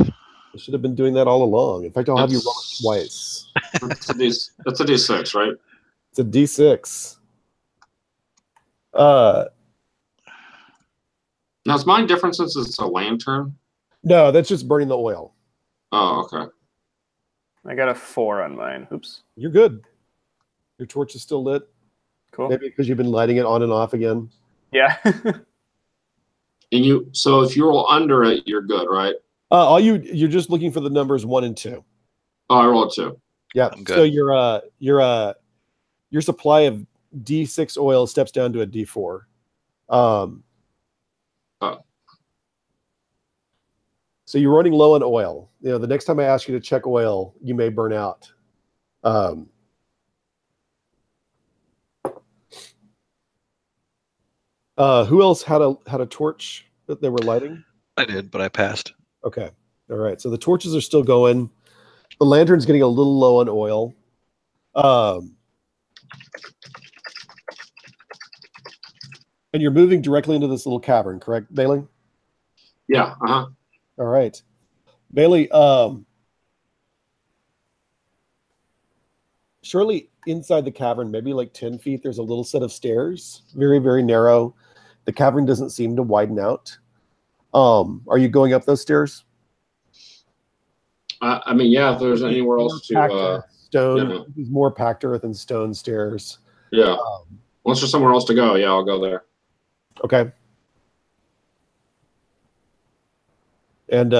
Speaker 1: I should have been doing that all along. In fact, I'll have you roll it twice.
Speaker 6: That's a D6, right?
Speaker 1: It's a D6.
Speaker 6: Now, is mine different since it's a lantern?
Speaker 1: No, that's just burning the oil.
Speaker 6: Oh, okay.
Speaker 2: I got a 4 on mine. Oops.
Speaker 1: You're good. Your torch is still lit.
Speaker 2: Cool.
Speaker 1: Maybe because you've been lighting it on and off again.
Speaker 2: Yeah.
Speaker 6: So if you roll under it, you're good, right?
Speaker 1: You're just looking for the numbers 1 and 2.
Speaker 6: Oh, I rolled 2.
Speaker 1: Yeah. So your supply of D6 oil steps down to a D4. So you're running low on oil. You know, the next time I ask you to check oil, you may burn out. Who else had a torch that they were lighting?
Speaker 5: I did, but I passed.
Speaker 1: Okay. All right. So the torches are still going. The lantern's getting a little low on oil. And you're moving directly into this little cavern, correct, Bailey?
Speaker 6: Yeah.
Speaker 1: All right. Bailey, surely inside the cavern, maybe like 10 feet, there's a little set of stairs, very, very narrow, The cavern doesn't seem to widen out. Are you going up those stairs?
Speaker 6: I mean, yeah, if there's anywhere else to
Speaker 1: stone, there's more packed earth and stone stairs.
Speaker 6: Yeah. Once there's somewhere else to go, yeah, I'll go there.
Speaker 1: Okay. And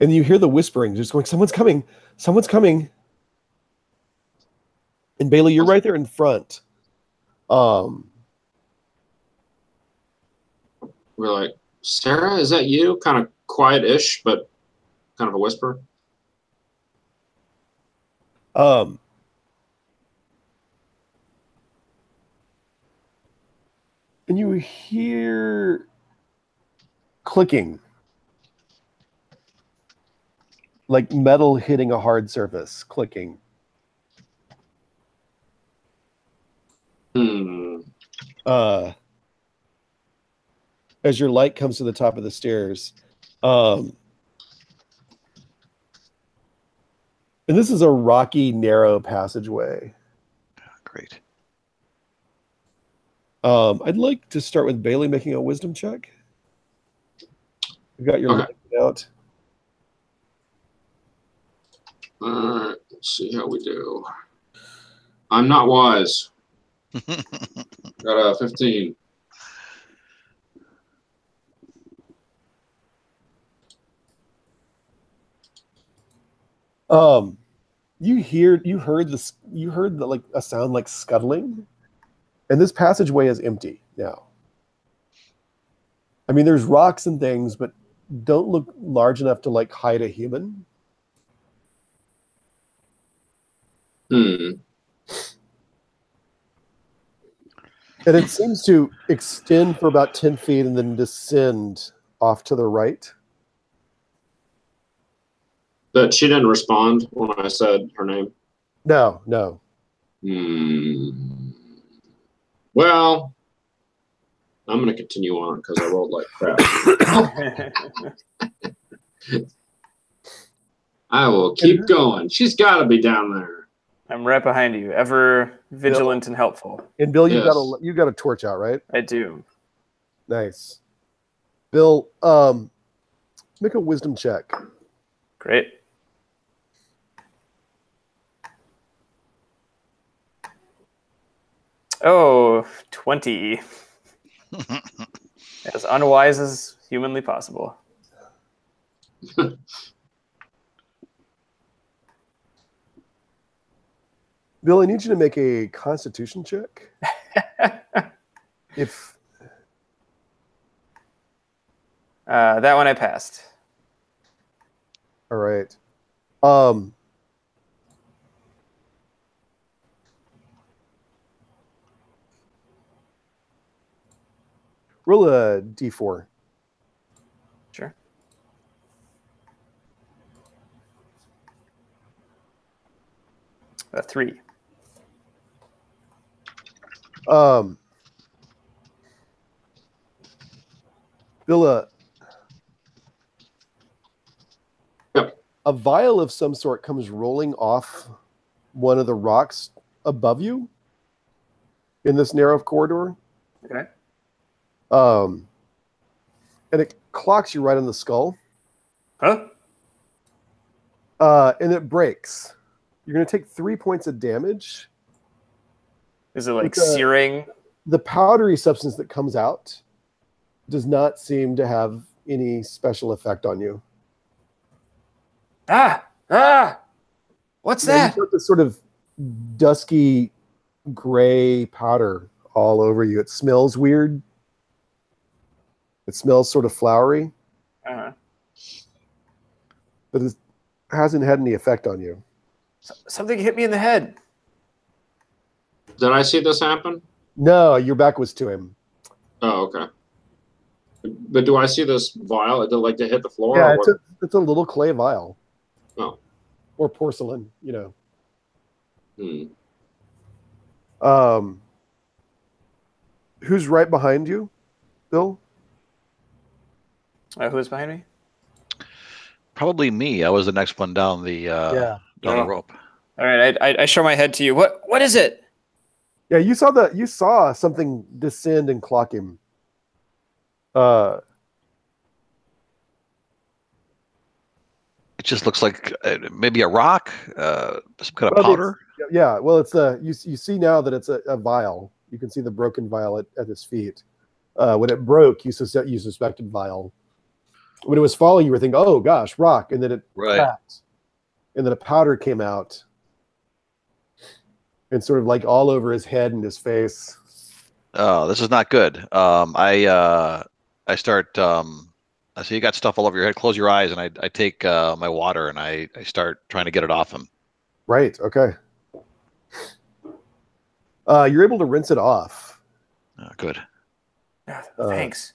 Speaker 1: and you hear the whispering, just going, someone's coming, someone's coming. And Bailey, you're right there in front.
Speaker 6: We're like, Sarah, is that you? Kind of quiet-ish, but kind of a whisper.
Speaker 1: And you hear clicking, like metal hitting a hard surface, clicking. As your light comes to the top of the stairs, and this is a rocky, narrow passageway.
Speaker 5: Great.
Speaker 1: I'd like to start with Bailey making a wisdom check. You've got your light out.
Speaker 6: All right, let's see how we do. I'm not wise. Got a 15.
Speaker 1: You heard like a sound like scuttling, and this passageway is empty now. I mean, there's rocks and things, but don't look large enough to like hide a human.
Speaker 6: Hmm.
Speaker 1: And it seems to extend for about 10 feet and then descend off to the right.
Speaker 6: But she didn't respond when I said her name?
Speaker 1: No.
Speaker 6: Well, I'm going to continue on because I rolled like crap. I will keep going. She's got to be down there.
Speaker 2: I'm right behind you, ever vigilant and helpful.
Speaker 1: And Bill, you've got a torch out, right?
Speaker 2: I do.
Speaker 1: Nice. Bill, make a wisdom check.
Speaker 2: Great. Oh, 20. As unwise as humanly possible.
Speaker 1: Bill, I need you to make a Constitution check. If
Speaker 2: that one I passed.
Speaker 1: all right. Roll a d4.
Speaker 2: Sure. A 3.
Speaker 1: Bill,
Speaker 6: Yep.
Speaker 1: A vial of some sort comes rolling off one of the rocks above you in this narrow corridor.
Speaker 2: Okay.
Speaker 1: And it clocks you right on the skull.
Speaker 2: Huh?
Speaker 1: And it breaks. You're going to take 3 points of damage.
Speaker 2: Is it like searing?
Speaker 1: The powdery substance that comes out does not seem to have any special effect on you.
Speaker 2: What's
Speaker 1: Yeah,
Speaker 2: that?
Speaker 1: you've got this sort of dusky gray powder all over you. It smells weird. It smells sort of flowery,
Speaker 2: Uh-huh.
Speaker 1: but it hasn't had any effect on you.
Speaker 2: Something hit me in the head.
Speaker 6: Did I see this happen?
Speaker 1: No, your back was to him.
Speaker 6: Oh, okay. But do I see this vial? Did it like to hit the floor?
Speaker 1: Yeah,
Speaker 6: or what?
Speaker 1: it's a little clay vial.
Speaker 6: Oh.
Speaker 1: Or porcelain, you know. Who's right behind you, Bill?
Speaker 2: Who's behind me?
Speaker 5: Probably me. I was the next one down the down the
Speaker 6: Yeah.
Speaker 5: rope.
Speaker 2: All right, I show my head to you. What is it?
Speaker 1: Yeah, you saw something descend and clock him.
Speaker 5: It just looks like maybe a rock, some kind of
Speaker 1: Well,
Speaker 5: powder.
Speaker 1: yeah. Well, it's you see now that it's a vial. You can see the broken vial at his feet. When it broke, you suspected vial. When it was falling, you were thinking, "Oh gosh, rock," and then it cracked, and then a powder came out, and sort of like all over his head and his face.
Speaker 5: Oh, this is not good. I start. I see you got stuff all over your head. Close your eyes, and I take my water and I start trying to get it off him.
Speaker 1: Right. Okay. You're able to rinse it off.
Speaker 5: Oh, good.
Speaker 2: Thanks.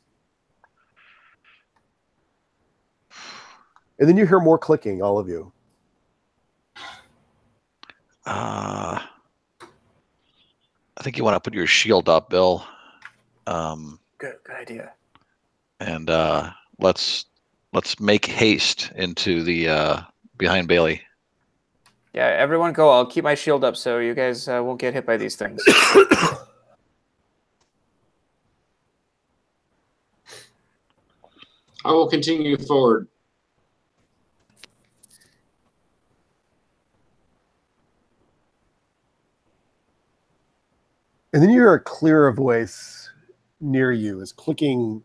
Speaker 1: And then you hear more clicking, all of you.
Speaker 5: I think you want to put your shield up, Bill.
Speaker 2: Good idea.
Speaker 5: And let's make haste into the behind Bailey.
Speaker 2: Yeah, everyone go. I'll keep my shield up so you guys won't get hit by these things.
Speaker 6: I will continue forward.
Speaker 1: And then you hear a clearer voice near you is clicking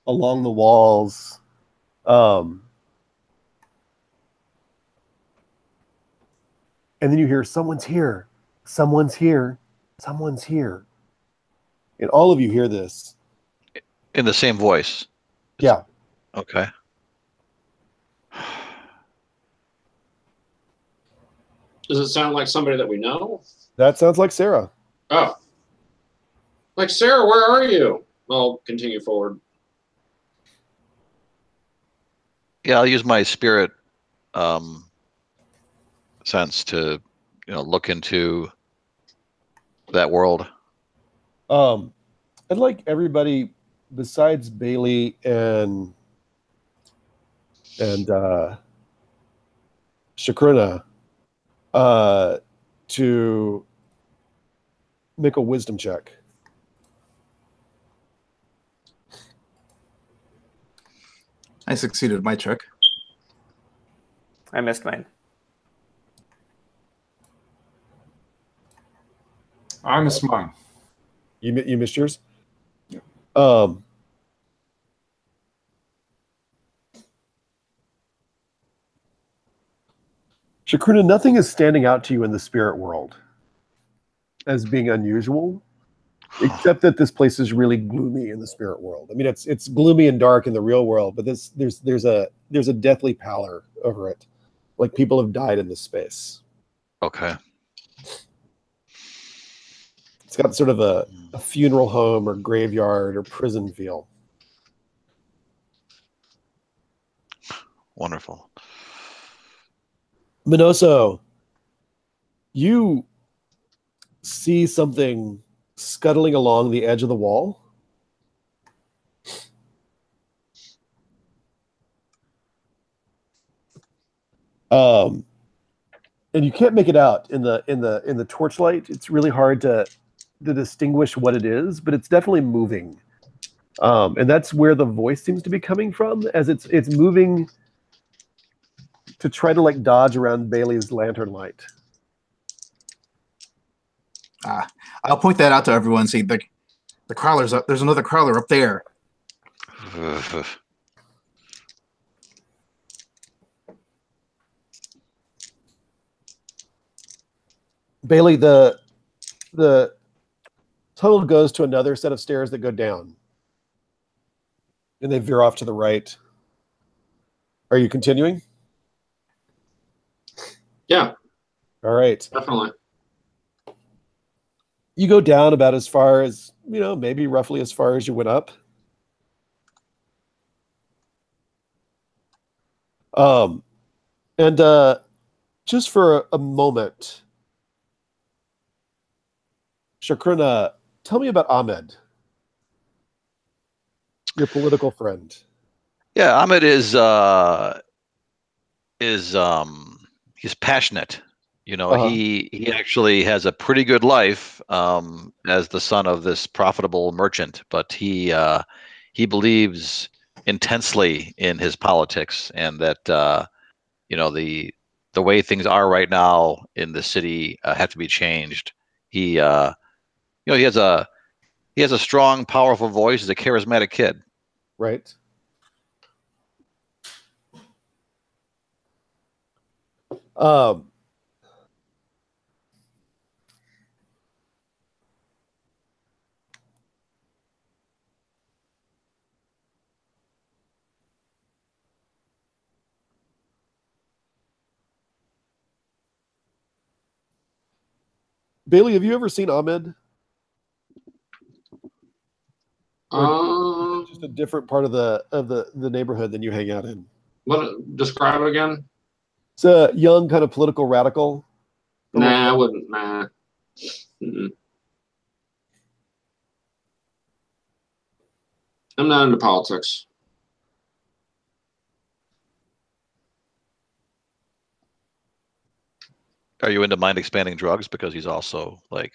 Speaker 1: along the walls. And then you hear, "Someone's here. Someone's here. Someone's here." And all of you hear this.
Speaker 5: In the same voice.
Speaker 1: Yeah.
Speaker 5: Okay.
Speaker 6: Does it sound like somebody that we know?
Speaker 1: That sounds like Sarah.
Speaker 6: Oh. Like, Sarah, where are you? I'll continue forward.
Speaker 5: Yeah, I'll use my spirit sense to, look into that world.
Speaker 1: I'd like everybody besides Bailey and Shakruna to make a wisdom check.
Speaker 3: I succeeded my check.
Speaker 2: I missed mine.
Speaker 4: I missed mine.
Speaker 1: You missed yours?
Speaker 4: Yeah.
Speaker 1: Shakruna, nothing is standing out to you in the spirit world as being unusual, except that this place is really gloomy in the spirit world. I mean, it's gloomy and dark in the real world, but there's a deathly pallor over it, like people have died in this space.
Speaker 5: Okay.
Speaker 1: It's got sort of a funeral home or graveyard or prison feel.
Speaker 5: Wonderful.
Speaker 1: Minoso, you see something scuttling along the edge of the wall. And you can't make it out in the torchlight. It's really hard to distinguish what it is, but it's definitely moving. And that's where the voice seems to be coming from, as it's moving to try to like dodge around Bailey's lantern light.
Speaker 3: I'll point that out to everyone. See, the crawler's up. There's another crawler up there.
Speaker 1: Bailey, the tunnel goes to another set of stairs that go down, and they veer off to the right. Are you continuing?
Speaker 6: Yeah.
Speaker 1: All right.
Speaker 6: Definitely.
Speaker 1: You go down about as far as, maybe roughly as far as you went up. And just for a moment, Shakruna, tell me about Ahmed, your political friend.
Speaker 5: Yeah, Ahmed is is he's passionate. You know,
Speaker 1: Uh-huh.
Speaker 5: he actually has a pretty good life as the son of this profitable merchant, but he believes intensely in his politics, and that you know, the way things are right now in the city have to be changed. He you know, he has a strong, powerful voice. He's a charismatic kid.
Speaker 1: Right. Um, Bailey, have you ever seen Ahmed? Or just a different part of the neighborhood than you hang out in?
Speaker 6: Describe it again.
Speaker 1: It's a young kind of political radical.
Speaker 6: Nah, I wouldn't. Nah. Mm-mm. I'm not into politics.
Speaker 5: Are you into mind expanding drugs? Because he's also like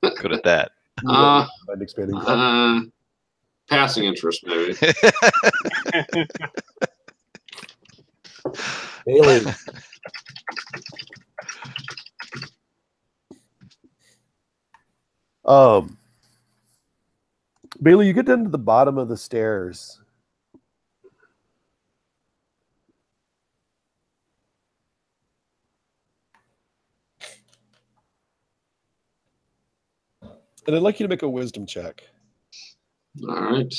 Speaker 5: good at that.
Speaker 1: Mind expanding drugs.
Speaker 6: Passing interest, maybe.
Speaker 1: Bailey. Bailey, you get down to the bottom of the stairs. And I'd like you to make a wisdom check.
Speaker 6: All right.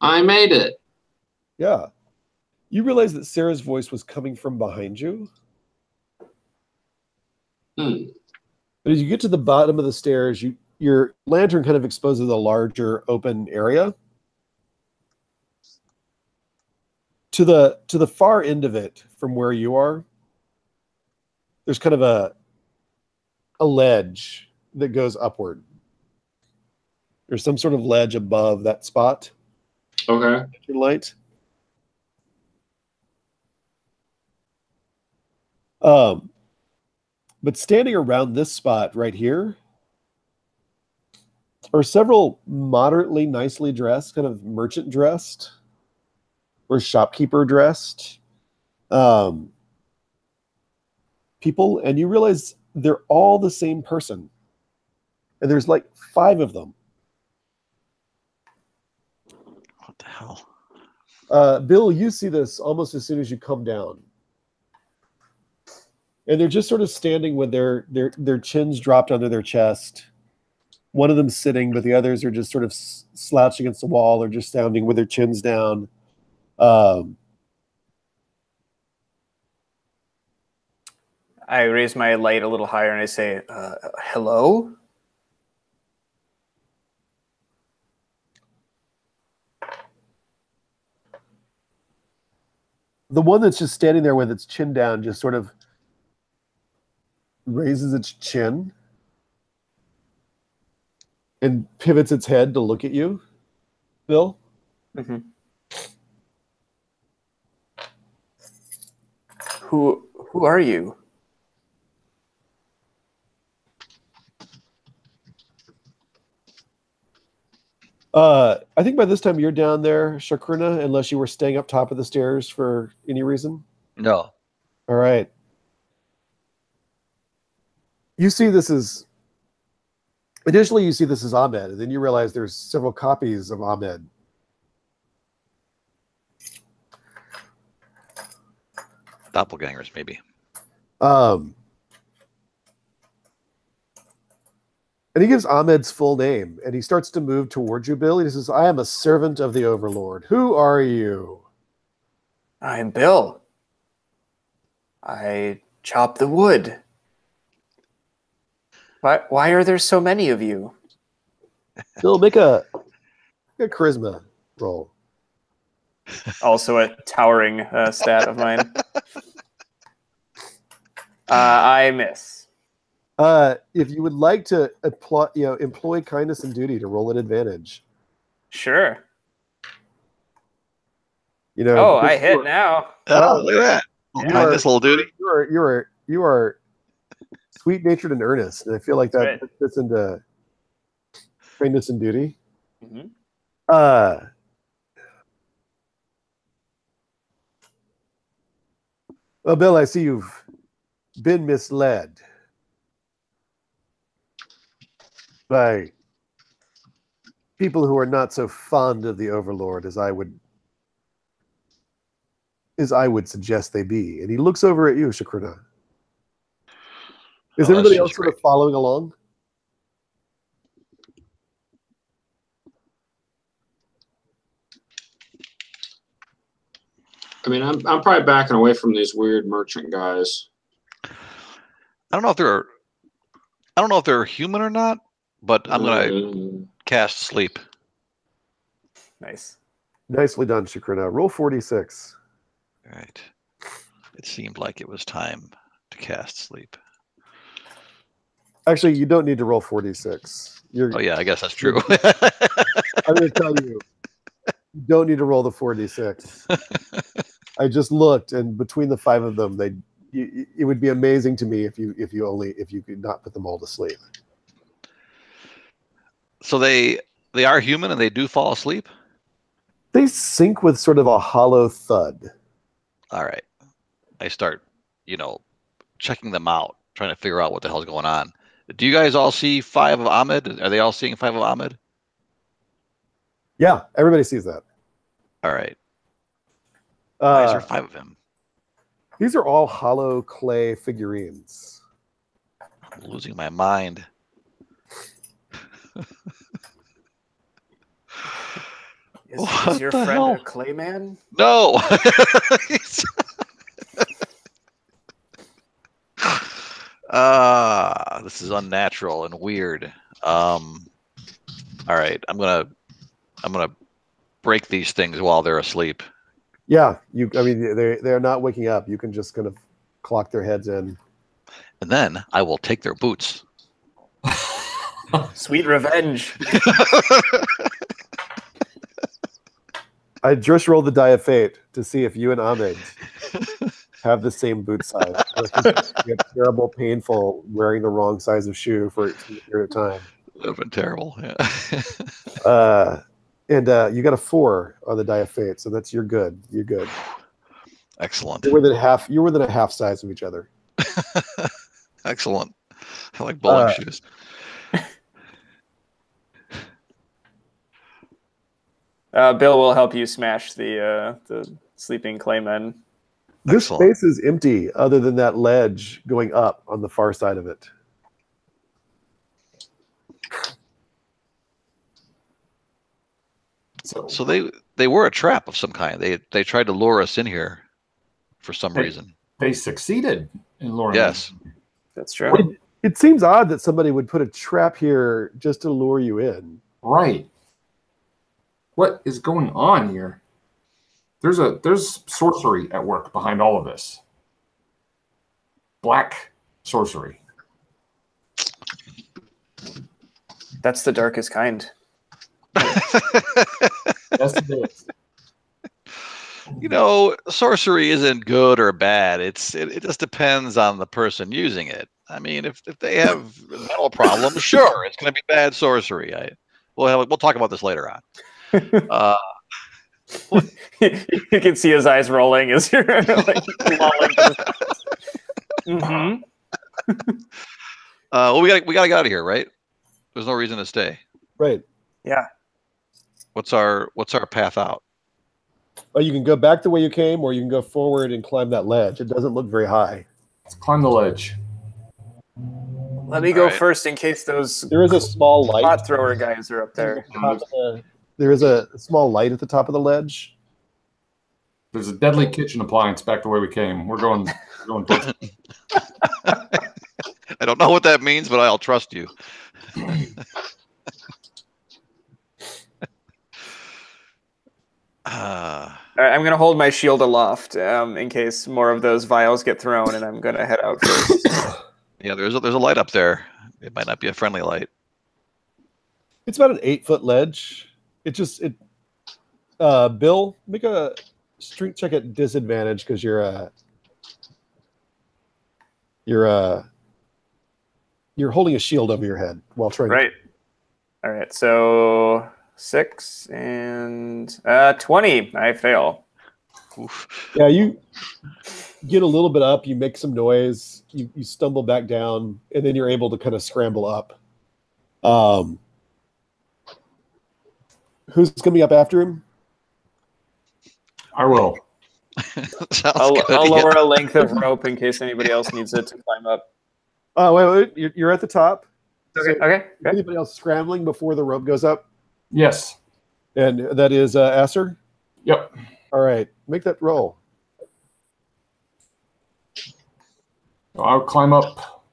Speaker 6: I made it.
Speaker 1: Yeah. You realize that Sarah's voice was coming from behind you. But as you get to the bottom of the stairs, your lantern kind of exposes a larger open area. To the far end of it, from where you are, there's kind of a ledge that goes upward. There's some sort of ledge above that spot.
Speaker 6: Okay.
Speaker 1: Your light. But standing around this spot right here are several moderately nicely dressed, kind of merchant dressed or shopkeeper dressed people, and you realize they're all the same person. And there's like 5 of them.
Speaker 5: What the hell?
Speaker 1: Bill, you see this almost as soon as you come down. And they're just sort of standing with their chins dropped under their chest. One of them sitting, but the others are just sort of slouched against the wall or just standing with their chins down.
Speaker 2: I raise my light a little higher and I say, hello?
Speaker 1: The one that's just standing there with its chin down just sort of raises its chin and pivots its head to look at you, Bill.
Speaker 2: Mm-hmm. Who are you?
Speaker 1: I think by this time you're down there, Shakruna, unless you were staying up top of the stairs for any reason.
Speaker 5: No.
Speaker 1: All right. You see this as initially you see this as Ahmed, and then you realize there's several copies of Ahmed.
Speaker 5: Doppelgangers, maybe.
Speaker 1: And he gives Ahmed's full name, and he starts to move towards you, Bill. He says, I am a servant of the Overlord. Who are you?
Speaker 2: I'm Bill. I chop the wood. Why are there so many of you?
Speaker 1: Bill, make a charisma roll.
Speaker 2: Also a towering stat of mine. I miss.
Speaker 1: If you would like to employ kindness and duty to roll an advantage.
Speaker 2: Sure.
Speaker 1: You know.
Speaker 2: Oh, I hit now.
Speaker 5: Oh, look at that. I'll
Speaker 1: You
Speaker 5: find
Speaker 1: are-
Speaker 5: this little duty.
Speaker 1: You are sweet-natured and earnest, and I feel like that
Speaker 2: Right.
Speaker 1: fits into kindness and duty.
Speaker 2: Mhm.
Speaker 1: Well, Bill, I see you've been misled by people who are not so fond of the Overlord as I would suggest they be. And he looks over at you, Shakruna. Is
Speaker 5: Oh,
Speaker 1: everybody
Speaker 5: that's
Speaker 1: else
Speaker 5: just
Speaker 1: sort of following along?
Speaker 6: I mean, I'm probably backing away from these weird merchant guys.
Speaker 5: I don't know if they're human or not, but I'm gonna cast sleep.
Speaker 2: Nice.
Speaker 1: Nicely done, Shakruna. Roll 46.
Speaker 5: All right. It seemed like it was time to cast sleep.
Speaker 1: Actually, you don't need to roll 46.
Speaker 5: Oh yeah, I guess that's true.
Speaker 1: I'm going to tell you, you don't need to roll the 46. I just looked, and between the 5 of them, it would be amazing to me if you could not put them all to sleep.
Speaker 5: So they are human and they do fall asleep?
Speaker 1: They sink with sort of a hollow thud.
Speaker 5: All right. I start, checking them out, trying to figure out what the hell's going on. Do you guys all see 5 of Ahmed? Are they all seeing 5 of Ahmed?
Speaker 1: Yeah, everybody sees that.
Speaker 5: All right. Why is there 5 of him?
Speaker 1: These are all hollow clay figurines.
Speaker 5: I'm losing my mind.
Speaker 2: Is your
Speaker 5: the
Speaker 2: friend
Speaker 5: hell?
Speaker 2: a Clayman?
Speaker 5: No. This is unnatural and weird. All right, I'm gonna break these things while they're asleep.
Speaker 1: Yeah, they're not waking up. You can just kind of clock their heads in.
Speaker 5: And then I will take their boots.
Speaker 2: Sweet revenge.
Speaker 1: I just rolled the die of fate to see if you and Ahmed have the same boot size. You get terrible, painful wearing the wrong size of shoe for a period of time.
Speaker 5: That would have been terrible. Yeah.
Speaker 1: And you got a 4 on the die of fate, so you're good. You're good.
Speaker 5: Excellent.
Speaker 1: You're within a half size of each other.
Speaker 5: Excellent. I like bowling shoes.
Speaker 2: Bill will help you smash the sleeping Clayman.
Speaker 1: This
Speaker 5: Excellent.
Speaker 1: space is empty other than that ledge going up on the far side of it.
Speaker 5: So they were a trap of some kind. They tried to lure us in here for some reason.
Speaker 4: They succeeded in luring.
Speaker 5: Yes.
Speaker 2: That's true.
Speaker 1: It seems odd that somebody would put a trap here just to lure you in.
Speaker 4: Right. What is going on here? There's sorcery at work behind all of this. Black sorcery.
Speaker 2: That's the darkest kind.
Speaker 4: Yes, it is.
Speaker 5: Sorcery isn't good or bad. It just depends on the person using it. I mean, if they have mental problems, sure, it's going to be bad sorcery. We'll talk about this later on.
Speaker 2: You can see his eyes rolling as you're like lolling. Mm-hmm.
Speaker 5: Well, we gotta get out of here, right? There's no reason to stay.
Speaker 1: Right.
Speaker 2: Yeah.
Speaker 5: What's our path out?
Speaker 1: Oh, you can go back the way you came, or you can go forward and climb that ledge. It doesn't look very high.
Speaker 4: Let's climb the ledge.
Speaker 2: Let me go
Speaker 5: All right.
Speaker 2: first in case those
Speaker 1: There is a small light.
Speaker 2: pot thrower guys are up there.
Speaker 1: There is a small light at the top of the ledge.
Speaker 4: There's a deadly kitchen appliance back the way we came. We're going towards it.
Speaker 5: I don't know what that means, but I'll trust you.
Speaker 2: All right, I'm gonna hold my shield aloft in case more of those vials get thrown, and I'm gonna head out first.
Speaker 5: Yeah, there's a light up there. It might not be a friendly light.
Speaker 1: It's about an 8-foot ledge. Bill, make a strength check at disadvantage because you're holding a shield over your head while trying.
Speaker 2: Right. All right. So 6 and 20. I fail.
Speaker 5: Oof.
Speaker 1: Yeah, you get a little bit up. You make some noise. You stumble back down, and then you're able to kind of scramble up. Who's coming up after him?
Speaker 4: I will.
Speaker 5: Sounds
Speaker 2: I'll
Speaker 5: good.
Speaker 2: lower a length of rope in case anybody else needs it to climb up.
Speaker 1: Oh, wait. You're at the top.
Speaker 2: Okay.
Speaker 1: So
Speaker 2: Okay.
Speaker 1: anybody else scrambling before the rope goes up?
Speaker 4: Yes.
Speaker 1: And that is Asser?
Speaker 4: Yep.
Speaker 1: All right. Make that roll.
Speaker 4: I'll climb up.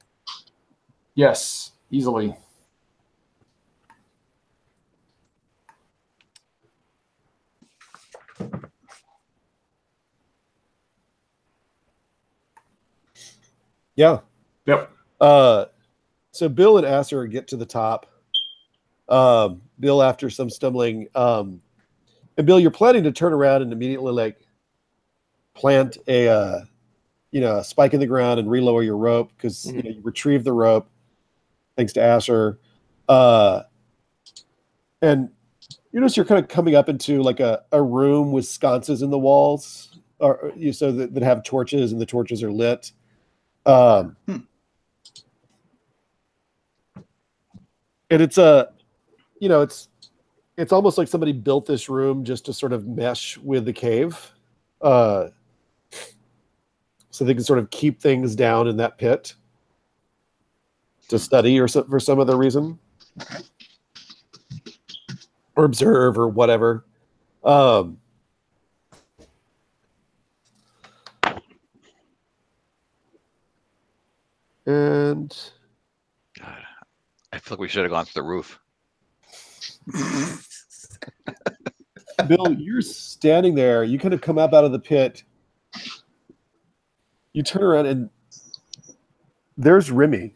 Speaker 4: Yes, easily.
Speaker 1: Yeah.
Speaker 4: Yep.
Speaker 1: So Bill and Asser get to the top. Bill, after some stumbling, and Bill, you're planning to turn around and immediately like plant a spike in the ground and relower your rope because you retrieve the rope thanks to Asher. And you notice you're kind of coming up into like a room with sconces in the walls, so that have torches, and the torches are lit. And it's it's almost like somebody built this room just to sort of mesh with the cave, so they can sort of keep things down in that pit to study or for some other reason, or observe or whatever. And
Speaker 5: God, I feel like we should have gone through the roof.
Speaker 1: Bill, you're standing there. You kind of come up out of the pit. You turn around and there's Remy.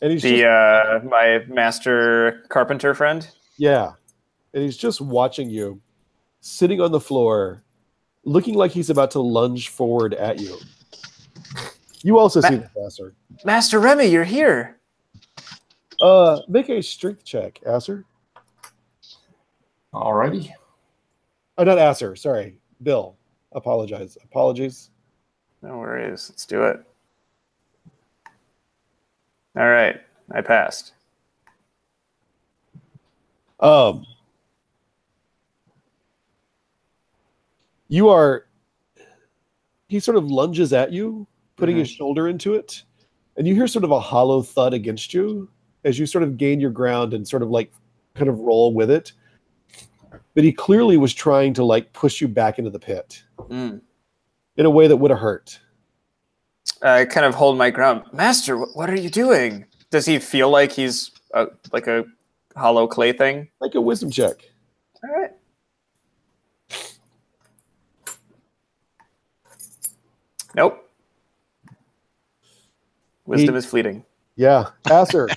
Speaker 1: And he's
Speaker 2: my master carpenter friend.
Speaker 1: Yeah. And he's just watching you, sitting on the floor, looking like he's about to lunge forward at you. You also see the Asser.
Speaker 2: Master Remy, you're here.
Speaker 1: Make a strength check, Asser.
Speaker 4: Alrighty.
Speaker 1: Oh, not Asser. Sorry, Bill. Apologies.
Speaker 2: No worries. Let's do it. All right. I passed.
Speaker 1: He sort of lunges at you, putting his shoulder into it, and you hear sort of a hollow thud against you as you sort of gain your ground and sort of like kind of roll with it. But he clearly was trying to like push you back into the pit in a way that would have hurt.
Speaker 2: I kind of hold my ground. Master, what are you doing? Does he feel like he's like a hollow clay thing?
Speaker 1: Like a wisdom check.
Speaker 2: All right. Nope. Wisdom is fleeting.
Speaker 1: Yeah. Asser.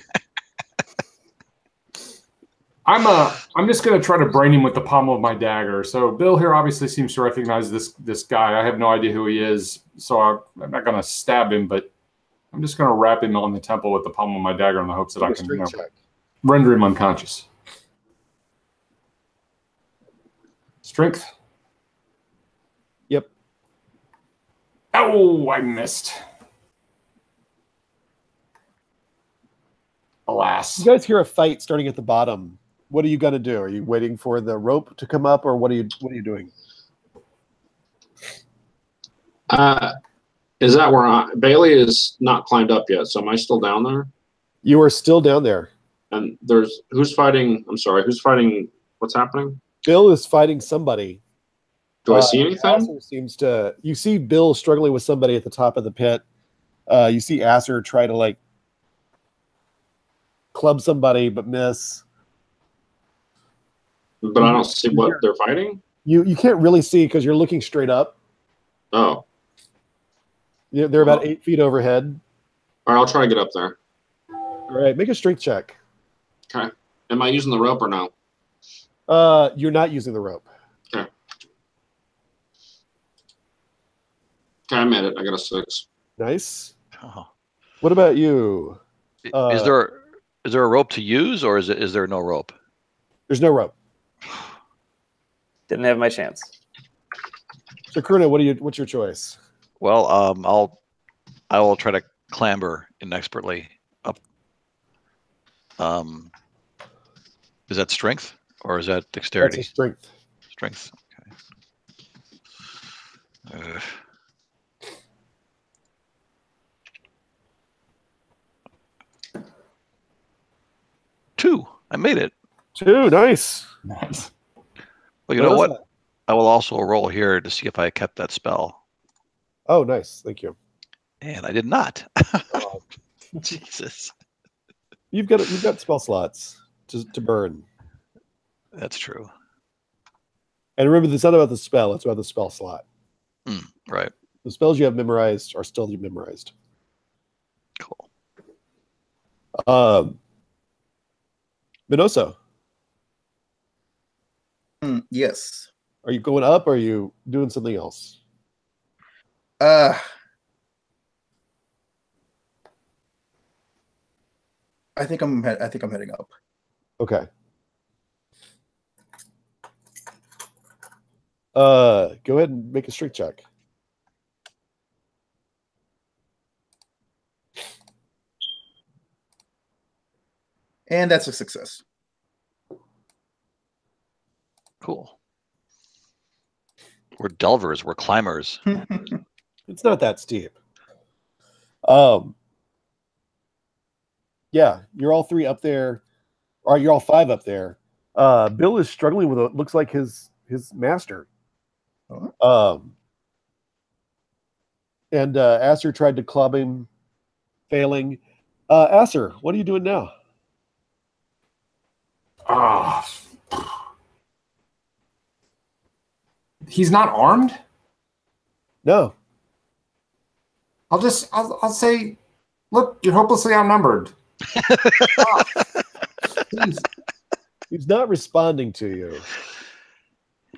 Speaker 4: I'm just going to try to brain him with the pommel of my dagger. So Bill here obviously seems to recognize this guy. I have no idea who he is, so I'm not going to stab him, but I'm just going to wrap him on the temple with the pommel of my dagger in the hopes that I can render him unconscious. Strength.
Speaker 1: Yep.
Speaker 4: Oh, I missed. Alas.
Speaker 1: You guys hear a fight starting at the bottom. What are you going to do? Are you waiting for the rope to come up, or what are you doing?
Speaker 6: Is that where Bailey is not climbed up yet? So am I still down there?
Speaker 1: You are still down there.
Speaker 6: And who's fighting? I'm sorry, who's fighting? What's happening?
Speaker 1: Bill is fighting somebody.
Speaker 6: Do I see anything?
Speaker 1: You see Bill struggling with somebody at the top of the pit. You see Asser try to like club somebody but miss.
Speaker 6: But I don't see what they're fighting.
Speaker 1: You can't really see because you're looking straight up.
Speaker 6: Oh.
Speaker 1: Yeah, they're about 8 feet overhead.
Speaker 6: All right, I'll try to get up there.
Speaker 1: All right, make a strength check.
Speaker 6: Okay. Am I using the rope or no?
Speaker 1: You're not using the rope.
Speaker 6: Okay. Okay, I made it. I got a 6.
Speaker 1: Nice.
Speaker 5: Oh.
Speaker 1: What about you?
Speaker 5: Is there a rope to use, or is there no rope?
Speaker 1: There's no rope.
Speaker 2: Didn't have my chance.
Speaker 1: So, Karuna, what's your choice?
Speaker 5: Well, I will try to clamber inexpertly up. Is that strength or is that dexterity?
Speaker 1: That's a strength.
Speaker 5: Strength. Okay. 2. I made it.
Speaker 1: 2. Nice.
Speaker 4: Nice.
Speaker 5: Well, you know what? I will also roll here to see if I kept that spell.
Speaker 1: Oh, nice. Thank you.
Speaker 5: And I did not. Jesus.
Speaker 1: You've got spell slots to burn.
Speaker 5: That's true.
Speaker 1: And remember, it's not about the spell; it's about the spell slot.
Speaker 5: Right.
Speaker 1: The spells you have memorized are still memorized.
Speaker 5: Cool.
Speaker 1: Minoso,
Speaker 3: Yes.
Speaker 1: are you going up? Or are you doing something else?
Speaker 3: I think I'm heading up.
Speaker 1: Okay. Go ahead and make a strength check.
Speaker 3: And that's a success.
Speaker 5: Cool. We're delvers. We're climbers.
Speaker 1: It's not that steep. Yeah, you're all 3 up there, or you're all 5 up there. Bill is struggling with what looks like his master. And Acer tried to club him, failing. Acer, what are you doing now?
Speaker 4: He's not armed?
Speaker 1: No.
Speaker 4: I'll say, look, you're hopelessly outnumbered. Please.
Speaker 1: He's not responding to you.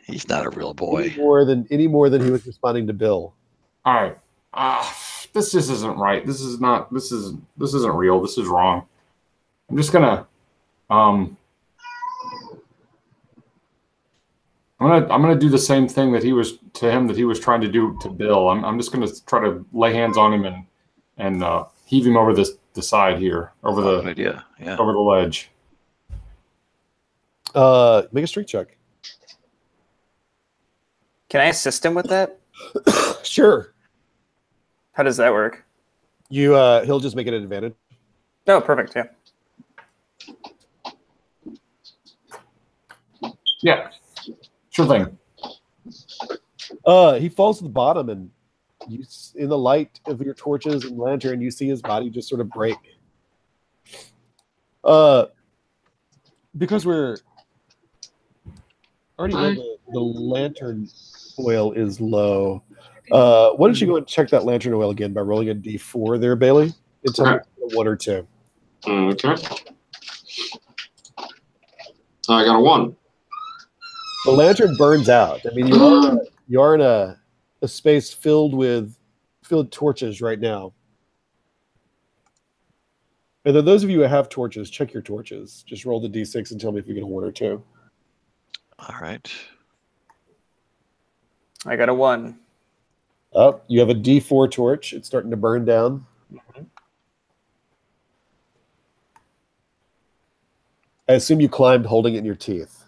Speaker 5: He's not a real boy.
Speaker 1: Any more than he was responding to Bill.
Speaker 4: All right. This just isn't right. This isn't real. This is wrong. I'm just gonna I'm gonna do the same thing that he was trying to do to Bill. I'm just gonna try to lay hands on him and heave him over the side here, over
Speaker 5: Good idea. Yeah.
Speaker 4: over the ledge.
Speaker 1: Make a strength check.
Speaker 2: Can I assist him with that?
Speaker 1: Sure.
Speaker 2: How does that work?
Speaker 1: He'll just make it an advantage.
Speaker 2: Oh, perfect. Yeah.
Speaker 4: Yeah, sure thing.
Speaker 1: He falls to the bottom, and in the light of your torches and lantern, you see his body just sort of break. Because we're already know the lantern oil is low. Why don't you go and check that lantern oil again by rolling a d4 there, Bailey? It's a 1 or 2.
Speaker 6: Okay. I got a 1.
Speaker 1: The lantern burns out. I mean, you are in a space filled with torches right now. And then those of you who have torches, check your torches. Just roll the d6 and tell me if you get a 1 or 2.
Speaker 5: All right.
Speaker 2: I got a 1.
Speaker 1: Oh, you have a d4 torch. It's starting to burn down.
Speaker 2: Mm-hmm.
Speaker 1: I assume you climbed holding it in your teeth.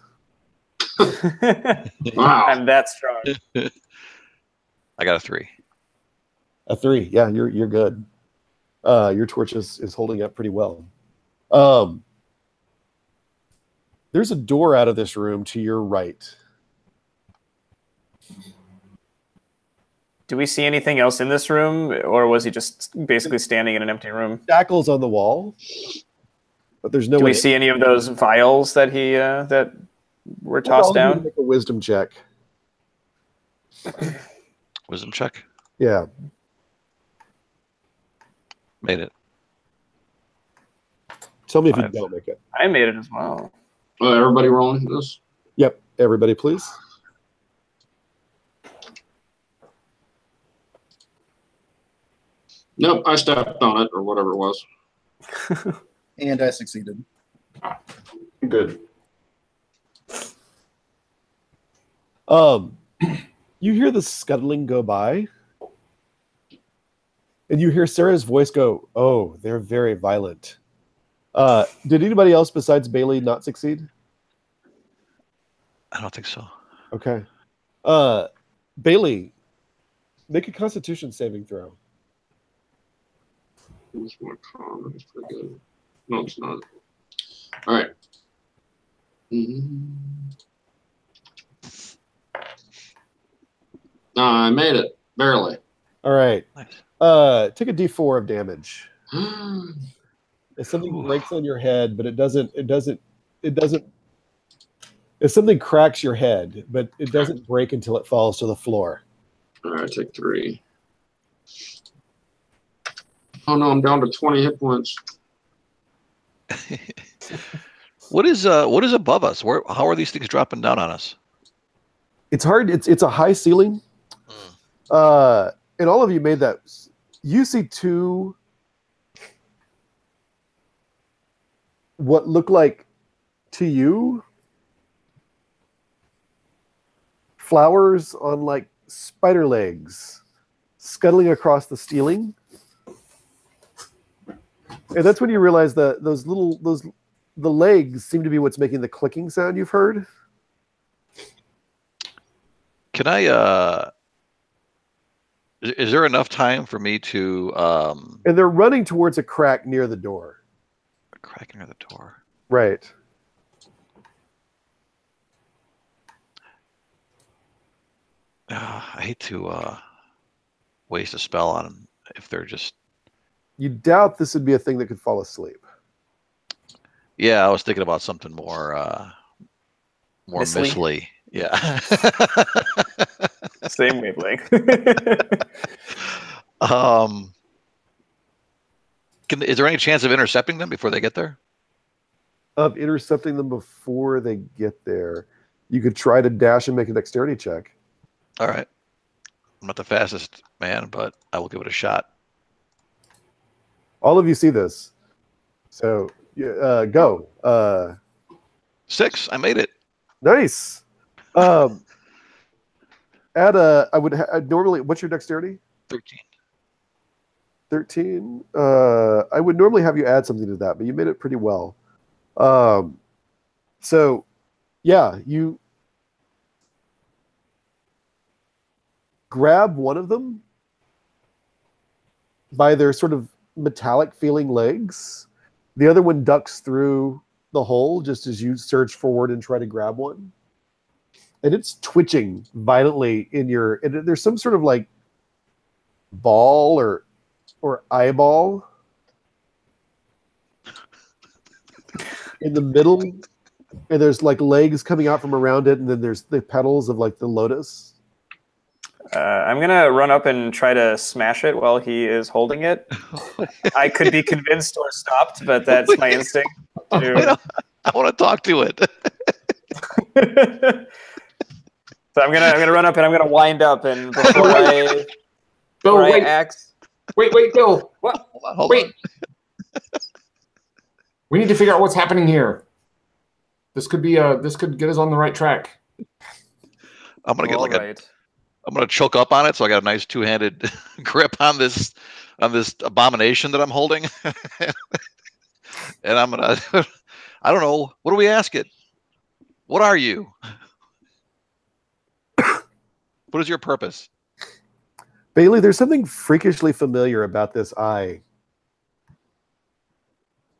Speaker 6: Wow.
Speaker 2: I'm that strong.
Speaker 5: I got a 3.
Speaker 1: A 3. Yeah, you're good. Your torch is holding up pretty well. There's a door out of this room to your right.
Speaker 2: Do we see anything else in this room, or was he just basically standing in an empty room?
Speaker 1: Shackles on the wall, but there's no.
Speaker 2: Do we see any of those vials that he that were tossed down?
Speaker 1: Make a wisdom check.
Speaker 5: Wisdom check.
Speaker 1: Yeah.
Speaker 5: Made it.
Speaker 1: Tell me if you
Speaker 5: 5.
Speaker 1: don't make it.
Speaker 2: I made it as well.
Speaker 6: Everybody rolling this?
Speaker 1: Yep. Everybody, please.
Speaker 6: Nope, I stepped on it or whatever it was.
Speaker 3: And I succeeded.
Speaker 4: Good.
Speaker 1: You hear the scuttling go by, and you hear Sarah's voice go, "Oh, they're very violent." Did anybody else besides Bailey not succeed?
Speaker 5: I don't think so.
Speaker 1: Okay. Bailey, make a Constitution saving throw.
Speaker 6: Where's my con? That's pretty good. No, it's not. All right. I made it barely.
Speaker 1: All right.
Speaker 5: Nice.
Speaker 1: Take a D4 of damage. If something breaks on your head, but it doesn't. If something cracks your head, but it doesn't break until it falls to the floor.
Speaker 6: All right, take 3. Oh no, I'm down to 20 hit points.
Speaker 5: What is above us? How are these things dropping down on us?
Speaker 1: It's hard. It's a high ceiling. And all of you made that. You see 2 what look like to you flowers on like spider legs scuttling across the ceiling. And that's when you realize that the legs seem to be what's making the clicking sound you've heard.
Speaker 5: Can I is there enough time for me to
Speaker 1: And they're running towards a crack near the door.
Speaker 5: a crack near the door?
Speaker 1: Right.
Speaker 5: I hate to waste a spell on them if they're just.
Speaker 1: You doubt this would be a thing that could fall asleep.
Speaker 5: Yeah, I was thinking about something more missly. Yeah.
Speaker 2: Same wavelength.
Speaker 5: Is there any chance of intercepting them before they get there?
Speaker 1: Of intercepting them before they get there. You could try to dash and make a dexterity check.
Speaker 5: All right. I'm not the fastest man, but I will give it a shot.
Speaker 1: All of you see this. So go.
Speaker 5: 6. I made it.
Speaker 1: Nice. Normally, what's your dexterity?
Speaker 5: 13.
Speaker 1: 13. I would normally have you add something to that, but you made it pretty well. So yeah, you grab one of them by their sort of metallic feeling legs. The other one ducks through the hole just as you surge forward and try to grab one. And it's twitching violently in your, and there's some sort of like ball or eyeball in the middle, and there's like legs coming out from around it, and then there's the petals of like the lotus.
Speaker 2: I'm gonna run up and try to smash it while he is holding it. I could be convinced or stopped, but that's my instinct.
Speaker 5: I want to talk to it.
Speaker 2: So I'm gonna run up and I'm gonna wind up, and before I act.
Speaker 4: Wait, Bill.
Speaker 2: What?
Speaker 5: Hold on.
Speaker 4: We need to figure out what's happening here. This could get us on the right track.
Speaker 5: I'm gonna get
Speaker 2: Right.
Speaker 5: I'm gonna choke up on it, so I got a nice two-handed grip on this abomination that I'm holding, and I'm gonna. I don't know. What do we ask it? What are you? What is your purpose?
Speaker 1: Bailey, there's something freakishly familiar about this eye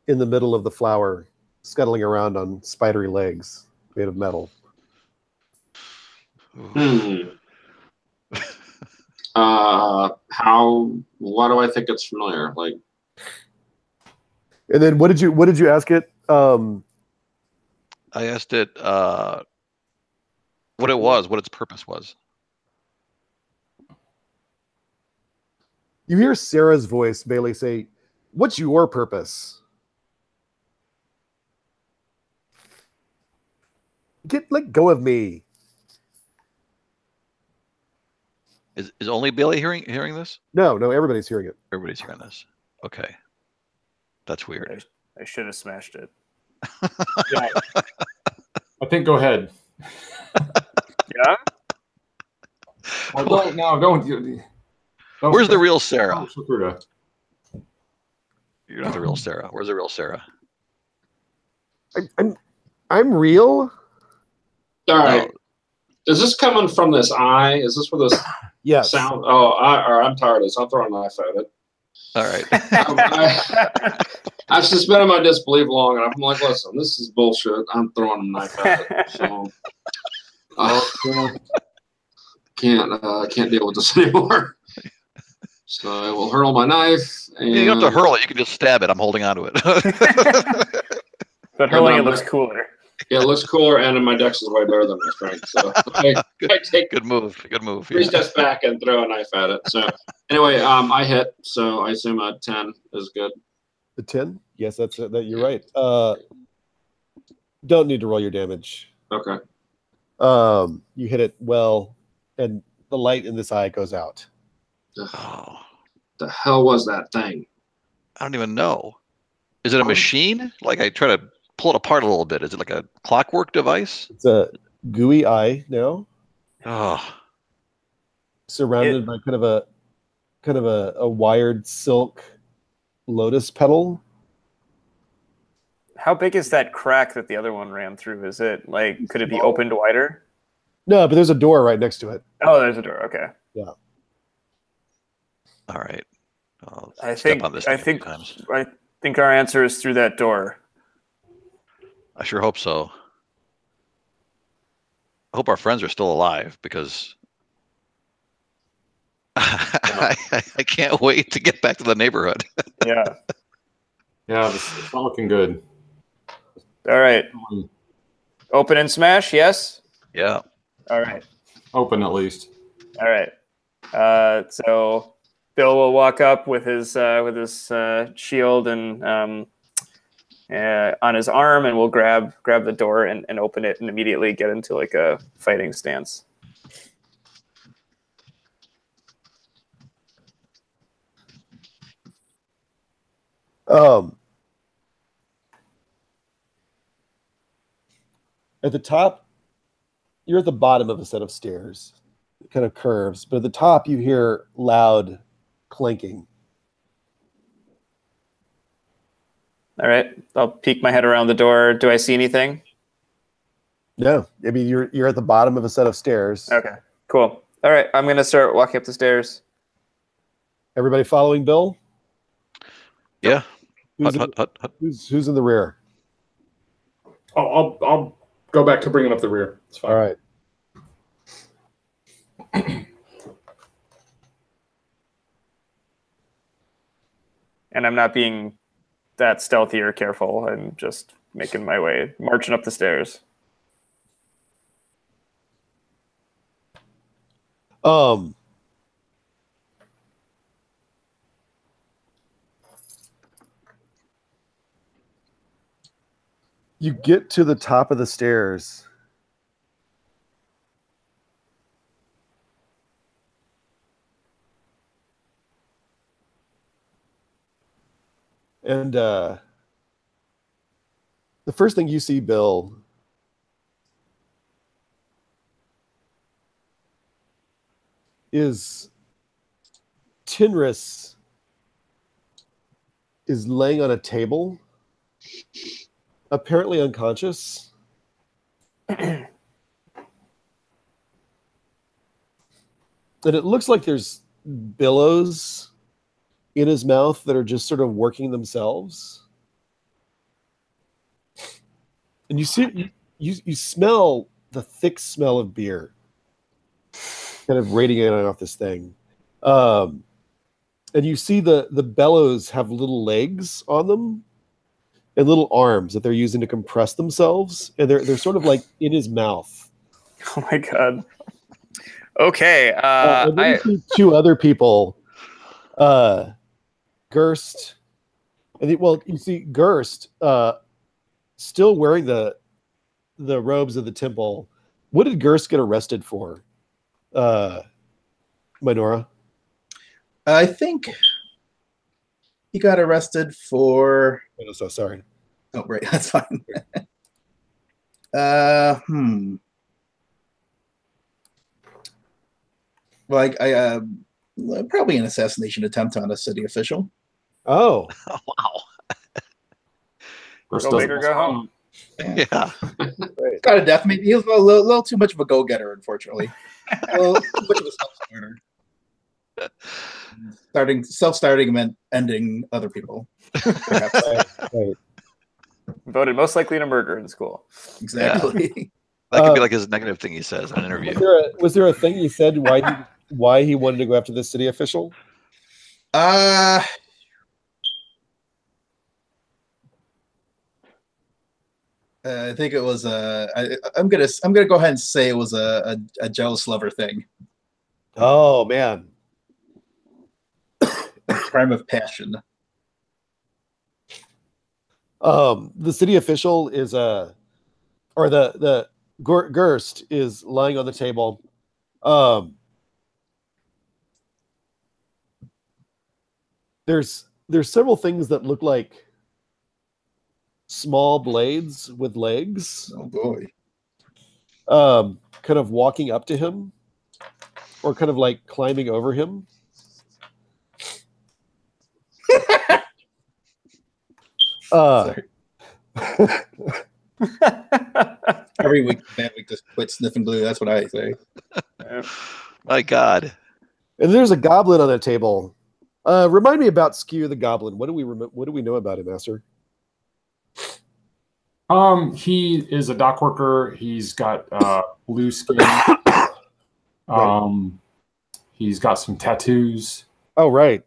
Speaker 1: in the middle of the flower, scuttling around on spidery legs made of metal.
Speaker 6: Why do I think it's familiar? Like,
Speaker 1: and then what did you ask it?
Speaker 5: I asked it what it was, what its purpose was.
Speaker 1: You hear Sarah's voice, Bailey, say, "What's your purpose?" let go of me.
Speaker 5: Is only Billy hearing this?
Speaker 1: No, everybody's hearing it.
Speaker 5: Everybody's hearing this. Okay. That's weird.
Speaker 2: I should have smashed it.
Speaker 4: Yeah. I think go ahead.
Speaker 2: Yeah?
Speaker 4: Well, don't.
Speaker 5: Where's the real Sarah?
Speaker 4: Sakura.
Speaker 5: You're not the real Sarah. Where's the real Sarah?
Speaker 1: I'm real.
Speaker 6: All right. Is this coming from this eye? Is this where this
Speaker 1: Yes.
Speaker 6: sound? Oh, all right. I'm tired of this. I'll throw a knife at it.
Speaker 5: All right.
Speaker 6: I've suspended my disbelief long enough. I'm like, listen, this is bullshit. I'm throwing a knife at it. So can't deal with this anymore. So I will hurl my knife. And
Speaker 5: You don't have to hurl it. You can just stab it. I'm holding on to it.
Speaker 2: But hurling it looks cooler.
Speaker 6: Yeah, it looks cooler, and my dex is way better than my strength. So I take
Speaker 5: Good move. Good move.
Speaker 6: three steps back and throw a knife at it. So anyway, I hit. So I assume a 10 is good.
Speaker 1: The 10? Yes, that you're right. Don't need to roll your damage.
Speaker 6: Okay.
Speaker 1: You hit it well, and the light in this eye goes out.
Speaker 5: Oh,
Speaker 6: The hell was that thing?
Speaker 5: I don't even know. Is it a machine? Like I try to pull it apart a little bit. Is it like a clockwork device?
Speaker 1: It's a gooey eye now,
Speaker 5: Oh,
Speaker 1: surrounded by kind of a wired silk lotus petal.
Speaker 2: How big is that crack that the other one ran through? Is it like, could it be opened wider?
Speaker 1: No, but there's a door right next to it.
Speaker 2: Oh, there's a door. Okay.
Speaker 1: Yeah.
Speaker 5: all right. I'll
Speaker 2: I
Speaker 5: step
Speaker 2: think
Speaker 5: on this
Speaker 2: I
Speaker 5: thing a few
Speaker 2: think
Speaker 5: times.
Speaker 2: I think our answer is through that door.
Speaker 5: I sure hope so. I hope our friends are still alive because I can't wait to get back to the neighborhood.
Speaker 2: Yeah.
Speaker 4: Yeah, it's not looking good.
Speaker 2: All right. Open and smash. Yes.
Speaker 5: Yeah.
Speaker 2: All right.
Speaker 4: Open at least.
Speaker 2: All right. So Bill will walk up with his shield and on his arm, and we'll grab the door and open it and immediately get into like a fighting stance.
Speaker 1: At the top, you're at the bottom of a set of stairs. It kind of curves, but at the top you hear loud clanking.
Speaker 2: All right. I'll peek my head around the door. Do I see anything?
Speaker 1: No, I mean you're at the bottom of a set of stairs.
Speaker 2: Okay. Cool. All right. I'm gonna start walking up the stairs.
Speaker 1: Everybody following Bill?
Speaker 5: Yeah.
Speaker 1: Who's,
Speaker 5: Hut.
Speaker 1: who's in the rear?
Speaker 4: I'll go back to bringing up the rear. It's fine.
Speaker 1: All right.
Speaker 2: And I'm not being that stealthy or careful. I'm just making my way, marching up the stairs.
Speaker 1: You get to the top of the stairs. And the first thing you see, Bill, is Tinris is laying on a table, apparently unconscious. And it looks like there's billows in his mouth that are just sort of working themselves. And you see, you smell the thick smell of beer kind of radiating off this thing. And you see the bellows have little legs on them and little arms that they're using to compress themselves. And they're sort of like in his mouth.
Speaker 2: Oh my God. Okay.
Speaker 1: And then you see two other people, Gerst. You see Gerst still wearing the the robes of the temple. What did Gerst get arrested for? Minora?
Speaker 3: I think he got arrested for.
Speaker 1: Oh, so sorry.
Speaker 3: Oh, right, that's fine. Well, probably an assassination attempt on a city official.
Speaker 1: Oh,
Speaker 5: Oh, wow.
Speaker 2: Go big or go home.
Speaker 5: Yeah.
Speaker 1: right.
Speaker 3: Got a death. Maybe he was a little too much of a go-getter, unfortunately. A little too much of a self-starter. Self-starting meant ending other people. Perhaps.
Speaker 1: Right.
Speaker 3: Voted
Speaker 2: most likely to murder in school.
Speaker 3: Exactly.
Speaker 5: That could be like his negative thing he says in an interview.
Speaker 1: Was there a thing he said why he wanted to go after this city official?
Speaker 3: I think it was I'm gonna go ahead and say it was a jealous lover thing.
Speaker 1: Oh man,
Speaker 3: Crime of passion.
Speaker 1: The city official is or the Gerst is lying on the table. There's several things that look like small blades with legs.
Speaker 3: Oh boy.
Speaker 1: Kind of walking up to him, or kind of like climbing over him.
Speaker 3: Sorry. Every week, that week, just quit sniffing glue. That's what I say.
Speaker 5: My God.
Speaker 1: And there's a goblin on that table. Remind me about Skew the Goblin. What do we know about him, Master?
Speaker 4: He is a dock worker. He's got blue skin.
Speaker 1: Right.
Speaker 4: He's got some tattoos.
Speaker 1: Oh, right.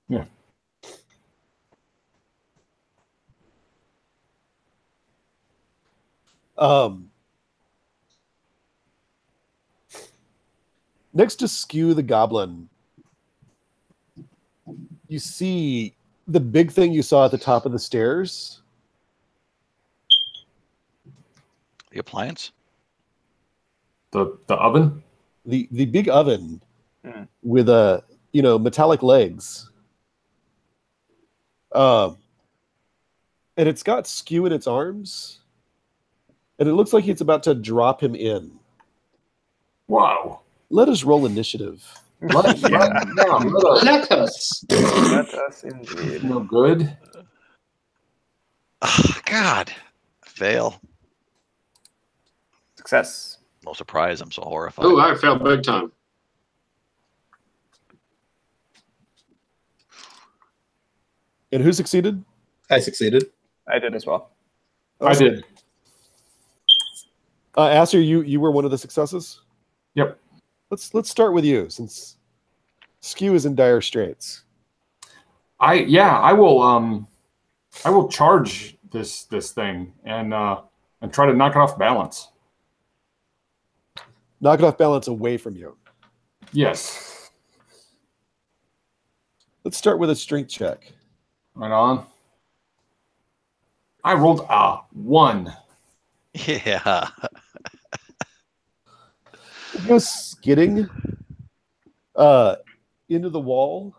Speaker 4: Yeah.
Speaker 1: Next to Skew the Goblin, you see the big thing you saw at the top of the stairs.
Speaker 5: The appliance?
Speaker 4: The oven?
Speaker 1: The big oven with metallic legs. And it's got Skew in its arms. And it looks like it's about to drop him in.
Speaker 4: Wow.
Speaker 1: Let us roll initiative.
Speaker 4: Let us.
Speaker 2: Let us indeed.
Speaker 4: No good.
Speaker 5: Oh, God. Fail.
Speaker 2: Success.
Speaker 5: No surprise. I'm so horrified.
Speaker 6: Oh, I failed big time.
Speaker 1: And who succeeded?
Speaker 3: I succeeded.
Speaker 2: I did as well.
Speaker 4: I did.
Speaker 1: Aster, you were one of the successes?
Speaker 4: Yep.
Speaker 1: Let's start with you, since Skew is in dire straits.
Speaker 4: I will charge this thing and try to knock it off balance.
Speaker 1: Knock it off balance away from you.
Speaker 4: Yes.
Speaker 1: Let's start with a strength check.
Speaker 4: Right on. I rolled a 1.
Speaker 5: Yeah.
Speaker 1: It goes skidding into the wall.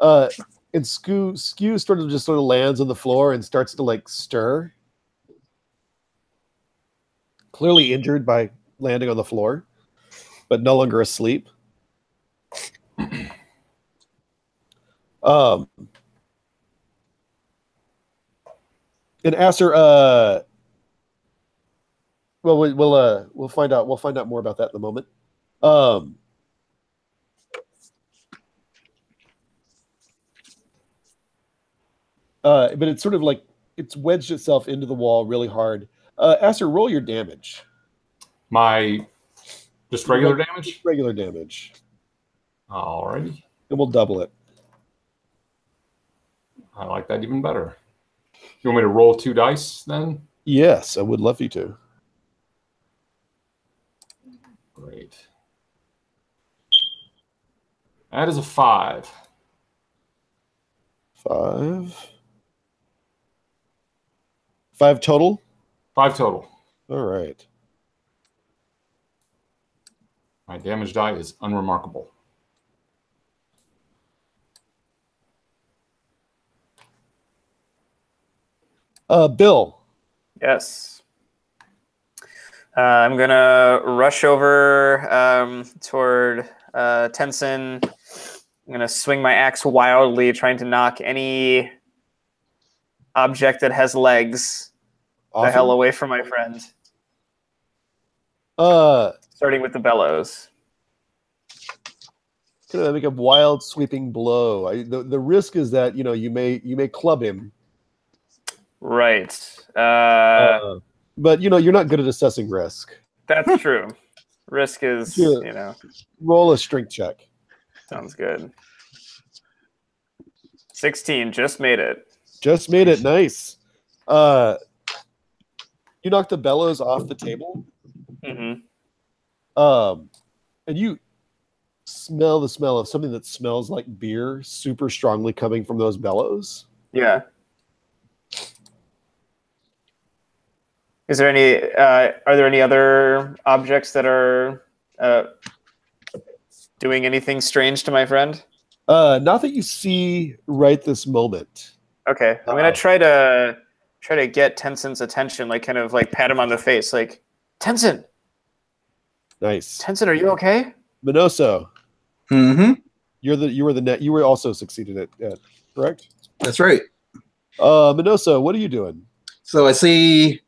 Speaker 1: And Skew sort of lands on the floor and starts to like stir. Clearly injured by landing on the floor, but no longer asleep. And Aster, well, we'll find out. We'll find out more about that in a moment. But it's sort of like it's wedged itself into the wall really hard. Aster, roll your damage.
Speaker 4: My just regular damage?
Speaker 1: Regular damage.
Speaker 4: Alrighty.
Speaker 1: And we'll double it.
Speaker 4: I like that even better. You want me to roll 2 dice then?
Speaker 1: Yes, I would love you to.
Speaker 4: Great. That is a 5.
Speaker 1: 5. 5 total?
Speaker 4: 5 total.
Speaker 1: All right.
Speaker 4: My damage die is unremarkable.
Speaker 1: Bill.
Speaker 2: Yes. I'm gonna rush over toward Tenson. I'm gonna swing my axe wildly, trying to knock any object that has legs the hell away from my friend. Starting with the bellows.
Speaker 1: Gonna make a wild sweeping blow. The risk is that you may club him.
Speaker 2: Right.
Speaker 1: But you're not good at assessing risk.
Speaker 2: That's true. Risk is
Speaker 1: roll a strength check.
Speaker 2: Sounds good. 16, just made it.
Speaker 1: Just made it. Nice. You knocked the bellows off the table.
Speaker 2: Mm-hmm.
Speaker 1: And you smell the smell of something that smells like beer super strongly coming from those bellows.
Speaker 2: Yeah. Is there any? Are there any other objects that are doing anything strange to my friend?
Speaker 1: Not that you see right this moment.
Speaker 2: Okay, I'm gonna try to get Tenson's attention, like kind of like pat him on the face, like Tenson.
Speaker 1: Nice.
Speaker 2: Tenson, are you okay?
Speaker 1: Minoso.
Speaker 3: Mm-hmm.
Speaker 1: You were also succeeded at correct?
Speaker 3: That's right.
Speaker 1: Minoso, what are you doing?
Speaker 3: So I see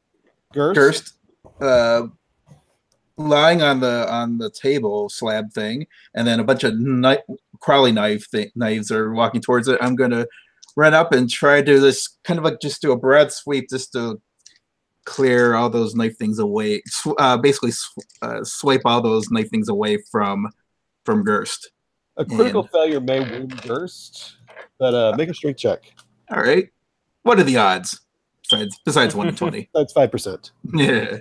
Speaker 1: Gerst
Speaker 3: lying on the table slab thing, and then a bunch of crawly knives are walking towards it. I'm gonna run up and try to do this kind of like just do a broad sweep just to clear all those knife things away. Basically, swipe all those knife things away from Gerst.
Speaker 1: A critical failure may wound Gerst, but make a strength check.
Speaker 3: All right. What are the odds? Besides 1 in 20.
Speaker 1: That's 5%.
Speaker 3: Yeah.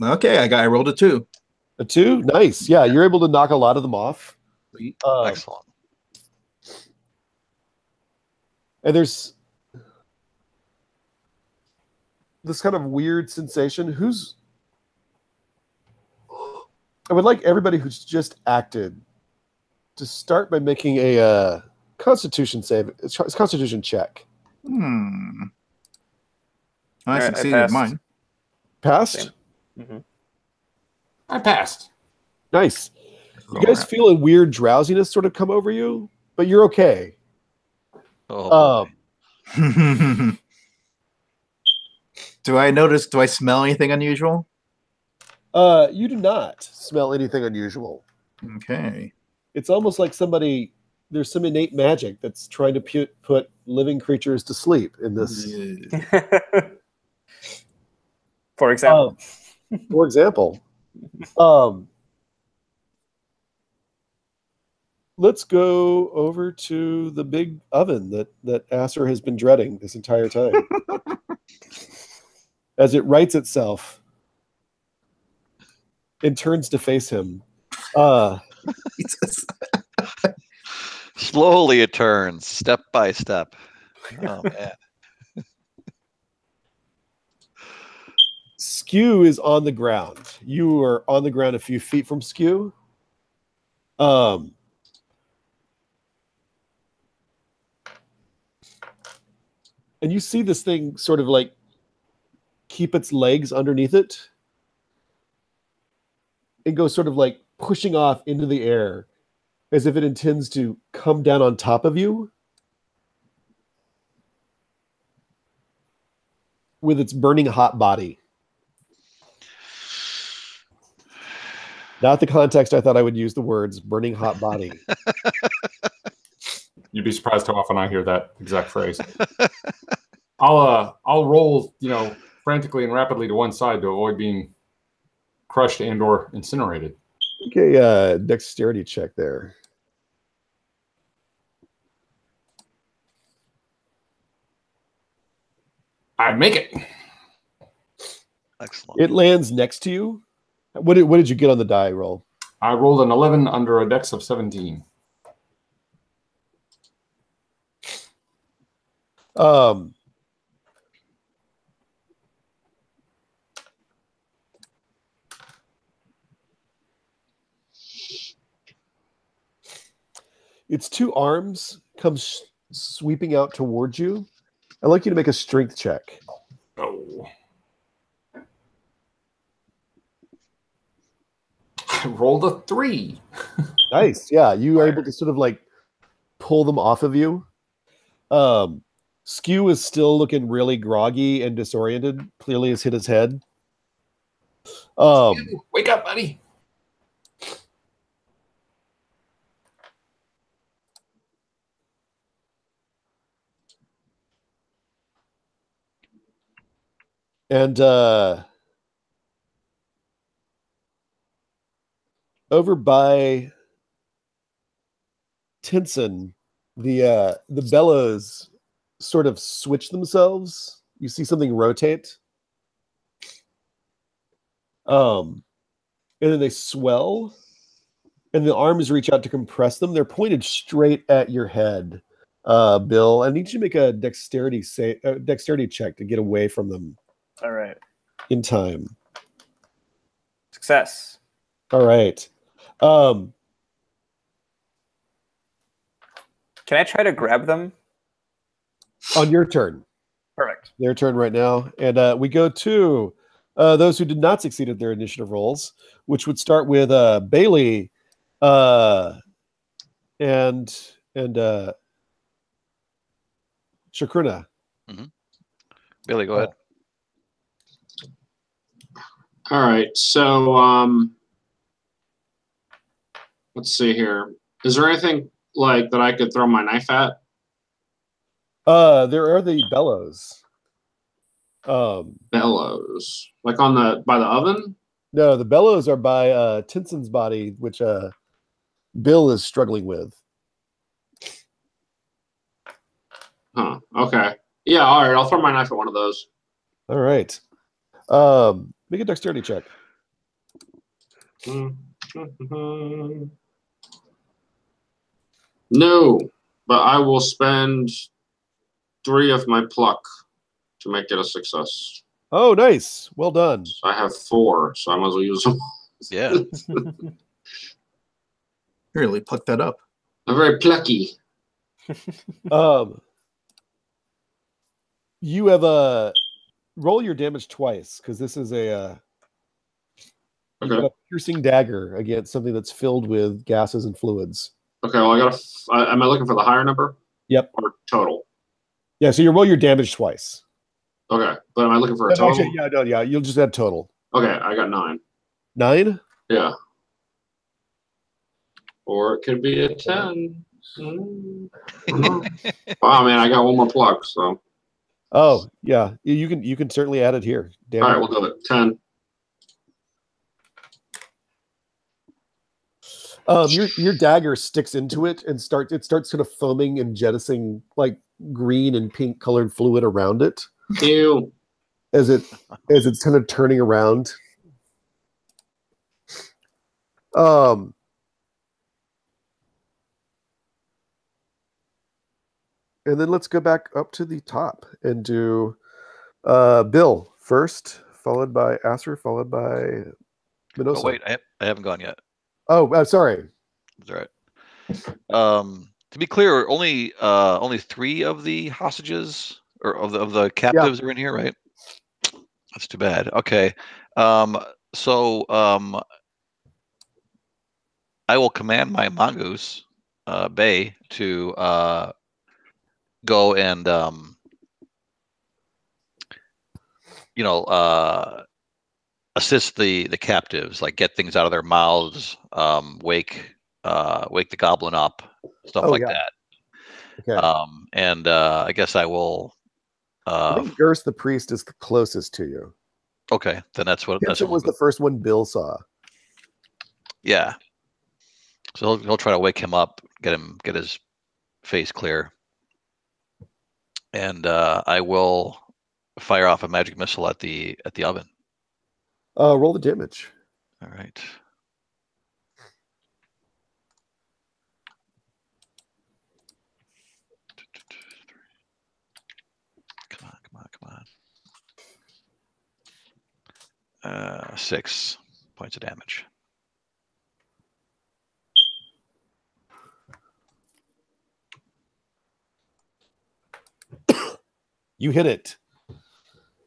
Speaker 3: Okay. I rolled a 2.
Speaker 1: A 2? Nice. Yeah, you're able to knock a lot of them off.
Speaker 5: Excellent.
Speaker 1: And there's this kind of weird sensation. I would like everybody who's just acted to start by making a Constitution check.
Speaker 3: I succeeded mine.
Speaker 1: Passed?
Speaker 2: Mm-hmm.
Speaker 4: I passed.
Speaker 1: Nice. You guys feel a weird drowsiness sort of come over you, but you're okay.
Speaker 5: Oh,
Speaker 3: Do I smell anything unusual?
Speaker 1: You do not smell anything unusual.
Speaker 3: Okay.
Speaker 1: It's almost like there's some innate magic that's trying to put living creatures to sleep in this.
Speaker 2: For example.
Speaker 1: Let's go over to the big oven that Acer has been dreading this entire time. As it rights itself and turns to face him.
Speaker 5: Slowly it turns, step by step. Oh, man.
Speaker 1: Skew is on the ground. You are on the ground a few feet from Skew. And you see this thing sort of like keep its legs underneath it and go sort of like pushing off into the air as if it intends to come down on top of you with its burning hot body. Not the context I thought I would use the words burning hot body.
Speaker 4: You'd be surprised how often I hear that exact phrase. I'll roll, frantically and rapidly to one side to avoid being crushed and/or incinerated.
Speaker 1: Okay, dexterity check there.
Speaker 4: I make it.
Speaker 5: Excellent.
Speaker 1: It lands next to you. What did you get on the die roll?
Speaker 4: I rolled an 11 under a dex of 17.
Speaker 1: its two arms come sweeping out towards you. I'd like you to make a strength check.
Speaker 4: Oh. I rolled a 3.
Speaker 1: Nice. Yeah, you are able to sort of like pull them off of you. Skew is still looking really groggy and disoriented. Clearly has hit his head.
Speaker 4: Wake up, buddy.
Speaker 1: And over by Tinson, the bellows sort of switch themselves. You see something rotate. And then they swell, and the arms reach out to compress them. They're pointed straight at your head, Bill. I need you to make a dexterity check to get away from them.
Speaker 2: All right.
Speaker 1: In time.
Speaker 2: Success.
Speaker 1: All right.
Speaker 2: Can I try to grab them?
Speaker 1: On your turn.
Speaker 2: Perfect.
Speaker 1: Their turn right now. And we go to those who did not succeed at their initiative rolls, which would start with Bailey and Shakruna.
Speaker 5: Mm-hmm. Bailey, go ahead.
Speaker 6: All right. So let's see here. Is there anything like that I could throw my knife at?
Speaker 1: There are the bellows.
Speaker 6: Bellows. Like by the oven?
Speaker 1: No, the bellows are by Tinson's body, which Bill is struggling with.
Speaker 6: Huh. Okay. Yeah, all right. I'll throw my knife at one of those.
Speaker 1: All right. Make a dexterity check.
Speaker 6: No, but I will spend 3 of my pluck to make it a success.
Speaker 1: Oh, nice. Well done.
Speaker 6: So I have 4, so I might as well use them.
Speaker 5: Yeah.
Speaker 3: Really pluck that up.
Speaker 6: I'm very plucky.
Speaker 1: You have roll your damage twice, because this is a piercing dagger against something that's filled with gases and fluids.
Speaker 6: Okay, well, am I looking for the higher number?
Speaker 1: Yep.
Speaker 6: Or total?
Speaker 1: Yeah, so you roll your damage twice.
Speaker 6: Okay, but am I looking for a total?
Speaker 1: Actually, yeah, you'll just add total.
Speaker 6: Okay, I got 9.
Speaker 1: 9?
Speaker 6: Yeah. Or it could be a 10. Wow, man, I got 1 more pluck, so.
Speaker 1: Oh, yeah. You can certainly add it here.
Speaker 6: All right, we'll do it. 10.
Speaker 1: Your dagger sticks into it and starts sort of foaming and jettisoning like green and pink colored fluid around it.
Speaker 6: Ew.
Speaker 1: As it's kind of turning around. And then let's go back up to the top and do Bill first, followed by Acer, followed by Minosa.
Speaker 5: Oh, wait, I haven't gone yet.
Speaker 1: Oh, sorry.
Speaker 5: That's all right. To be clear, only 3 of the hostages or of the captives are in here, right? That's too bad. Okay. So I will command my mongoose, Bay, to go and assist the captives, like get things out of their mouths, wake the goblin up, stuff that.
Speaker 1: Okay.
Speaker 5: And I guess I will.
Speaker 1: I think Gerst the priest is the closest to you.
Speaker 5: Okay, then that's what
Speaker 1: was the first one Bill saw.
Speaker 5: Yeah. So he'll try to wake him up, get his face clear, and I will fire off a magic missile at the oven.
Speaker 1: Roll the damage.
Speaker 5: All right. Come on. 6 points of damage.
Speaker 1: You hit it,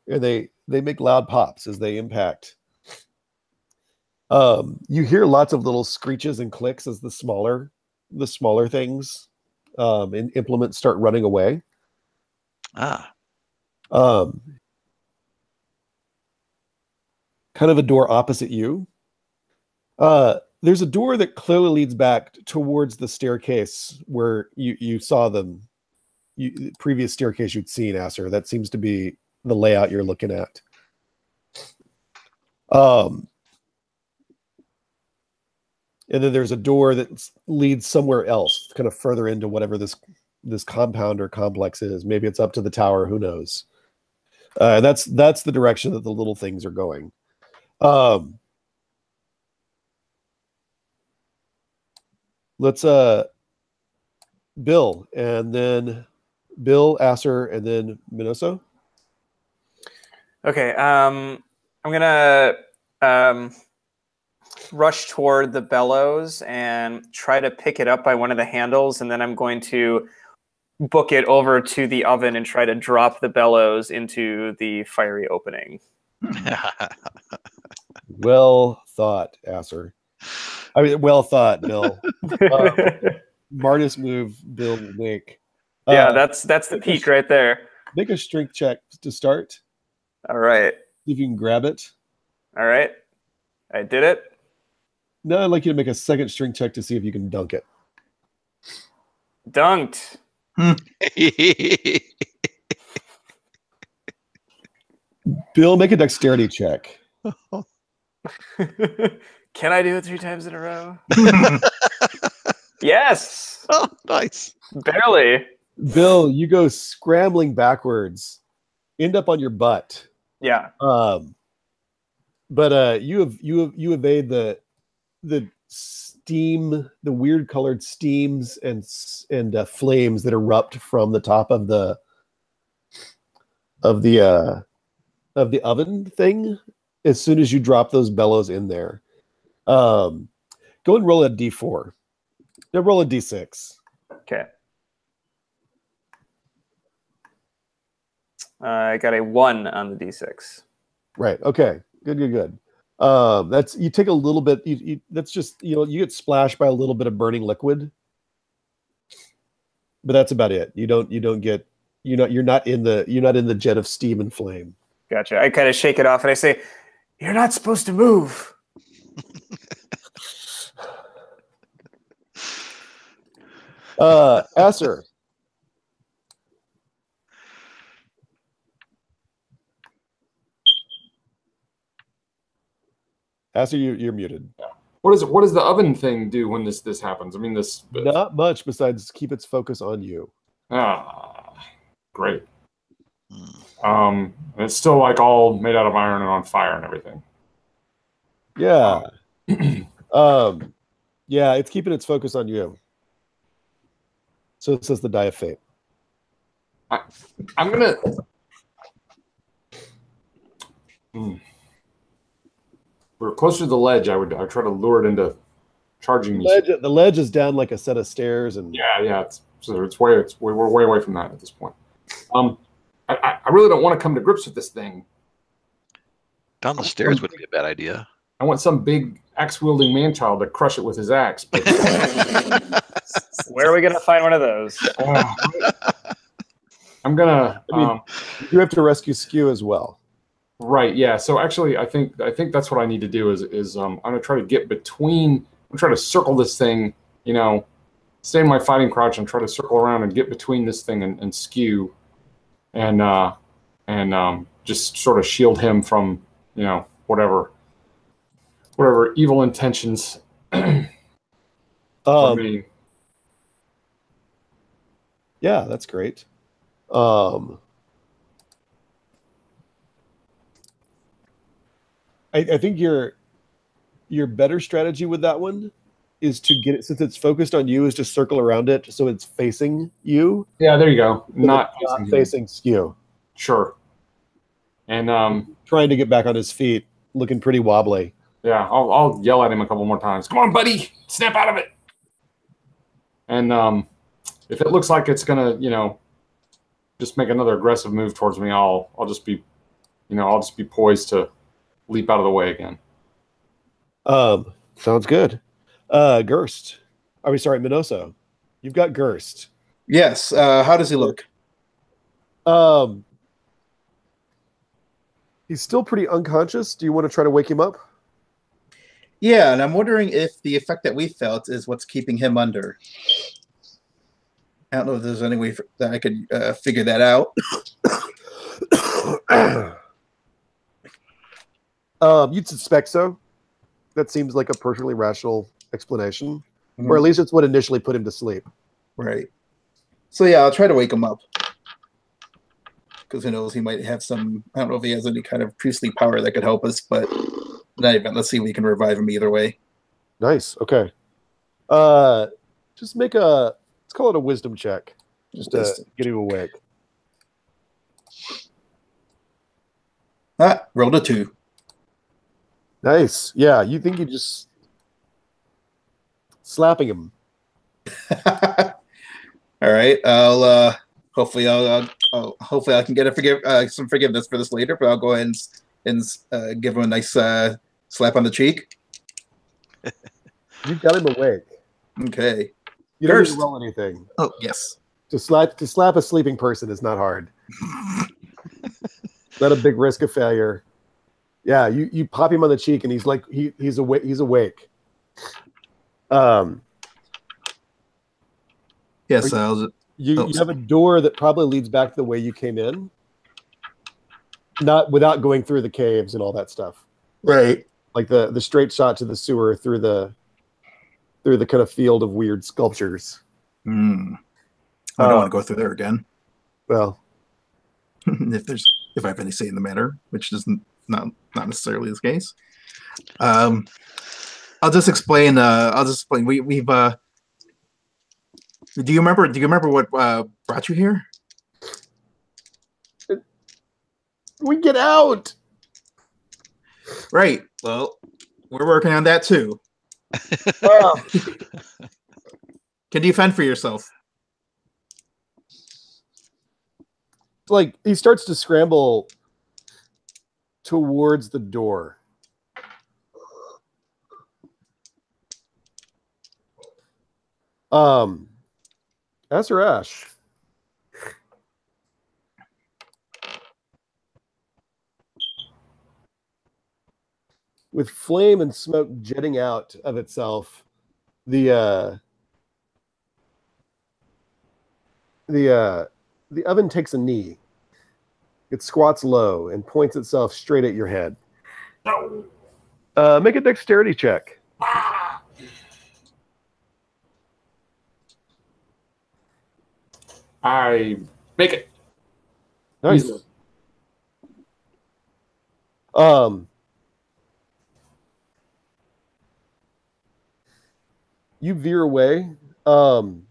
Speaker 1: and they make loud pops as they impact. You hear lots of little screeches and clicks as the smaller things and implements start running away. Kind of a door opposite you. There's a door that clearly leads back towards the staircase where you saw them. Previous staircase you'd seen, Asser. That seems to be the layout you're looking at. And then there's a door that leads somewhere else, kind of further into whatever this compound or complex is. Maybe it's up to the tower. Who knows? That's the direction that the little things are going. Let's Bill, and then Bill, Asser, and then Minoso.
Speaker 2: Okay. I'm gonna rush toward the bellows and try to pick it up by one of the handles, and then I'm going to book it over to the oven and try to drop the bellows into the fiery opening.
Speaker 1: Well thought, Asser. I mean, well thought, Bill. Smartest move Bill will make.
Speaker 2: Yeah, that's the peak right there.
Speaker 1: Make a strength check to start.
Speaker 2: All right.
Speaker 1: See if you can grab it.
Speaker 2: All right. I did it.
Speaker 1: No, I'd like you to make a second strength check to see if you can dunk it.
Speaker 2: Dunked.
Speaker 1: Bill, make a dexterity check.
Speaker 2: Can I do it 3 times in a row? Yes.
Speaker 5: Oh, nice.
Speaker 2: Barely.
Speaker 1: Bill, you go scrambling backwards, end up on your butt.
Speaker 2: Yeah.
Speaker 1: But you evade the steam, the weird colored steams and flames that erupt from the top of the oven thing as soon as you drop those bellows in there. Go and roll a d4. Now roll a d6.
Speaker 2: Okay. I got a 1 on the d6.
Speaker 1: Right. Okay. Good. That's, you take a little bit. That's just, you get splashed by a little bit of burning liquid, but that's about it. You don't get, you're not in the jet of steam and flame.
Speaker 2: Gotcha. I kind of shake it off and I say, "You're not supposed to move."
Speaker 1: Asser. Asser, you're muted.
Speaker 4: Yeah. What does the oven thing do when this happens? I mean, this
Speaker 1: not much besides keep its focus on you.
Speaker 4: Great. And it's still like all made out of iron and on fire and everything.
Speaker 1: Yeah. Yeah, it's keeping its focus on you. So it says the die of fate.
Speaker 4: I'm gonna. We're closer to the ledge. I'd try to lure it into charging me.
Speaker 1: The ledge is down like a set of stairs, and
Speaker 4: yeah. We're way away from that at this point. I really don't want to come to grips with this thing.
Speaker 5: Down the stairs wouldn't be a bad idea.
Speaker 4: I want some big axe-wielding man-child to crush it with his axe. But
Speaker 2: where are we gonna find one of those?
Speaker 4: I'm gonna.
Speaker 1: You have to rescue Skew as well.
Speaker 4: Right. Yeah. So actually, I think that's what I need to do is I'm gonna try to get between. I'm trying to circle this thing. Stay in my fighting crouch and try to circle around and get between this thing and Skew, and just sort of shield him from whatever evil intentions. For me.
Speaker 1: Yeah, that's great. I think your better strategy with that one is to get it, since it's focused on you, is to circle around it so it's facing you.
Speaker 4: Yeah, there you go.
Speaker 1: So not facing Skew.
Speaker 4: Sure. And
Speaker 1: trying to get back on his feet, looking pretty wobbly.
Speaker 4: Yeah, I'll yell at him a couple more times. Come on, buddy, snap out of it. And if it looks like it's gonna, just make another aggressive move towards me, I'll just be, I'll just be poised to leap out of the way again.
Speaker 1: Sounds good. Gerst. Minoso. You've got Gerst.
Speaker 3: Yes. How does he look?
Speaker 1: He's still pretty unconscious. Do you want to try to wake him up?
Speaker 3: Yeah, and I'm wondering if the effect that we felt is what's keeping him under. I don't know if there's any way that I could figure that out.
Speaker 1: You'd suspect so. That seems like a perfectly rational explanation. Or at least it's what initially put him to sleep.
Speaker 3: Right. So yeah, I'll try to wake him up. Because who knows, he might have some, I don't know if he has any kind of priestly power that could help us, but in that event, let's see if we can revive him either way.
Speaker 1: Nice. Okay. Just make let's call it a wisdom check. Just to get him awake.
Speaker 3: Rolled a 2.
Speaker 1: Nice. Yeah, you think you just slapping him.
Speaker 3: All right. I'll hopefully I can get some forgiveness for this later, but I'll go ahead and give him a nice slap on the cheek.
Speaker 1: You've got him awake.
Speaker 3: Okay.
Speaker 1: You don't need to roll anything.
Speaker 3: Oh yes.
Speaker 1: To slap a sleeping person is not hard. Not a big risk of failure. Yeah, you pop him on the cheek and he's like he's awake. He's awake.
Speaker 3: Yes,
Speaker 1: you have a door that probably leads back to the way you came in. Not without going through the caves and all that stuff.
Speaker 3: Right.
Speaker 1: Like the straight shot to the sewer through the kind of field of weird sculptures.
Speaker 3: I don't want to go through there again.
Speaker 1: Well,
Speaker 3: if I have any say in the matter, which is not necessarily the case. I'll just explain. We've. Do you remember what brought you here?
Speaker 1: We get out.
Speaker 3: Right. Well, we're working on that too. Can you fend for yourself?
Speaker 1: Like he starts to scramble towards the door. Ash. With flame and smoke jetting out of itself, the oven takes a knee. It squats low and points itself straight at your head. Make a dexterity check.
Speaker 4: I make it.
Speaker 1: Nice. You veer away. And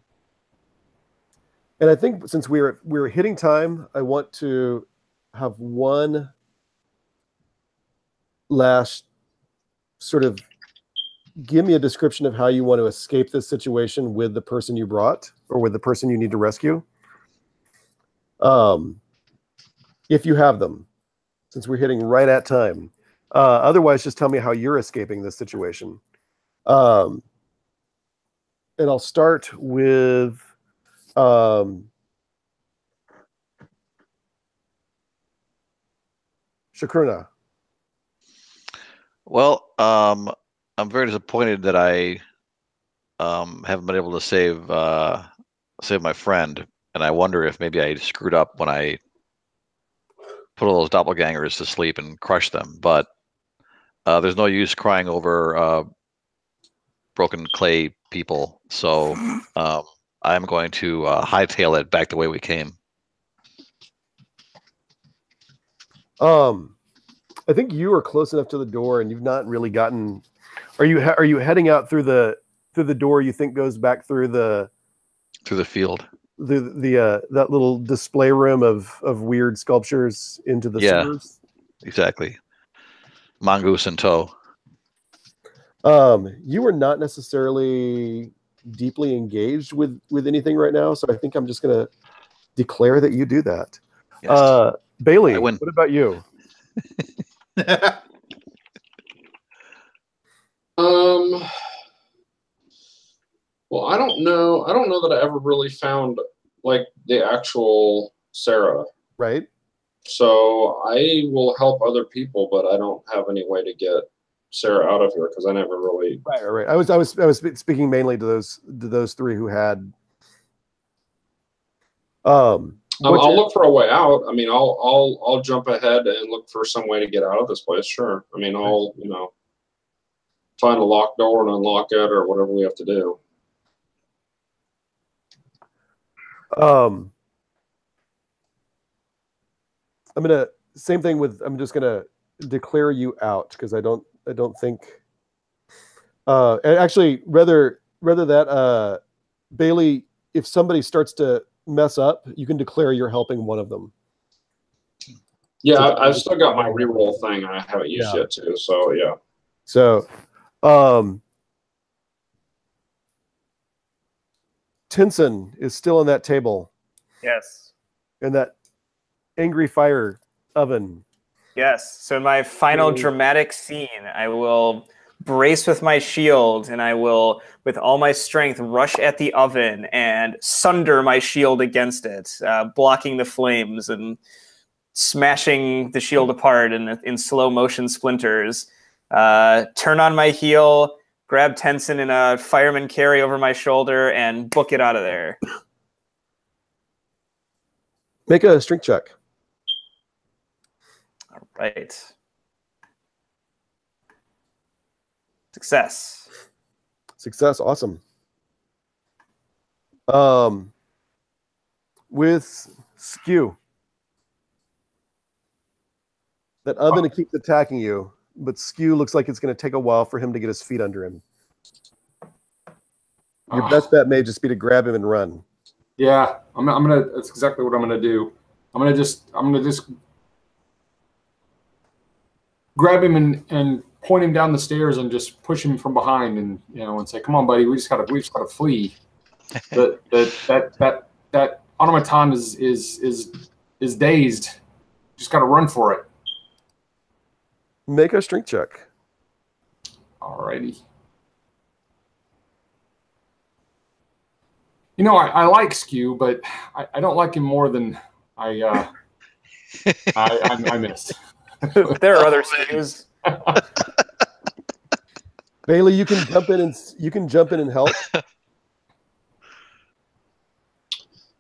Speaker 1: I think since we're hitting time, I want to have one last sort of give me a description of how you want to escape this situation with the person you brought or with the person you need to rescue. If you have them, since we're hitting right at time. Otherwise, just tell me how you're escaping this situation. And I'll start with Shakruna.
Speaker 5: Well, I'm very disappointed that I haven't been able to save my friend, and I wonder if maybe I screwed up when I put all those doppelgangers to sleep and crushed them. But there's no use crying over broken clay people, so I'm going to hightail it back the way we came.
Speaker 1: I think you are close enough to the door, and you've not really gotten. Are you heading out through the door you think goes back through the
Speaker 5: field?
Speaker 1: That little display room of weird sculptures into the sewers?
Speaker 5: Exactly. Mongoose in tow.
Speaker 1: You are not necessarily deeply engaged with anything right now, so I think I'm just gonna declare that you do that.
Speaker 5: Yes.
Speaker 1: Bailey,
Speaker 5: I win.
Speaker 1: what about you?
Speaker 6: Well, I don't know. I don't know that I ever really found like the actual Sarah.
Speaker 1: Right.
Speaker 6: So I will help other people, but I don't have any way to get Sarah out of here because I never really.
Speaker 1: Right. I was speaking mainly to those three who had.
Speaker 6: I'll look for a way out. I mean, I'll jump ahead and look for some way to get out of this place. Sure. I mean, I'll find a locked door and unlock it or whatever we have to do.
Speaker 1: I'm just gonna declare you out because I don't think. And actually, rather that, Bailey, if somebody starts to mess up, you can declare you're helping one of them.
Speaker 6: Yeah, I've still got my reroll thing I haven't used yet too. So yeah.
Speaker 1: So, Tinson is still on that table.
Speaker 2: Yes.
Speaker 1: In that angry fire oven.
Speaker 2: Yes. So in my final dramatic scene, I will brace with my shield and I will, with all my strength, rush at the oven and sunder my shield against it, blocking the flames and smashing the shield apart in slow motion splinters. Turn on my heel, grab Tenson in a fireman carry over my shoulder, and book it out of there.
Speaker 1: Make a strength check.
Speaker 2: All right. Success.
Speaker 1: Awesome. With Skew. That oven keeps attacking you, but Skew looks like it's going to take a while for him to get his feet under him. Your best bet may just be to grab him and run.
Speaker 4: Yeah, I'm gonna. That's exactly what I'm gonna do. I'm gonna just grab him and point him down the stairs and just push him from behind and and say, "Come on, buddy, we just gotta flee." that automaton is dazed. Just gotta run for it.
Speaker 1: Make a strength check.
Speaker 4: Alrighty. I like Skew, but I don't like him more than I missed.
Speaker 2: There are other Skews.
Speaker 1: Bailey, you can jump in and help.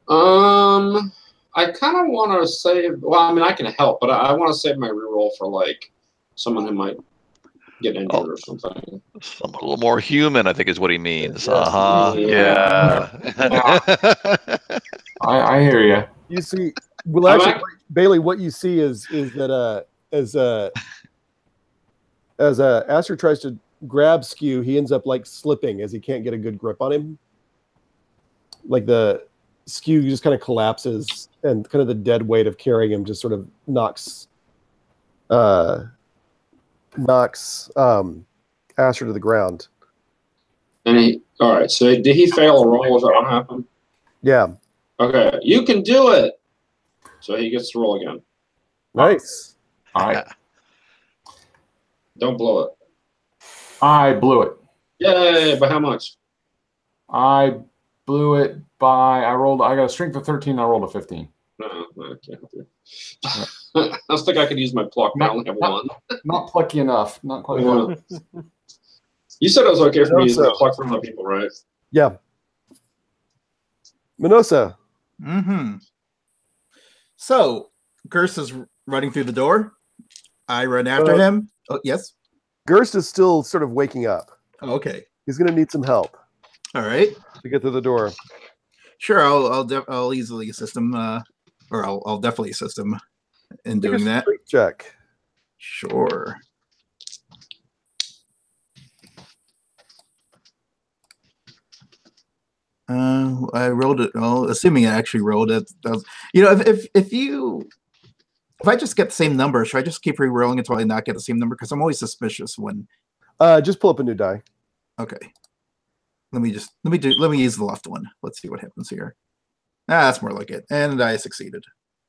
Speaker 6: I kind of want to save. Well, I mean, I can help, but I want to save my reroll for like someone who might get injured or something.
Speaker 5: Someone a little more human, I think, is what he means.
Speaker 6: Yeah.
Speaker 4: I hear you.
Speaker 1: You see, well, actually, Bailey, what you see is that as Aster tries to grab Skew, he ends up like slipping as he can't get a good grip on him. Like the Skew just kind of collapses, and kind of the dead weight of carrying him just sort of knocks Aster to the ground.
Speaker 6: And all right. So did he fail a roll? Was that what happened?
Speaker 1: Yeah.
Speaker 6: Okay, you can do it. So he gets to roll again.
Speaker 1: Nice.
Speaker 4: All right.
Speaker 6: Don't blow it.
Speaker 4: I blew it.
Speaker 6: Yay! By how much?
Speaker 4: I blew it by. I got a strength of 13. I rolled a 15.
Speaker 6: No, I can't help you. I was thinking I could use my pluck, but I only have one.
Speaker 4: Not plucky enough. Not quite enough.
Speaker 6: You said it was okay for me to use my pluck from other people, right?
Speaker 1: Yeah. Minosa.
Speaker 3: Mm-hmm. So, Gerst is running through the door. I run after him. Oh, yes?
Speaker 1: Gerst is still sort of waking up.
Speaker 3: Oh, okay.
Speaker 1: He's going to need some help.
Speaker 3: All right.
Speaker 1: To get through the door.
Speaker 3: Sure, I'll easily assist him, or I'll definitely assist him in doing that.
Speaker 1: Check.
Speaker 3: Sure. I rolled it. Well, assuming I actually rolled it. If I just get the same number, should I just keep re-rolling until I not get the same number? Because I'm always suspicious when.
Speaker 1: Just pull up a new die.
Speaker 3: Okay. Let me use the left one. Let's see what happens here. That's more like it. And I succeeded.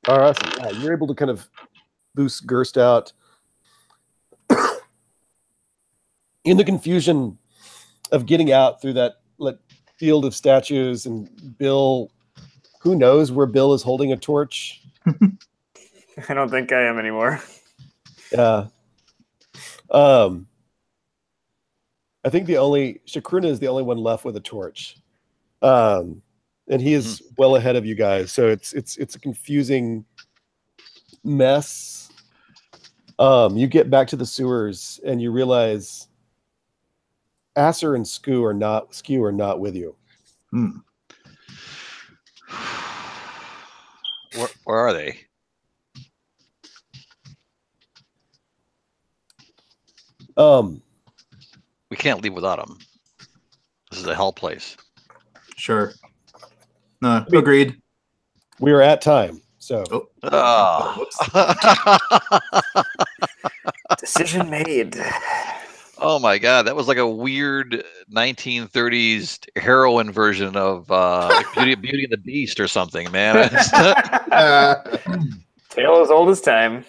Speaker 1: All right, so yeah, you're able to kind of boost Gerst out. In the confusion of getting out through that field of statues, and Bill, who knows where Bill is holding a torch?
Speaker 2: I don't think I am anymore.
Speaker 1: Yeah. I think Shakruna is the only one left with a torch. And he is well ahead of you guys. So it's a confusing mess. You get back to the sewers and you realize Asser and Skew are not with you.
Speaker 5: Where are they? We can't leave without them. This is a hell place.
Speaker 3: Sure. No, agreed.
Speaker 1: We are at time, so.
Speaker 2: Decision made.
Speaker 5: Oh my God, that was like a weird 1930s heroin version of Beauty and the Beast or something, man.
Speaker 2: Tale as old as time.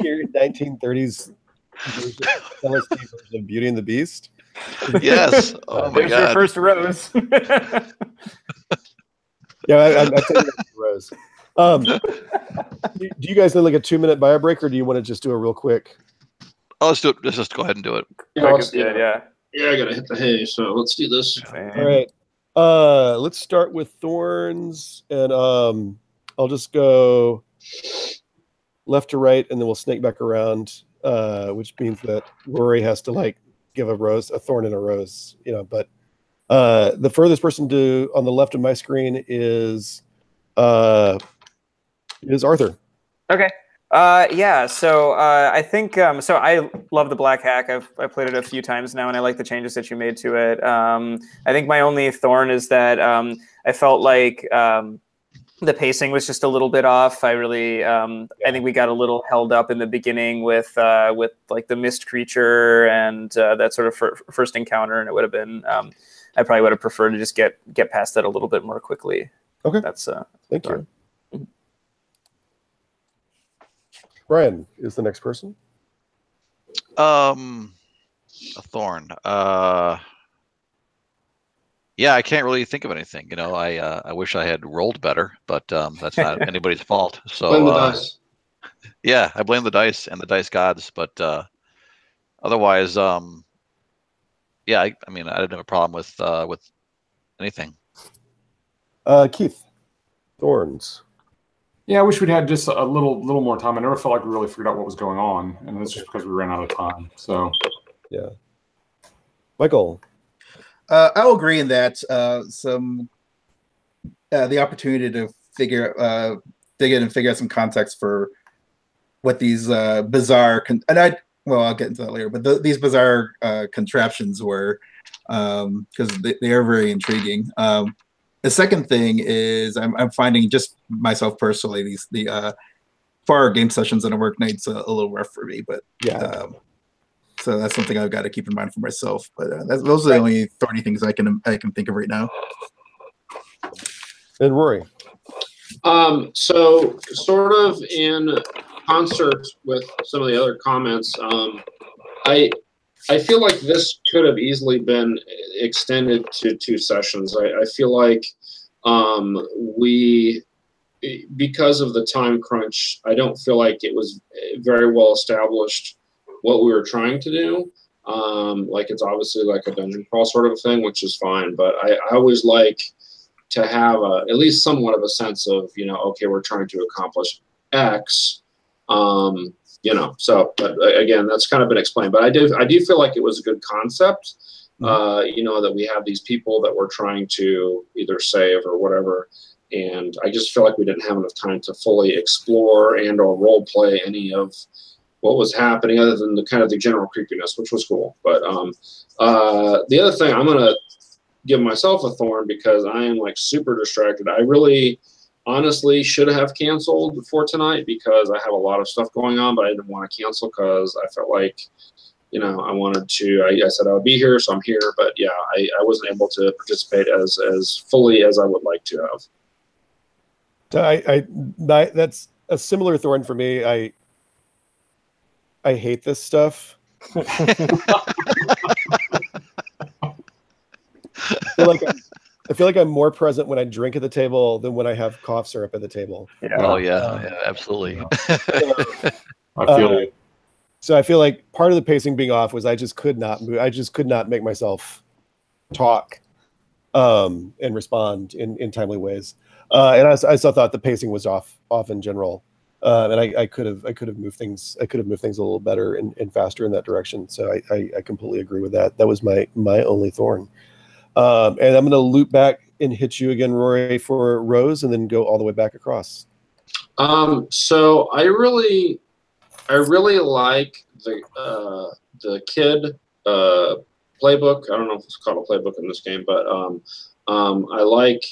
Speaker 1: Weird 1930s LSD version of Beauty and the Beast.
Speaker 5: Yes. Oh my
Speaker 2: There's
Speaker 5: God.
Speaker 2: your first rose.
Speaker 1: Yeah, I'm taking that rose. Do you guys need like a 2-minute bio break, or do you want to just do it real quick?
Speaker 5: Oh, let's do it. Let's just go ahead and do it.
Speaker 6: Yeah, let's do
Speaker 2: good,
Speaker 6: it.
Speaker 2: yeah.
Speaker 6: Yeah, I gotta hit the hay, so let's do this.
Speaker 1: All right. Let's start with Thorns, and I'll just go left to right, and then we'll snake back around, which means that Rory has to like give a thorn and a rose, but the furthest person on the left of my screen is Arthur.
Speaker 2: Okay. Yeah, so I think so I love the Black Hack. I played it a few times now, and I like the changes that you made to it. I think my only thorn is that I felt like the pacing was just a little bit off. I think we got a little held up in the beginning with like the mist creature and that sort of first encounter, and it would have been I probably would have preferred to just get past that a little bit more quickly.
Speaker 1: Okay,
Speaker 2: that's
Speaker 1: thank you. Brian is the next person.
Speaker 5: A thorn. Yeah, I can't really think of anything. I wish I had rolled better, but that's not anybody's fault. So
Speaker 6: blame the dice.
Speaker 5: Yeah, I blame the dice and the dice gods, but otherwise, yeah, I mean, I didn't have a problem with anything.
Speaker 1: Keith, thorns.
Speaker 4: Yeah, I wish we'd had just a little more time. I never felt like we really figured out what was going on, and that's just because we ran out of time. So,
Speaker 1: yeah. Michael,
Speaker 3: I'll agree in that the opportunity to dig in and figure out some context for what these bizarre I'll get into that later. But these bizarre contraptions were, because they are very intriguing. The second thing is I'm finding just myself personally the 4-hour game sessions on a work night's a little rough for me, but
Speaker 1: yeah.
Speaker 3: So that's something I've got to keep in mind for myself. But those are the only thorny things I can think of right now.
Speaker 1: And Rory.
Speaker 6: So sort of in concert with some of the other comments, I feel like this could have easily been extended to 2 sessions. I feel like because of the time crunch, I don't feel like it was very well established what we were trying to do. Like it's obviously like a dungeon crawl sort of a thing, which is fine. But I always like to have at least somewhat of a sense of, okay, we're trying to accomplish X. So but again, that's kind of been explained, but I do feel like it was a good concept, that we have these people that we're trying to either save or whatever. And I just feel like we didn't have enough time to fully explore and or role play any of what was happening other than the kind of the general creepiness, which was cool. But the other thing, I'm going to give myself a thorn because I am like super distracted. I really honestly should have canceled for tonight because I have a lot of stuff going on, but I didn't want to cancel because I felt like I wanted to. I said I would be here, so I'm here. But yeah, I wasn't able to participate as fully as I would like to have.
Speaker 1: That's a similar thorn for me. I hate this stuff. I feel like I'm more present when I drink at the table than when I have cough syrup at the table.
Speaker 2: Yeah.
Speaker 5: Oh yeah, absolutely.
Speaker 4: I feel you.
Speaker 1: So I feel like part of the pacing being off was I just could not move. I just could not make myself talk and respond in timely ways. And I still thought the pacing was off in general. And I could have moved things. I could have moved things a little better and faster in that direction. So I completely agree with that. That was my only thorn. And I'm going to loop back and hit you again, Rory, for Rose, and then go all the way back across.
Speaker 6: So I really like the kid playbook. I don't know if it's called a playbook in this game, but I like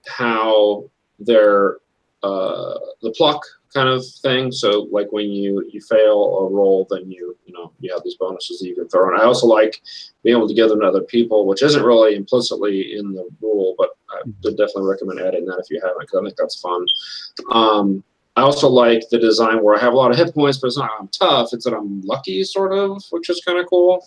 Speaker 6: how they're the pluck kind of thing. So like when you fail a roll, then you have these bonuses that you can throw. And I also like being able to give them to other people, which isn't really implicitly in the rule, but I would definitely recommend adding that if you haven't, because I think that's fun. I also like the design where I have a lot of hit points, but it's not I'm tough. It's that I'm lucky, sort of, which is kind of cool.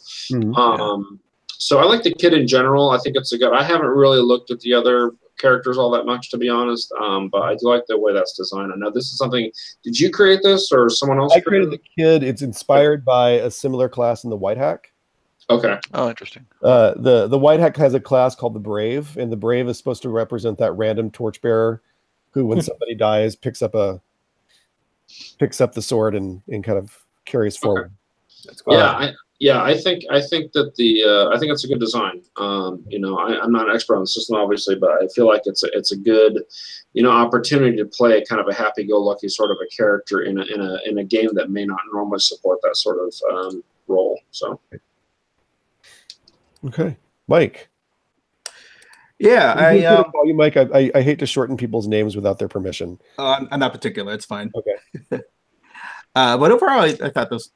Speaker 6: So I like the kid in general. I think it's a good. I haven't really looked at the other characters all that much, to be honest. But I do like the way that's designed. I know this is something. Did you create this or someone else?
Speaker 1: I created the kid. It's inspired by a similar class in the White Hack.
Speaker 6: Okay.
Speaker 5: Oh, interesting.
Speaker 1: The White Hack has a class called the Brave, and the Brave is supposed to represent that random torchbearer who, when somebody dies, picks up the sword and kind of carries forward.
Speaker 6: That's cool. I think that I think it's a good design. I'm not an expert on the system, obviously, but I feel like it's a good, opportunity to play kind of a happy-go-lucky sort of a character in a game that may not normally support that sort of role. So,
Speaker 1: okay, Mike.
Speaker 3: Yeah,
Speaker 1: I call you Mike. I hate to shorten people's names without their permission.
Speaker 3: I'm not particular. It's fine.
Speaker 1: Okay.
Speaker 3: But overall, I thought this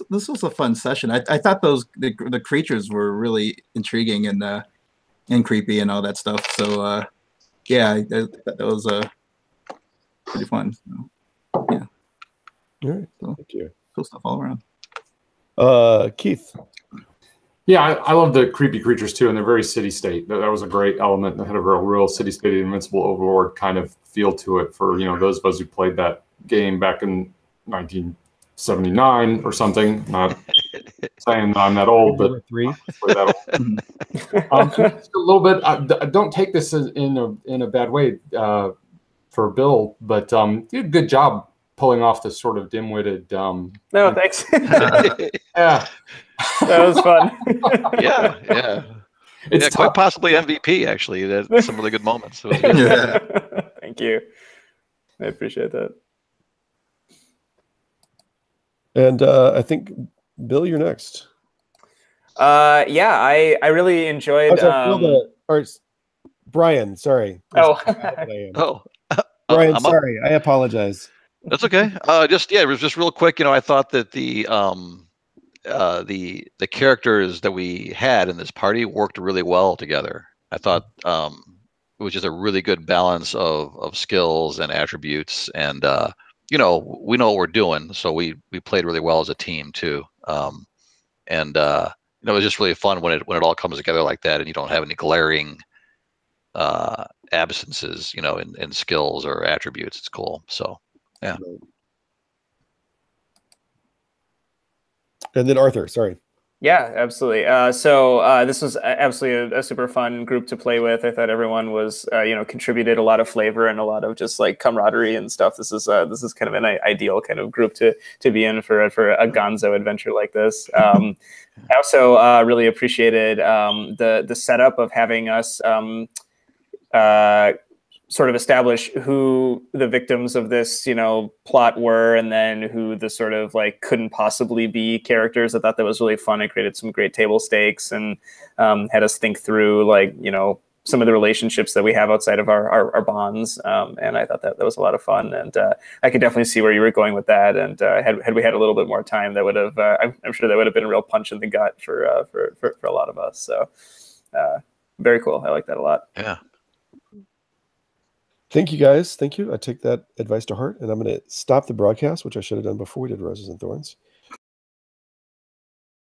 Speaker 3: was a fun session. I thought the creatures were really intriguing and creepy and all that stuff. So yeah, I thought that was pretty fun. So, yeah.
Speaker 1: All right.
Speaker 3: So,
Speaker 1: thank you.
Speaker 3: Cool stuff all around.
Speaker 1: Keith.
Speaker 4: Yeah, I love the creepy creatures too, and they're very city-state. That was a great element that had a real city-state Invincible Overlord kind of feel to it for those of us who played that game back in 1979 or something. Not saying I'm that old, but just a little bit. Don't take this in a bad way for Bill, but you did a good job pulling off this sort of dim-witted.
Speaker 2: No, thanks.
Speaker 4: Yeah.
Speaker 2: That was fun.
Speaker 5: Yeah. It's quite possibly MVP, actually. There's some really good moments. So
Speaker 2: Thank you. I appreciate that.
Speaker 1: And I think, Bill, you're next.
Speaker 2: Yeah, I really enjoyed.
Speaker 1: Brian, sorry.
Speaker 2: Oh.
Speaker 1: Brian, sorry. I apologize.
Speaker 5: That's okay. It was just real quick. I thought that the characters that we had in this party worked really well together. I thought it was just a really good balance of skills and attributes, and we know what we're doing, so we played really well as a team too. It was just really fun when it all comes together like that, and you don't have any glaring absences, in skills or attributes. It's cool. So yeah.
Speaker 1: And then Arthur, sorry.
Speaker 2: Yeah, absolutely. So this was absolutely a super fun group to play with. I thought everyone was, contributed a lot of flavor and a lot of just like camaraderie and stuff. This is kind of an ideal kind of group to be in for a Gonzo adventure like this. I also really appreciated the setup of having us sort of establish who the victims of this, plot were, and then who the sort of like couldn't possibly be characters. I thought that was really fun. It created some great table stakes and had us think through like, some of the relationships that we have outside of our bonds. And I thought that was a lot of fun, and I could definitely see where you were going with that. And had we had a little bit more time, that would have, I'm sure that would have been a real punch in the gut for a lot of us. So very cool. I like that a lot.
Speaker 5: Yeah.
Speaker 1: Thank you, guys. Thank you. I take that advice to heart, and I'm going to stop the broadcast, which I should have done before we did Roses and Thorns.